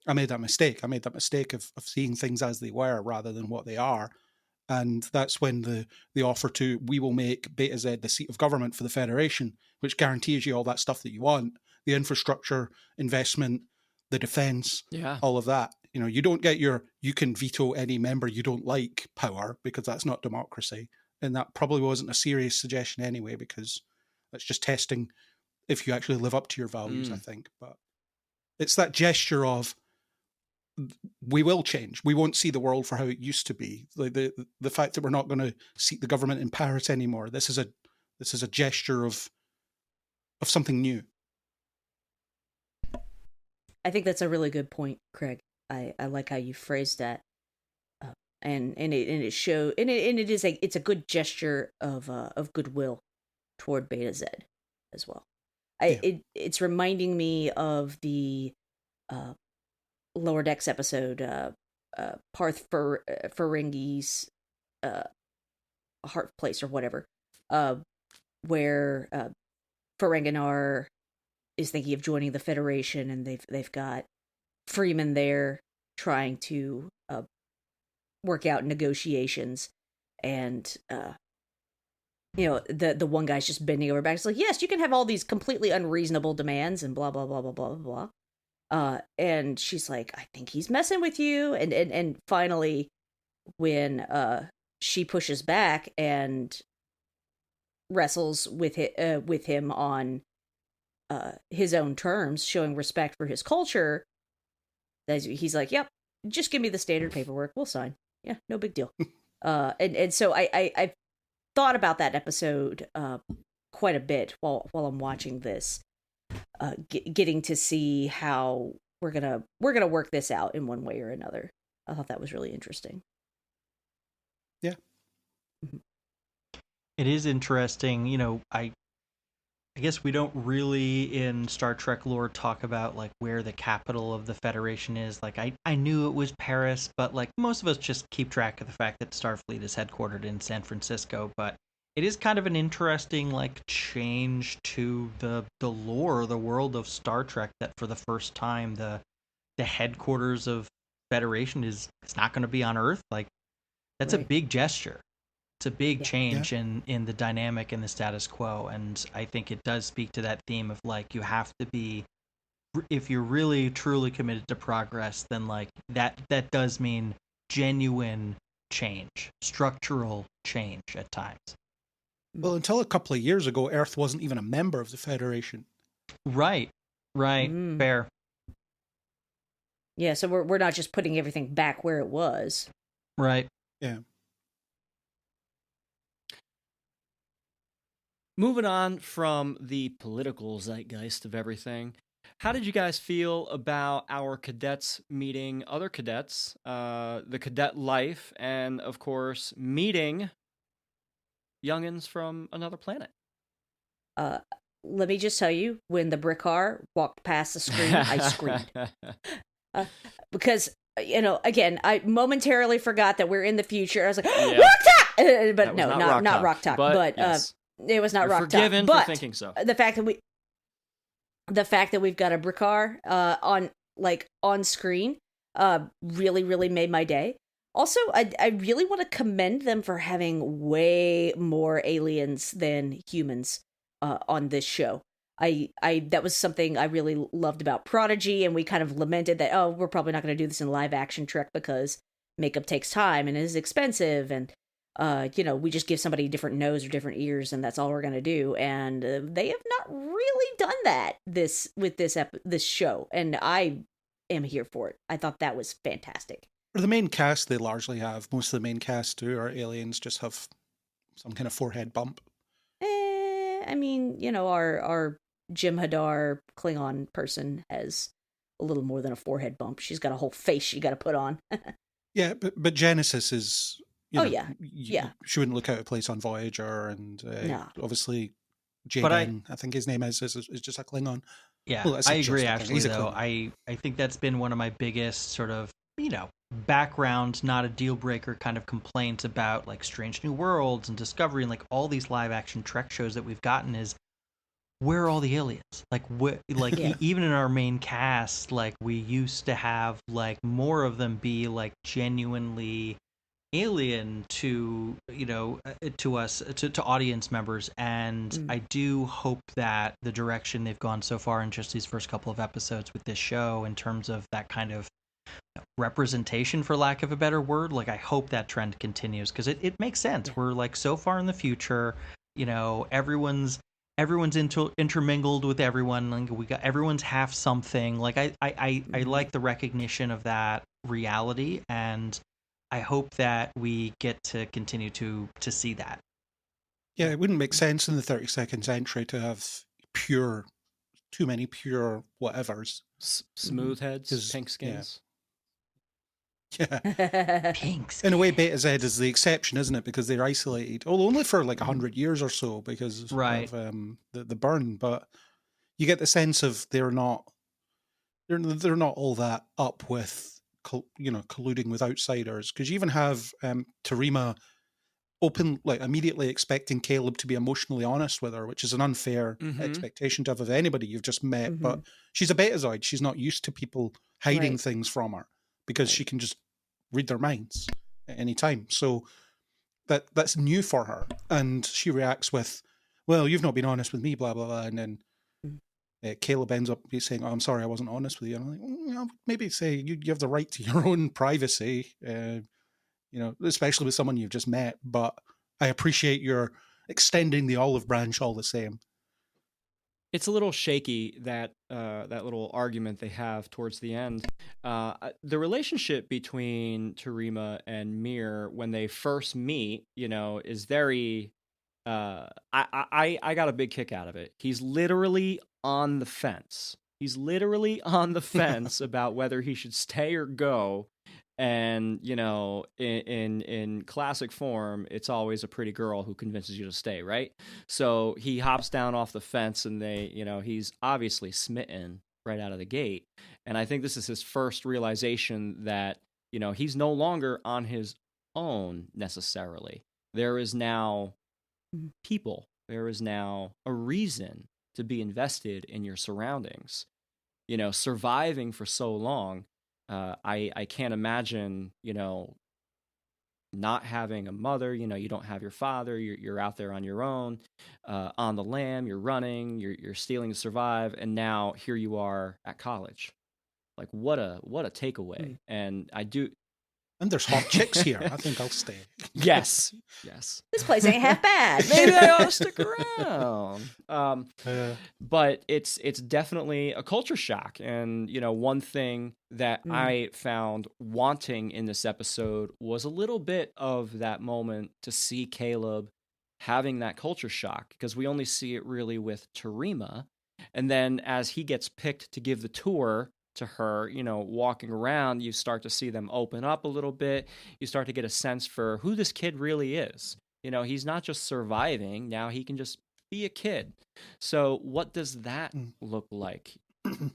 D: I made that mistake. I made that mistake of seeing things as they were rather than what they are. And that's when the offer to, we will make Beta Z the seat of government for the Federation, which guarantees you all that stuff that you want, the infrastructure, investment, the defense, all of that. You don't get you can veto any member you don't like power, because that's not democracy. And that probably wasn't a serious suggestion anyway, because that's just testing if you actually live up to your values, I think. But it's that gesture of, we will change. We won't see the world for how it used to be. Like the fact that we're not going to seat the government in Paris anymore. This is a gesture of something new.
F: I think that's a really good point, Craig. I like how you phrased that, it's a good gesture of goodwill toward Beta Z as well. It's reminding me of the Lower Decks episode, Parth Ferengi's Heart Place or whatever, where Ferenginar is thinking of joining the Federation, and they've got Freeman there trying to work out negotiations, and the one guy's just bending over back. It's like, yes, you can have all these completely unreasonable demands and blah blah blah blah blah blah. And she's like, I think he's messing with you. And finally, when she pushes back and wrestles with him on his own terms, showing respect for his culture, he's like, yep, just give me the standard paperwork, we'll sign. Yeah, no big deal. And so I've thought about that episode quite a bit while I'm watching this. Getting to see how we're gonna work this out in one way or another. I thought that was really interesting.
D: Yeah,
E: it is interesting. I guess we don't really in Star Trek lore talk about like where the capital of the Federation is. Like I knew it was Paris, but like most of us just keep track of the fact that Starfleet is headquartered in San Francisco. But it is kind of an interesting like change to the lore, the world of Star Trek, that for the first time the headquarters of Federation is not going to be on Earth. Like that's a big gesture. It's a big change in the dynamic and the status quo, and I think it does speak to that theme of like you have to be, if you're really truly committed to progress, then like that does mean genuine change, structural change at times.
D: Well, until a couple of years ago, Earth wasn't even a member of the Federation.
E: Right. Fair.
F: Yeah, so we're not just putting everything back where it was.
E: Right.
D: Yeah.
C: Moving on from the political zeitgeist of everything, how did you guys feel about our cadets meeting other cadets, the cadet life, and of course, meeting youngins from another planet?
F: Let me just tell you, when the brick car walked past the screen, I screamed. Because, again, I momentarily forgot that we're in the future. I was like,
C: Yeah.
F: Rock Talk! But
C: That
F: no,
C: was
F: not Rock Talk. But
C: yes.
F: it was not
C: You're
F: Rock Talk.
C: forgiven
F: But
C: for thinking so.
F: the fact that we've got a brick car on screen really, really made my day. Also, I really want to commend them for having way more aliens than humans on this show. That was something I really loved about Prodigy, and we kind of lamented that, oh, we're probably not going to do this in live action Trek because makeup takes time and is expensive, and we just give somebody a different nose or different ears, and that's all we're going to do. And they have not really done that with this show, and I am here for it. I thought that was fantastic.
D: For the main cast, they largely have. Most of the main cast who are aliens just have some kind of forehead bump.
F: I mean, our Jim Hadar Klingon person has a little more than a forehead bump. She's got a whole face she got to put on.
D: Yeah, but Genesis is...
F: yeah.
D: She wouldn't look out of place on Voyager, and
F: No.
E: But
D: obviously Jaden, I think his name is just a Klingon.
E: Yeah,
D: Well,
E: I agree,
D: just a Klingon.
E: actually,
D: He's a
E: though.
D: Klingon.
E: I think that's been one of my biggest sort of, background, not a deal breaker kind of complaints about like Strange New Worlds and Discovery and like all these live action Trek shows that we've gotten is, where are all the aliens? Like,
F: Yeah.
E: even in our main cast, like we used to have like more of them be like genuinely alien to to us, to audience members. And I do hope that the direction they've gone so far in just these first couple of episodes with this show, in terms of that kind of representation, for lack of a better word, like I hope that trend continues, because it makes sense. We're like so far in the future, everyone's intermingled with everyone. Like everyone's half something. Like I like the recognition of that reality, and I hope that we get to continue to see that.
D: Yeah, it wouldn't make sense in the 32nd century to have too many pure whatevers.
C: Smooth heads, pink skins.
D: Yeah.
E: Pinks.
D: In a way, Beta Z is the exception, isn't it? Because they're isolated, although only for like 100 years or so because of the burn. But you get the sense of they're not all that up with colluding with outsiders. Because you even have Terima immediately expecting Caleb to be emotionally honest with her, which is an unfair expectation to have of anybody you've just met. But she's a Betazoid. She's not used to people hiding things from her, because she can just read their minds at any time. So that's new for her. And she reacts with, well, you've not been honest with me, blah, blah, blah. And then Caleb ends up saying, oh, I'm sorry, I wasn't honest with you. And I'm like, maybe say you have the right to your own privacy, especially with someone you've just met. But I appreciate your extending the olive branch all the same.
C: It's a little shaky, that little argument they have towards the end. The relationship between Terima and Mir when they first meet, is very. I got a big kick out of it. He's literally on the fence. He's literally on the fence about whether he should stay or go. And, in classic form, it's always a pretty girl who convinces you to stay, right? So he hops down off the fence, and he's obviously smitten right out of the gate. And I think this is his first realization that, he's no longer on his own necessarily. There is now people. There is now a reason to be invested in your surroundings. Surviving for so long. I can't imagine, not having a mother. You don't have your father. You're out there on your own, on the lam. You're running. You're stealing to survive, and now here you are at college. Like what a takeaway. And I do.
D: And there's hot chicks here. I think I'll stay.
C: Yes.
F: This place ain't half bad.
C: Maybe I ought to stick around. But it's definitely a culture shock. And, one thing that I found wanting in this episode was a little bit of that moment to see Caleb having that culture shock, because we only see it really with Tarima. And then as he gets picked to give the tour to her, walking around, you start to see them open up a little bit. You start to get a sense for who this kid really is. He's not just surviving. Now he can just be a kid. So what does that look like?
F: I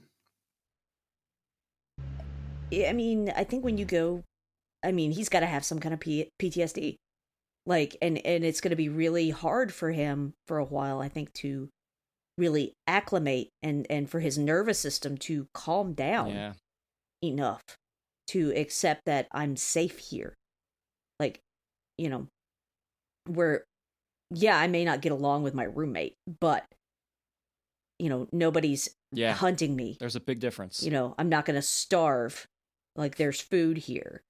F: mean, I think when you go, he's got to have some kind of PTSD. And it's going to be really hard for him for a while, I think, to really acclimate and for his nervous system to calm down enough to accept that I'm safe here. I may not get along with my roommate, but, nobody's hunting me.
C: There's a big difference.
F: I'm not going to starve. There's food here.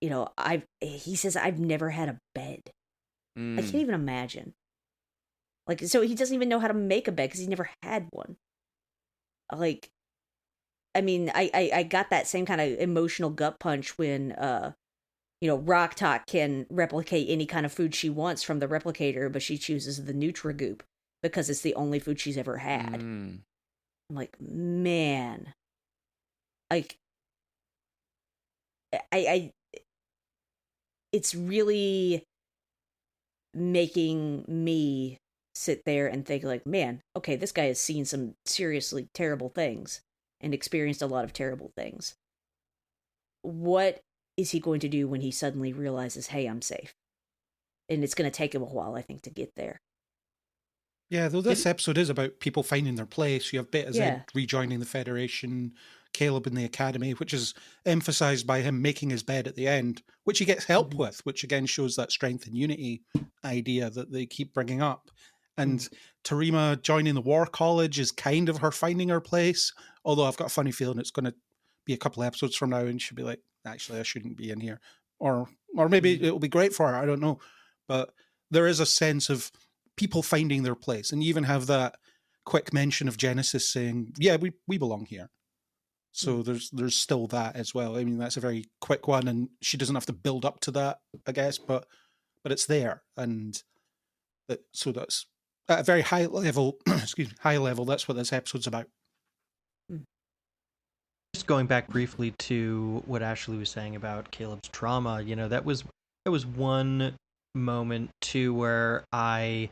F: He says, I've never had a bed. I can't even imagine. So he doesn't even know how to make a bed because he's never had one. I got that same kind of emotional gut punch when, Rock Talk can replicate any kind of food she wants from the replicator, but she chooses the NutriGoop because it's the only food she's ever had. I'm like, man. It's really making me sit there and think man, okay, this guy has seen some seriously terrible things and experienced a lot of terrible things. What is he going to do when he suddenly realizes, hey, I'm safe? And it's going to take him a while, I think, to get there.
D: Yeah, though this episode is about people finding their place. You have Beta Z rejoining the Federation, Caleb in the Academy, which is emphasized by him making his bed at the end, which he gets help with, which again shows that strength and unity idea that they keep bringing up. And Tarima joining the War College is kind of her finding her place, although I've got a funny feeling it's going to be a couple episodes from now and she'll be like, actually, I shouldn't be in here. Or maybe it'll be great for her, I don't know. But there is a sense of people finding their place. And you even have that quick mention of Genesis saying, yeah, we belong here. So there's still that as well. I mean, that's a very quick one, and she doesn't have to build up to that, I guess, but it's there. And so that's at a very high level, high level, that's what this episode's about.
E: Just going back briefly to what Ashley was saying about Caleb's trauma, that was one moment too where I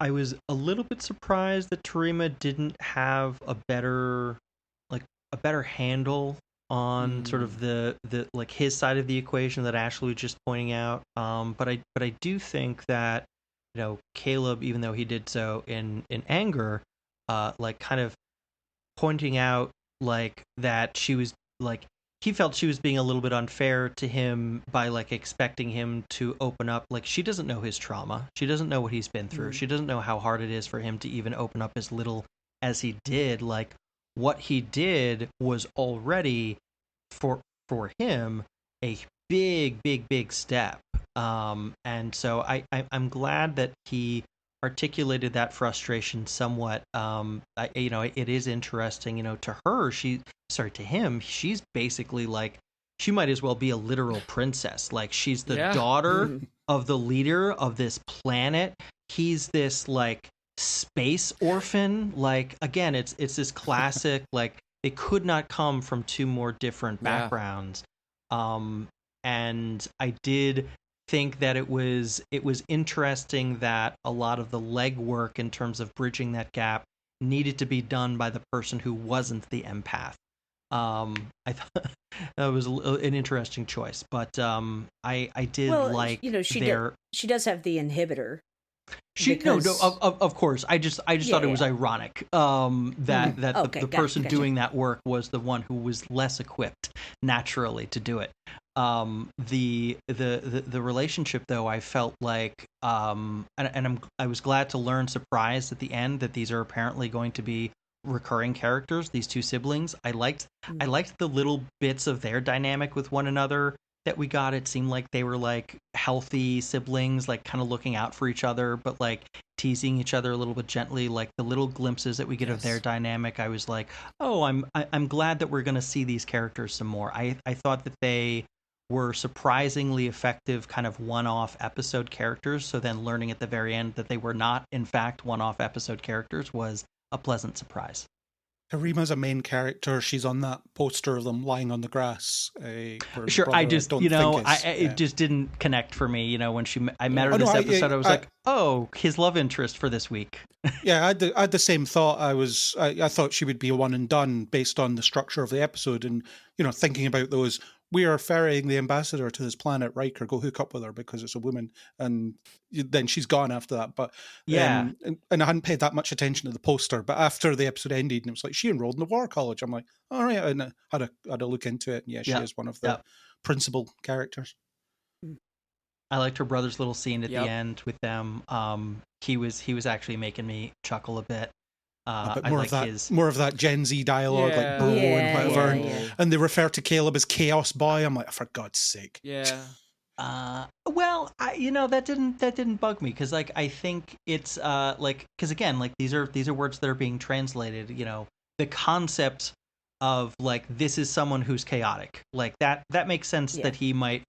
E: was a little bit surprised that Tarima didn't have a better handle on sort of the his side of the equation that Ashley was just pointing out. But I do think that Caleb, even though he did so in anger, kind of pointing out that she was he felt she was being a little bit unfair to him by expecting him to open up. She doesn't know his trauma. She doesn't know what he's been through. She doesn't know how hard it is for him to even open up as little as he did. What he did was already for him a big step. And so I'm glad that he articulated that frustration somewhat. It is interesting, to him, she's basically she might as well be a literal princess. She's the daughter of the leader of this planet. He's this space orphan. Again, it's this classic, they could not come from two more different backgrounds. And I did think that it was interesting that a lot of the legwork in terms of bridging that gap needed to be done by the person who wasn't the empath. I thought that was an interesting choice, but I did
F: she does have the inhibitor.
E: Of course. I just thought it was ironic that the person doing that work was the one who was less equipped naturally to do it. The relationship, though, I felt I was glad to learn, surprised at the end, that these are apparently going to be recurring characters, these two siblings. I liked the little bits of their dynamic with one another that we got. It seemed like they were like healthy siblings, like kind of looking out for each other, but like teasing each other a little bit gently. Like the little glimpses that we get of their dynamic, I was like, oh, I'm glad that we're going to see these characters some more. I thought that they were surprisingly effective kind of one-off episode characters. So then learning at the very end that they were not in fact one-off episode characters was a pleasant surprise.
D: Harima's a main character. She's on that poster of them lying on the grass.
E: Sure, I just, it just didn't connect for me. When I met her this episode, I was like, oh, his love interest for this week.
D: Yeah, I had the same thought. I thought she would be a one and done based on the structure of the episode, and thinking about those. We are ferrying the ambassador to this planet, Riker, go hook up with her because it's a woman. And then she's gone after that. But
E: yeah.
D: And I hadn't paid that much attention to the poster. But after the episode ended, and it was like, she enrolled in the War College. I'm like, all right. And I had a look into it. And yeah, she is one of the principal characters.
E: I liked her brother's little scene at the end with them. He was actually making me chuckle a bit.
D: But more of that Gen Z dialogue, like bro and whatever, and they refer to Caleb as Chaos Boy. I'm like, for God's sake.
C: Yeah.
E: Well, that didn't bug me because I think it's because again these are words that are being translated. The concept of this is someone who's chaotic, that makes sense that he might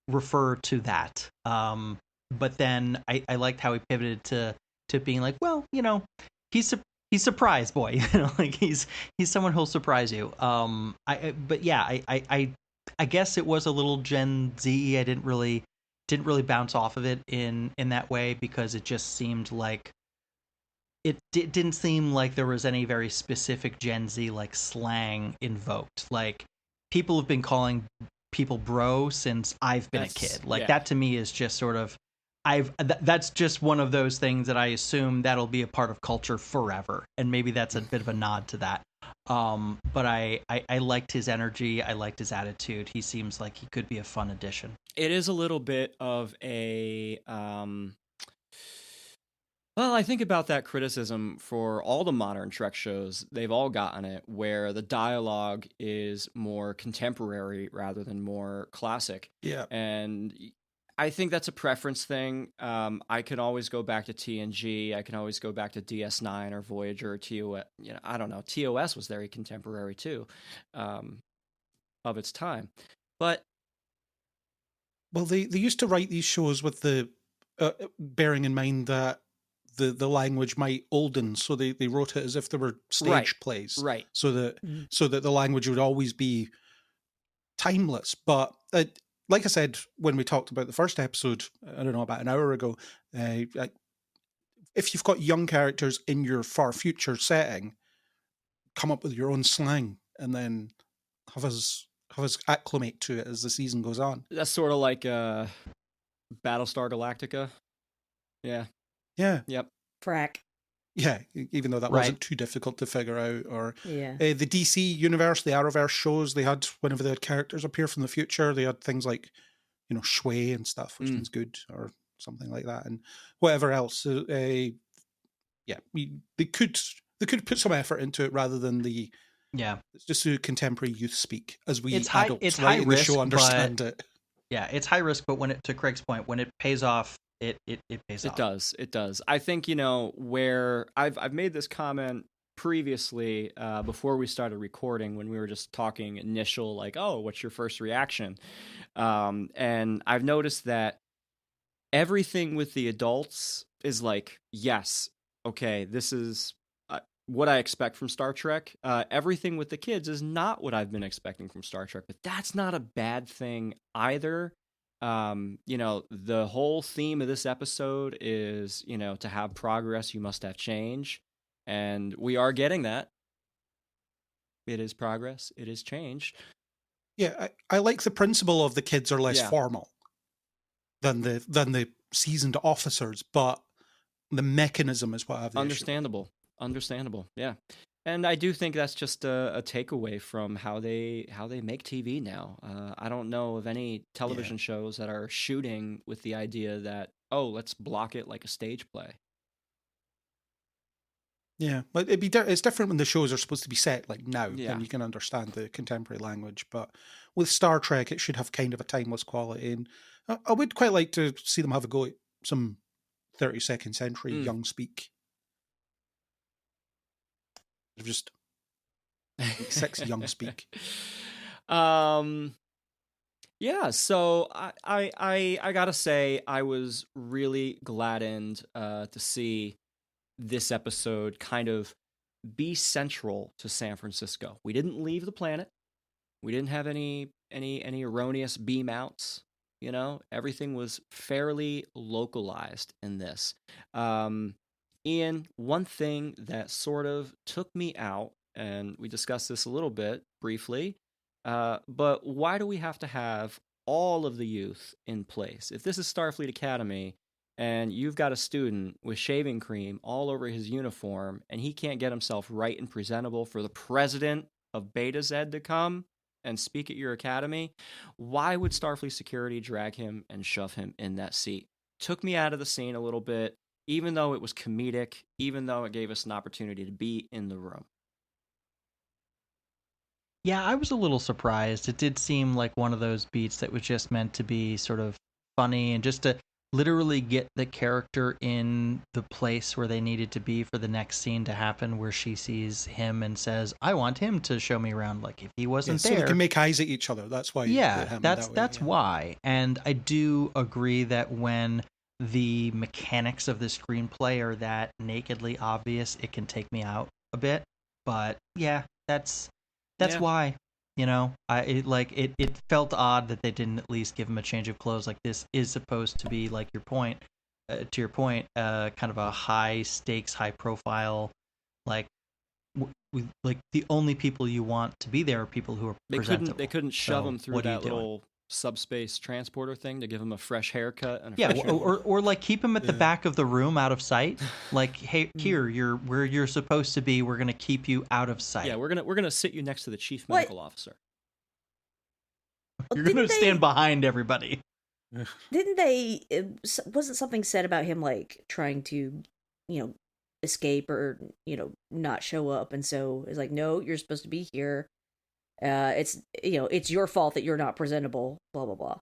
E: refer to that. But then I liked how he pivoted to being like, well, he's surprise boy, he's someone who'll surprise you. I guess it was a little Gen Z. I didn't really bounce off of it in that way because it just seemed like it didn't seem like there was any very specific Gen Z slang invoked. People have been calling people bro since I've been a kid. That to me is just sort of that's just one of those things that I assume that'll be a part of culture forever, and maybe that's a bit of a nod to that. But I liked his energy. I liked his attitude. He seems like he could be a fun addition.
C: It is a little bit of a well, I think about that criticism for all the modern Trek shows. They've all gotten it, where the dialogue is more contemporary rather than more classic.
D: Yeah,
C: and I think that's a preference thing. I can always go back to TNG. I can always go back to DS9 or Voyager or TOS. I don't know. TOS was very contemporary too, of its time. But
D: they used to write these shows with the bearing in mind that the language might olden, so they wrote it as if they were stage plays,
C: right?
D: So that the language would always be timeless, but. Like I said, when we talked about the first episode, I don't know, about an hour ago, if you've got young characters in your far future setting, come up with your own slang and then have us acclimate to it as the season goes on.
C: That's sort of like Battlestar Galactica. Yeah.
D: Yeah.
C: Yep.
F: Frack.
D: Yeah, even though that wasn't too difficult to figure out. Or the DC universe, the Arrowverse shows, they had, whenever they had characters appear from the future, they had things like, Shui and stuff, which means good, or something like that, and whatever else. They could put some effort into it rather than it's just a contemporary youth speak, as we adults in the show understand it.
E: Yeah, it's high risk, but to Craig's point, when it pays off, it pays off.
C: It does. I think, where I've made this comment previously before we started recording, when we were just talking initial, what's your first reaction? And I've noticed that everything with the adults is yes, okay, this is what I expect from Star Trek. Everything with the kids is not what I've been expecting from Star Trek, but that's not a bad thing either. The whole theme of this episode is, to have progress, you must have change. And we are getting that. It is progress. It is change.
D: Yeah, I like the principle of the kids are less formal than the seasoned officers, but the mechanism is what I have the
C: Understandable. Yeah. And I do think that's just a takeaway from how they make TV now. I don't know of any television shows that are shooting with the idea that, let's block it like a stage play.
D: Yeah, but it's different when the shows are supposed to be set like now,
C: Yeah.
D: and you can understand the contemporary language. But with Star Trek, it should have kind of a timeless quality, and I would quite like to see them have a go at some 32nd century young speak. Just sexy young speak.
C: Yeah, so I gotta say I was really gladdened to see this episode kind of be central to San Francisco. We didn't leave the planet. We didn't have any erroneous beam outs. You know, everything was fairly localized in this. Ian, one thing that sort of took me out, and we discussed this a little bit briefly, but why do we have to have all of the youth in place? If this is Starfleet Academy and you've got a student with shaving cream all over his uniform and he can't get himself right and presentable for the president of Beta Z to come and speak at your academy, why would Starfleet security drag him and shove him in that seat? Took me out of the scene a little bit, even though it was comedic, even though it gave us an opportunity to be in the room.
E: Yeah, I was a little surprised. It did seem like one of those beats that was just meant to be sort of funny and just to literally get the character in the place where they needed to be for the next scene to happen, where she sees him and says, I want him to show me around. Like, if he wasn't there.
D: So they can make eyes at each other. That's why.
E: Yeah, that's why. And I do agree that when the mechanics of the screenplay are that nakedly obvious, it can take me out a bit. But yeah, that's why. You know, it felt odd that they didn't at least give him a change of clothes. Like, this is supposed to be, like, your point, kind of a high stakes, high profile, like, like the only people you want to be there are people who are presentable.
C: They couldn't shove him through that little subspace transporter thing to give him a fresh haircut and
E: or like keep him at the back of the room out of sight. Like, hey, here, you're where you're supposed to be. We're gonna keep you out of sight.
C: Yeah, we're gonna sit you next to the chief medical officer.
E: You're gonna stand behind everybody.
F: Didn't they? Wasn't something said about him like trying to, escape or not show up? And so it's like, no, you're supposed to be here. It's your fault that you're not presentable, blah, blah, blah.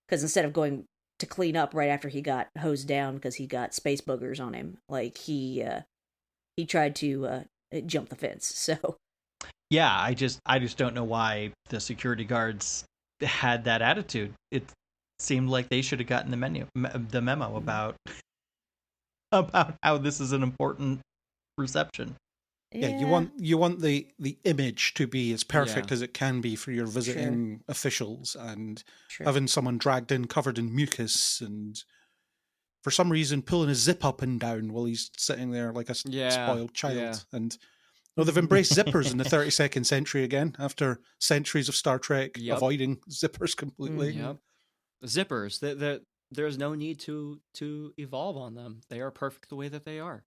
F: Because instead of going to clean up right after he got hosed down because he got space boogers on him, like he tried to jump the fence. So
E: yeah, I just don't know why the security guards had that attitude. It seemed like they should have gotten the memo about how this is an important reception.
D: Yeah, you want the image to be as perfect as it can be for your visiting officials, and having someone dragged in covered in mucus and for some reason pulling his zip up and down while he's sitting there like a spoiled child. Yeah. And they've embraced zippers in the 32nd century again after centuries of Star Trek avoiding zippers completely.
C: Yep. Zippers, there's no need to evolve on them. They are perfect the way that they are.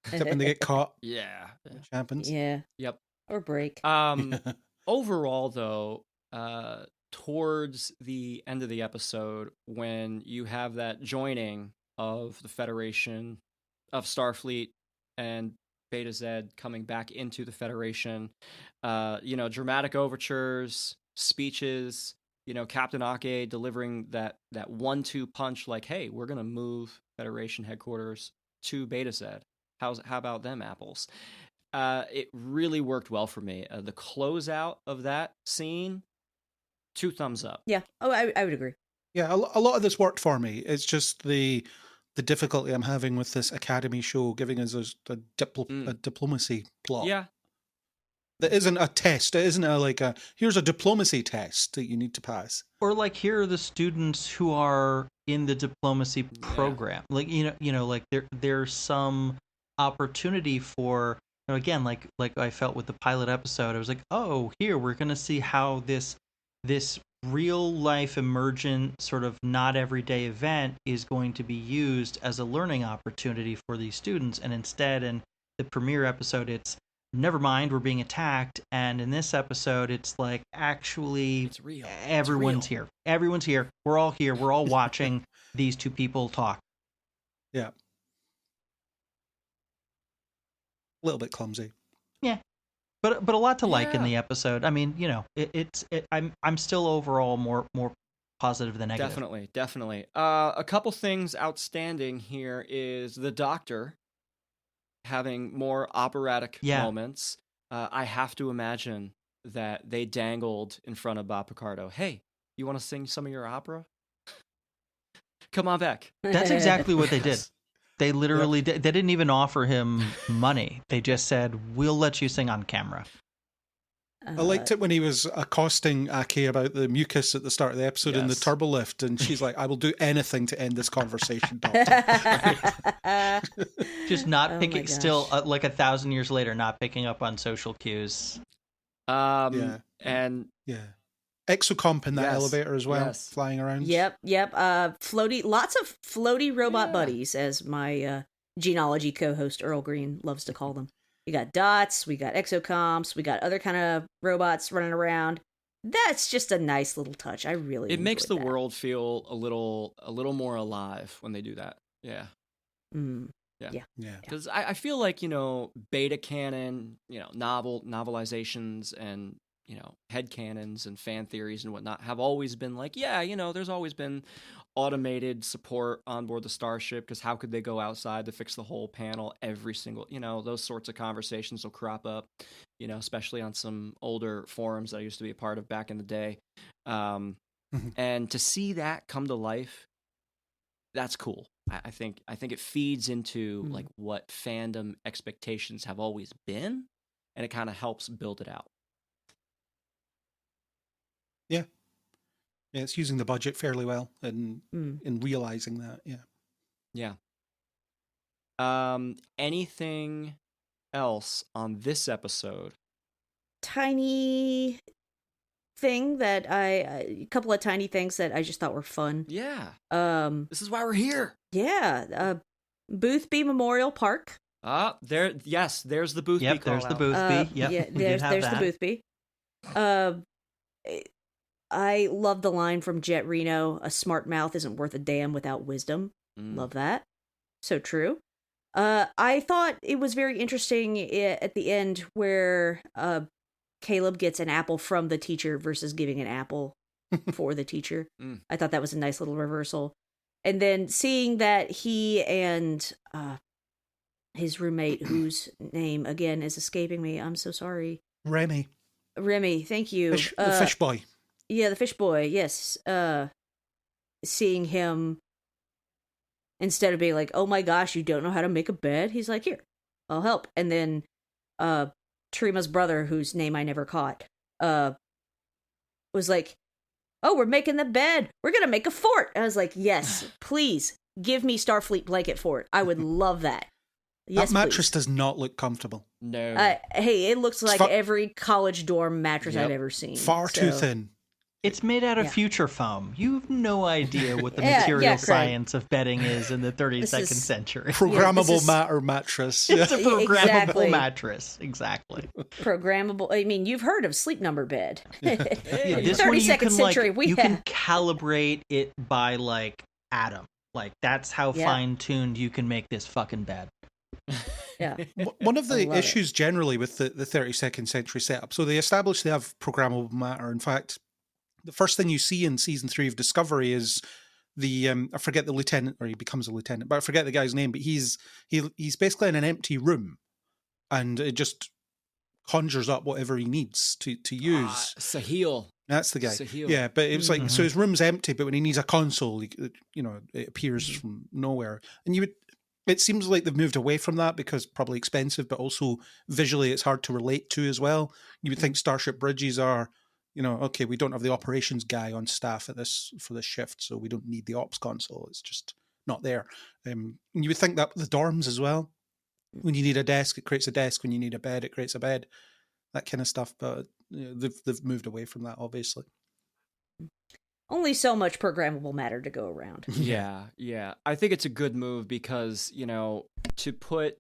D: Except when they get caught.
C: Yeah.
D: Which happens.
F: Yeah.
C: Yep.
F: Or break.
C: Overall, though, towards the end of the episode, when you have that joining of the Federation of Starfleet and Beta Z coming back into the Federation, dramatic overtures, speeches, Captain Ake delivering that 1-2 punch, like, hey, we're going to move Federation headquarters to Beta Z. How about them apples? It really worked well for me. The closeout of that scene, 2 thumbs up.
F: Yeah. Oh, I would agree.
D: Yeah, a lot of this worked for me. It's just the difficulty I'm having with this Academy show giving us a diplomacy plot.
C: Yeah.
D: That isn't a test. It isn't here's a diplomacy test that you need to pass.
E: Or like, here are the students who are in the diplomacy program. Like, like there's some opportunity for, again, like I felt with the pilot episode, I was like, oh, here we're going to see how this real life emergent sort of not everyday event is going to be used as a learning opportunity for these students. And instead, in the premiere episode, it's never mind, we're being attacked. And in this episode, it's like, actually,
C: it's real.
E: Everyone's here. Everyone's here. We're all here. We're all watching these two people talk.
D: Yeah. little bit clumsy.
E: Yeah, but a lot to like in the episode. I mean, I'm still overall more positive than negative.
C: Definitely. A couple things outstanding here is the Doctor having more operatic moments. I have to imagine that they dangled in front of Bob Picardo. Hey, you want to sing some of your opera? Come on back.
E: That's exactly what they did. They literally did. They didn't even offer him money. They just said, we'll let you sing on camera.
D: I liked it when he was accosting Aki about the mucus at the start of the episode in the turbo lift, and she's like, I will do anything to end this conversation, Doctor.
E: Just not picking, still like 1,000 years later, not picking up on social cues.
C: And
D: Exocomp in that elevator as well, flying around.
F: Yep. Lots of floaty robot buddies, as my genealogy co-host Earl Green loves to call them. We got dots, we got exocomps, we got other kind of robots running around. That's just a nice little touch. I really
C: it makes the
F: that.
C: world feel a little more alive when they do that. Yeah.
F: Yeah.
C: Because I feel like, beta canon, novelizations and, head canons and fan theories and whatnot have always been like, there's always been automated support on board the starship, because how could they go outside to fix the whole panel every single, those sorts of conversations will crop up, especially on some older forums that I used to be a part of back in the day. And to see that come to life, that's cool. I think it feeds into like what fandom expectations have always been, and it kind of helps build it out.
D: Yeah, it's using the budget fairly well in realizing that. Yeah.
C: Anything else on this episode?
F: Tiny thing that a couple of tiny things that I just thought were fun.
C: Yeah. This is why we're here.
F: Yeah. Boothby Memorial Park.
C: There's the Boothby.
E: Yep, there's the Boothby.
F: There's the Boothby. I love the line from Jet Reno, a smart mouth isn't worth a damn without wisdom. Love that. So true. I thought it was very interesting at the end where Caleb gets an apple from the teacher versus giving an apple for the teacher. I thought that was a nice little reversal. And then seeing that he and his roommate, whose name again is escaping me, I'm so sorry.
D: Remy,
F: thank you.
D: The fish boy.
F: Yeah, the fish boy, yes. Seeing him, instead of being like, oh my gosh, you don't know how to make a bed? He's like, here, I'll help. And then Tarima's brother, whose name I never caught, was like, oh, we're making the bed. We're going to make a fort. I was like, yes, please, give me Starfleet blanket fort. I would love that. Yes,
D: that mattress
F: please.
D: does not look comfortable.
C: No.
F: Hey, it looks like every college dorm mattress I've ever seen.
D: Far too thin.
E: It's made out of future foam. You have no idea what the material science of bedding is in the 32nd century.
D: Programmable matter mattress.
E: It's a programmable mattress. Exactly.
F: Programmable. I mean, you've heard of Sleep Number bed.
E: This
F: 32nd century.
E: You can calibrate it by like atom. Like that's how fine-tuned you can make this fucking bed.
F: Yeah.
D: One of the issues generally with the 32nd century setup, so they establish they have programmable matter. In fact, the first thing you see in season 3 of Discovery is the I forget the lieutenant, or he becomes a lieutenant, but I forget the guy's name. But he's basically in an empty room, and it just conjures up whatever he needs to use.
C: Sahil.
D: That's the guy.
C: Sahil.
D: Yeah, but it was like so his room's empty, but when he needs a console, it appears from nowhere, and it seems like they've moved away from that because probably expensive, but also visually it's hard to relate to as well. You would think Starship Bridges are, okay, we don't have the operations guy on staff for this shift, so we don't need the ops console. It's just not there. And you would think that the dorms as well. When you need a desk, it creates a desk. When you need a bed, it creates a bed. That kind of stuff. But they've moved away from that, obviously.
F: Only so much programmable matter to go around.
C: Yeah. I think it's a good move because, to put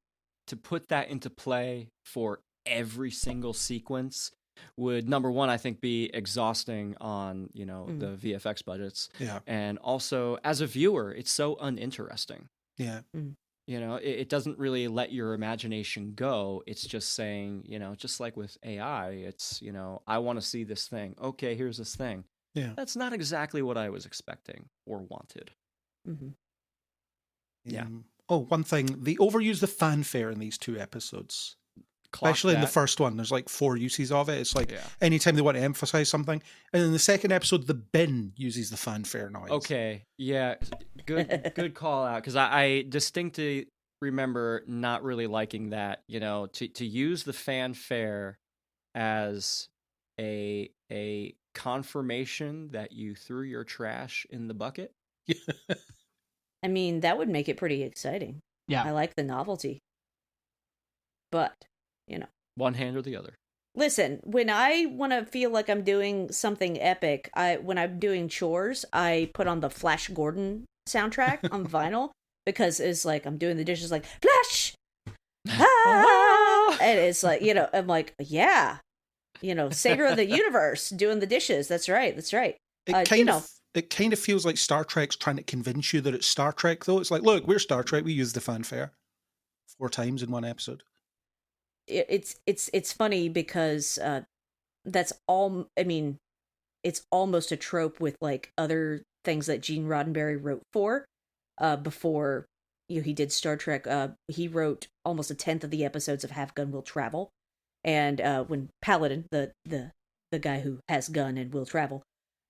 C: that into play for every single sequence would, number one, I think be exhausting on, the VFX budgets.
D: Yeah.
C: And also, as a viewer, it's so uninteresting.
D: Yeah.
C: It doesn't really let your imagination go. It's just saying, just like with AI, it's, I want to see this thing. Okay, here's this thing.
D: Yeah.
C: That's not exactly what I was expecting or wanted.
F: Mm-hmm.
C: Yeah.
D: One thing. They overuse the fanfare in these 2 episodes. Especially in the first one. There's like 4 uses of it. It's like anytime they want to emphasize something. And in the second episode, the bin uses the fanfare noise.
C: Okay. Yeah. Good call out. Because I distinctly remember not really liking that, to use the fanfare as a confirmation that you threw your trash in the bucket.
F: I mean, that would make it pretty exciting.
E: Yeah.
F: I like the novelty. But,
C: one hand or the other.
F: Listen, when I want to feel like I'm doing something epic, when I'm doing chores, I put on the Flash Gordon soundtrack on vinyl because it's like I'm doing the dishes like Flash, and it's like I'm like savior of the universe doing the dishes. That's right.
D: It kind of feels like Star Trek's trying to convince you that it's Star Trek, though. It's like, look, we're Star Trek. We use the fanfare 4 times in one episode.
F: It's funny because that's all. I mean, it's almost a trope with like other things that Gene Roddenberry wrote for before he did Star Trek. He wrote almost 1/10 of the episodes of Have Gun Will Travel, and when Paladin, the guy who has gun and will travel,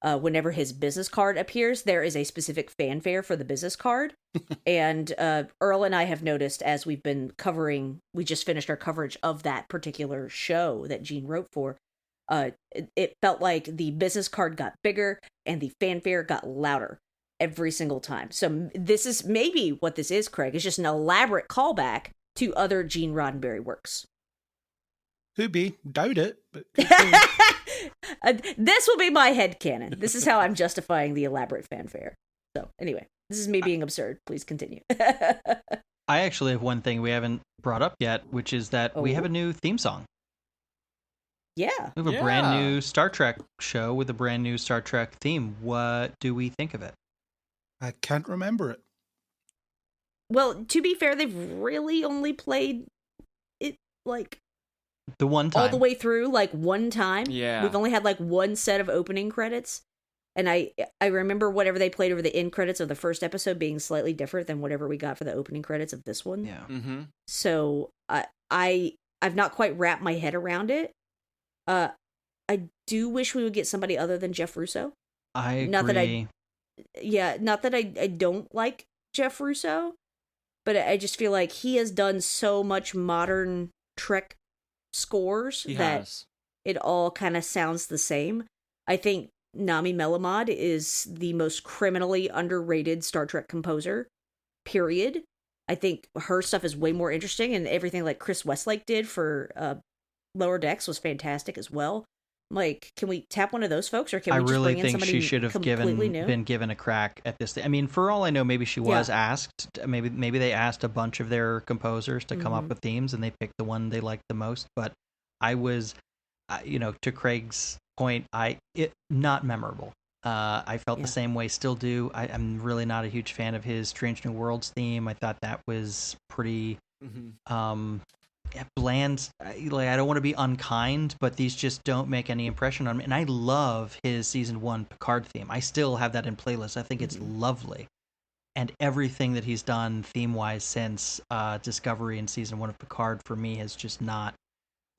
F: whenever his business card appears, there is a specific fanfare for the business card. And Earl and I have noticed as we've been covering, we just finished our coverage of that particular show that Gene wrote for. It felt like the business card got bigger and the fanfare got louder every single time. So this is maybe what this is, Craig. It's just an elaborate callback to other Gene Roddenberry works.
D: Could be. Doubt it. But
F: this will be my headcanon. This is how I'm justifying the elaborate fanfare. So anyway, this is me being absurd. Please continue.
E: I actually have one thing we haven't brought up yet, which is that we have a new theme song.
F: Yeah.
E: We have a brand new Star Trek show with a brand new Star Trek theme. What do we think of it?
D: I can't remember it.
F: Well, to be fair, they've really only played it like
E: the one time.
F: All the way through, like one time.
C: Yeah.
F: We've only had like one set of opening credits. And I remember whatever they played over the end credits of the first episode being slightly different than whatever we got for the opening credits of this one.
E: Yeah.
C: Mm-hmm.
F: So I've not quite wrapped my head around it. I do wish we would get somebody other than Jeff Russo.
E: I agree.
F: Not that I don't like Jeff Russo, but I just feel like he has done so much modern Trek scores it all kind of sounds the same. I think Nami Melamod is the most criminally underrated Star Trek composer, period. I think her stuff is way more interesting, and everything like Chris Westlake did for Lower Decks was fantastic as well. Like, can we tap one of those folks, or can we just bring in somebody
E: she should have been given a crack at this thing? I mean, for all I know, maybe she was asked. Maybe they asked a bunch of their composers to come up with themes, and they picked the one they liked the most. But I was, to Craig's point, not memorable. I felt the same way, still do. I'm really not a huge fan of his Strange New Worlds theme. I thought that was pretty bland. Like, I don't want to be unkind, but these just don't make any impression on me. And I love his season 1 Picard theme. I still have that in playlist. I think it's lovely. And everything that he's done theme-wise since Discovery in season 1 of Picard for me has just not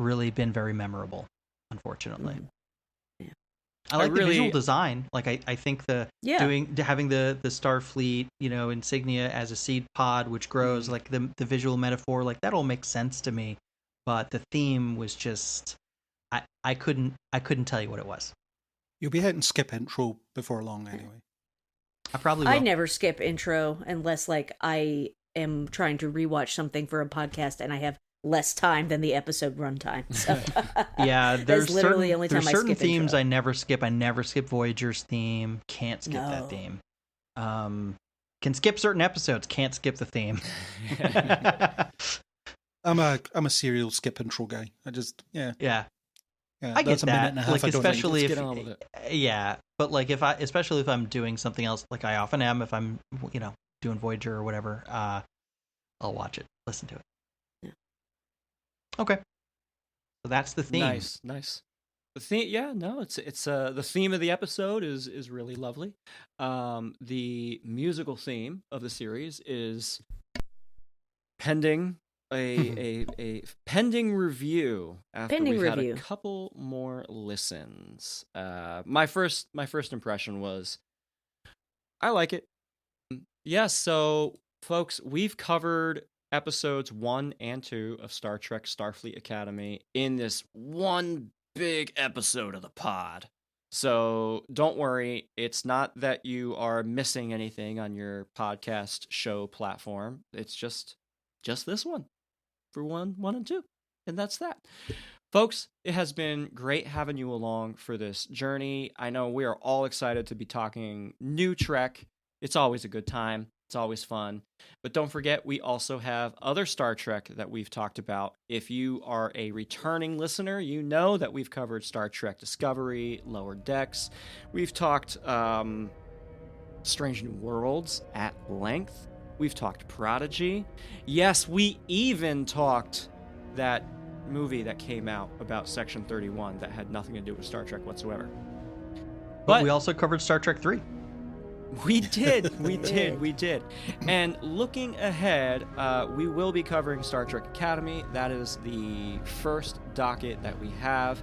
E: really been very memorable, unfortunately. I like the visual design. Like, I think having the Starfleet, insignia as a seed pod which grows, like the visual metaphor, like that all makes sense to me. But the theme was just, I couldn't tell you what it was.
D: You'll be hitting skip intro before long anyway.
E: I probably will.
F: I never skip intro unless like I am trying to rewatch something for a podcast and I have less time than the episode runtime. So
E: yeah, there's
F: literally the only time I skip
E: certain themes
F: intro.
E: I never skip. I never skip Voyager's theme. Can't skip that theme. Can skip certain episodes. Can't skip the theme.
D: I'm a serial skip intro guy. I just
E: I get that. Like, especially if
C: get on with it.
E: But like especially if I'm doing something else, like I often am if I'm doing Voyager or whatever. I'll watch it, listen to it.
F: Yeah.
E: Okay. So that's the theme.
C: Nice. The theme, yeah, no, it's the theme of the episode is really lovely. The musical theme of the series is pending a pending review after we've had a couple more listens. My first impression was I like it. Yeah, so folks, we've covered episodes 1 and 2 of Star Trek Starfleet Academy in this one big episode of the pod. So don't worry, it's not that you are missing anything on your podcast show platform. It's just this one for 1 and 2. And that's that. Folks, it has been great having you along for this journey. I know we are all excited to be talking new Trek. It's always a good time. It's always fun. But don't forget, we also have other Star Trek that we've talked about. If you are a returning listener, you know that we've covered Star Trek Discovery, Lower Decks. We've talked Strange New Worlds at length. We've talked Prodigy. Yes, we even talked that movie that came out about Section 31 that had nothing to do with Star Trek whatsoever.
E: But we also covered Star Trek 3.
C: We did. And looking ahead, we will be covering Star Trek Academy. That is the first docket that we have.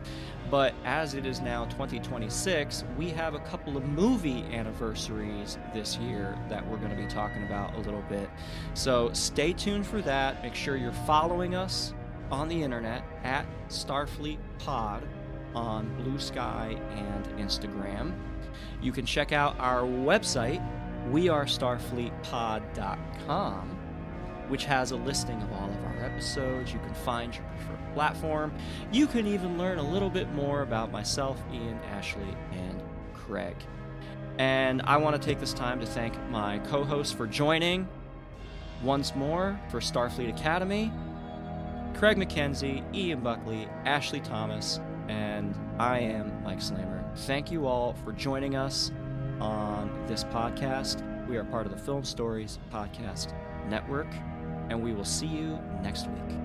C: But as it is now 2026, we have a couple of movie anniversaries this year that we're going to be talking about a little bit. So stay tuned for that. Make sure you're following us on the internet at Starfleet Pod on Blue Sky and Instagram. You can check out our website, wearestarfleetpod.com, which has a listing of all of our episodes. You can find your preferred platform. You can even learn a little bit more about myself, Ian, Ashley, and Craig. And I want to take this time to thank my co-hosts for joining once more for Starfleet Academy. Craig McKenzie, Ian Buckley, Ashley Thomas, and I am Mike Slamer. Thank you all for joining us on this podcast. We are part of the Film Stories Podcast Network, and we will see you next week.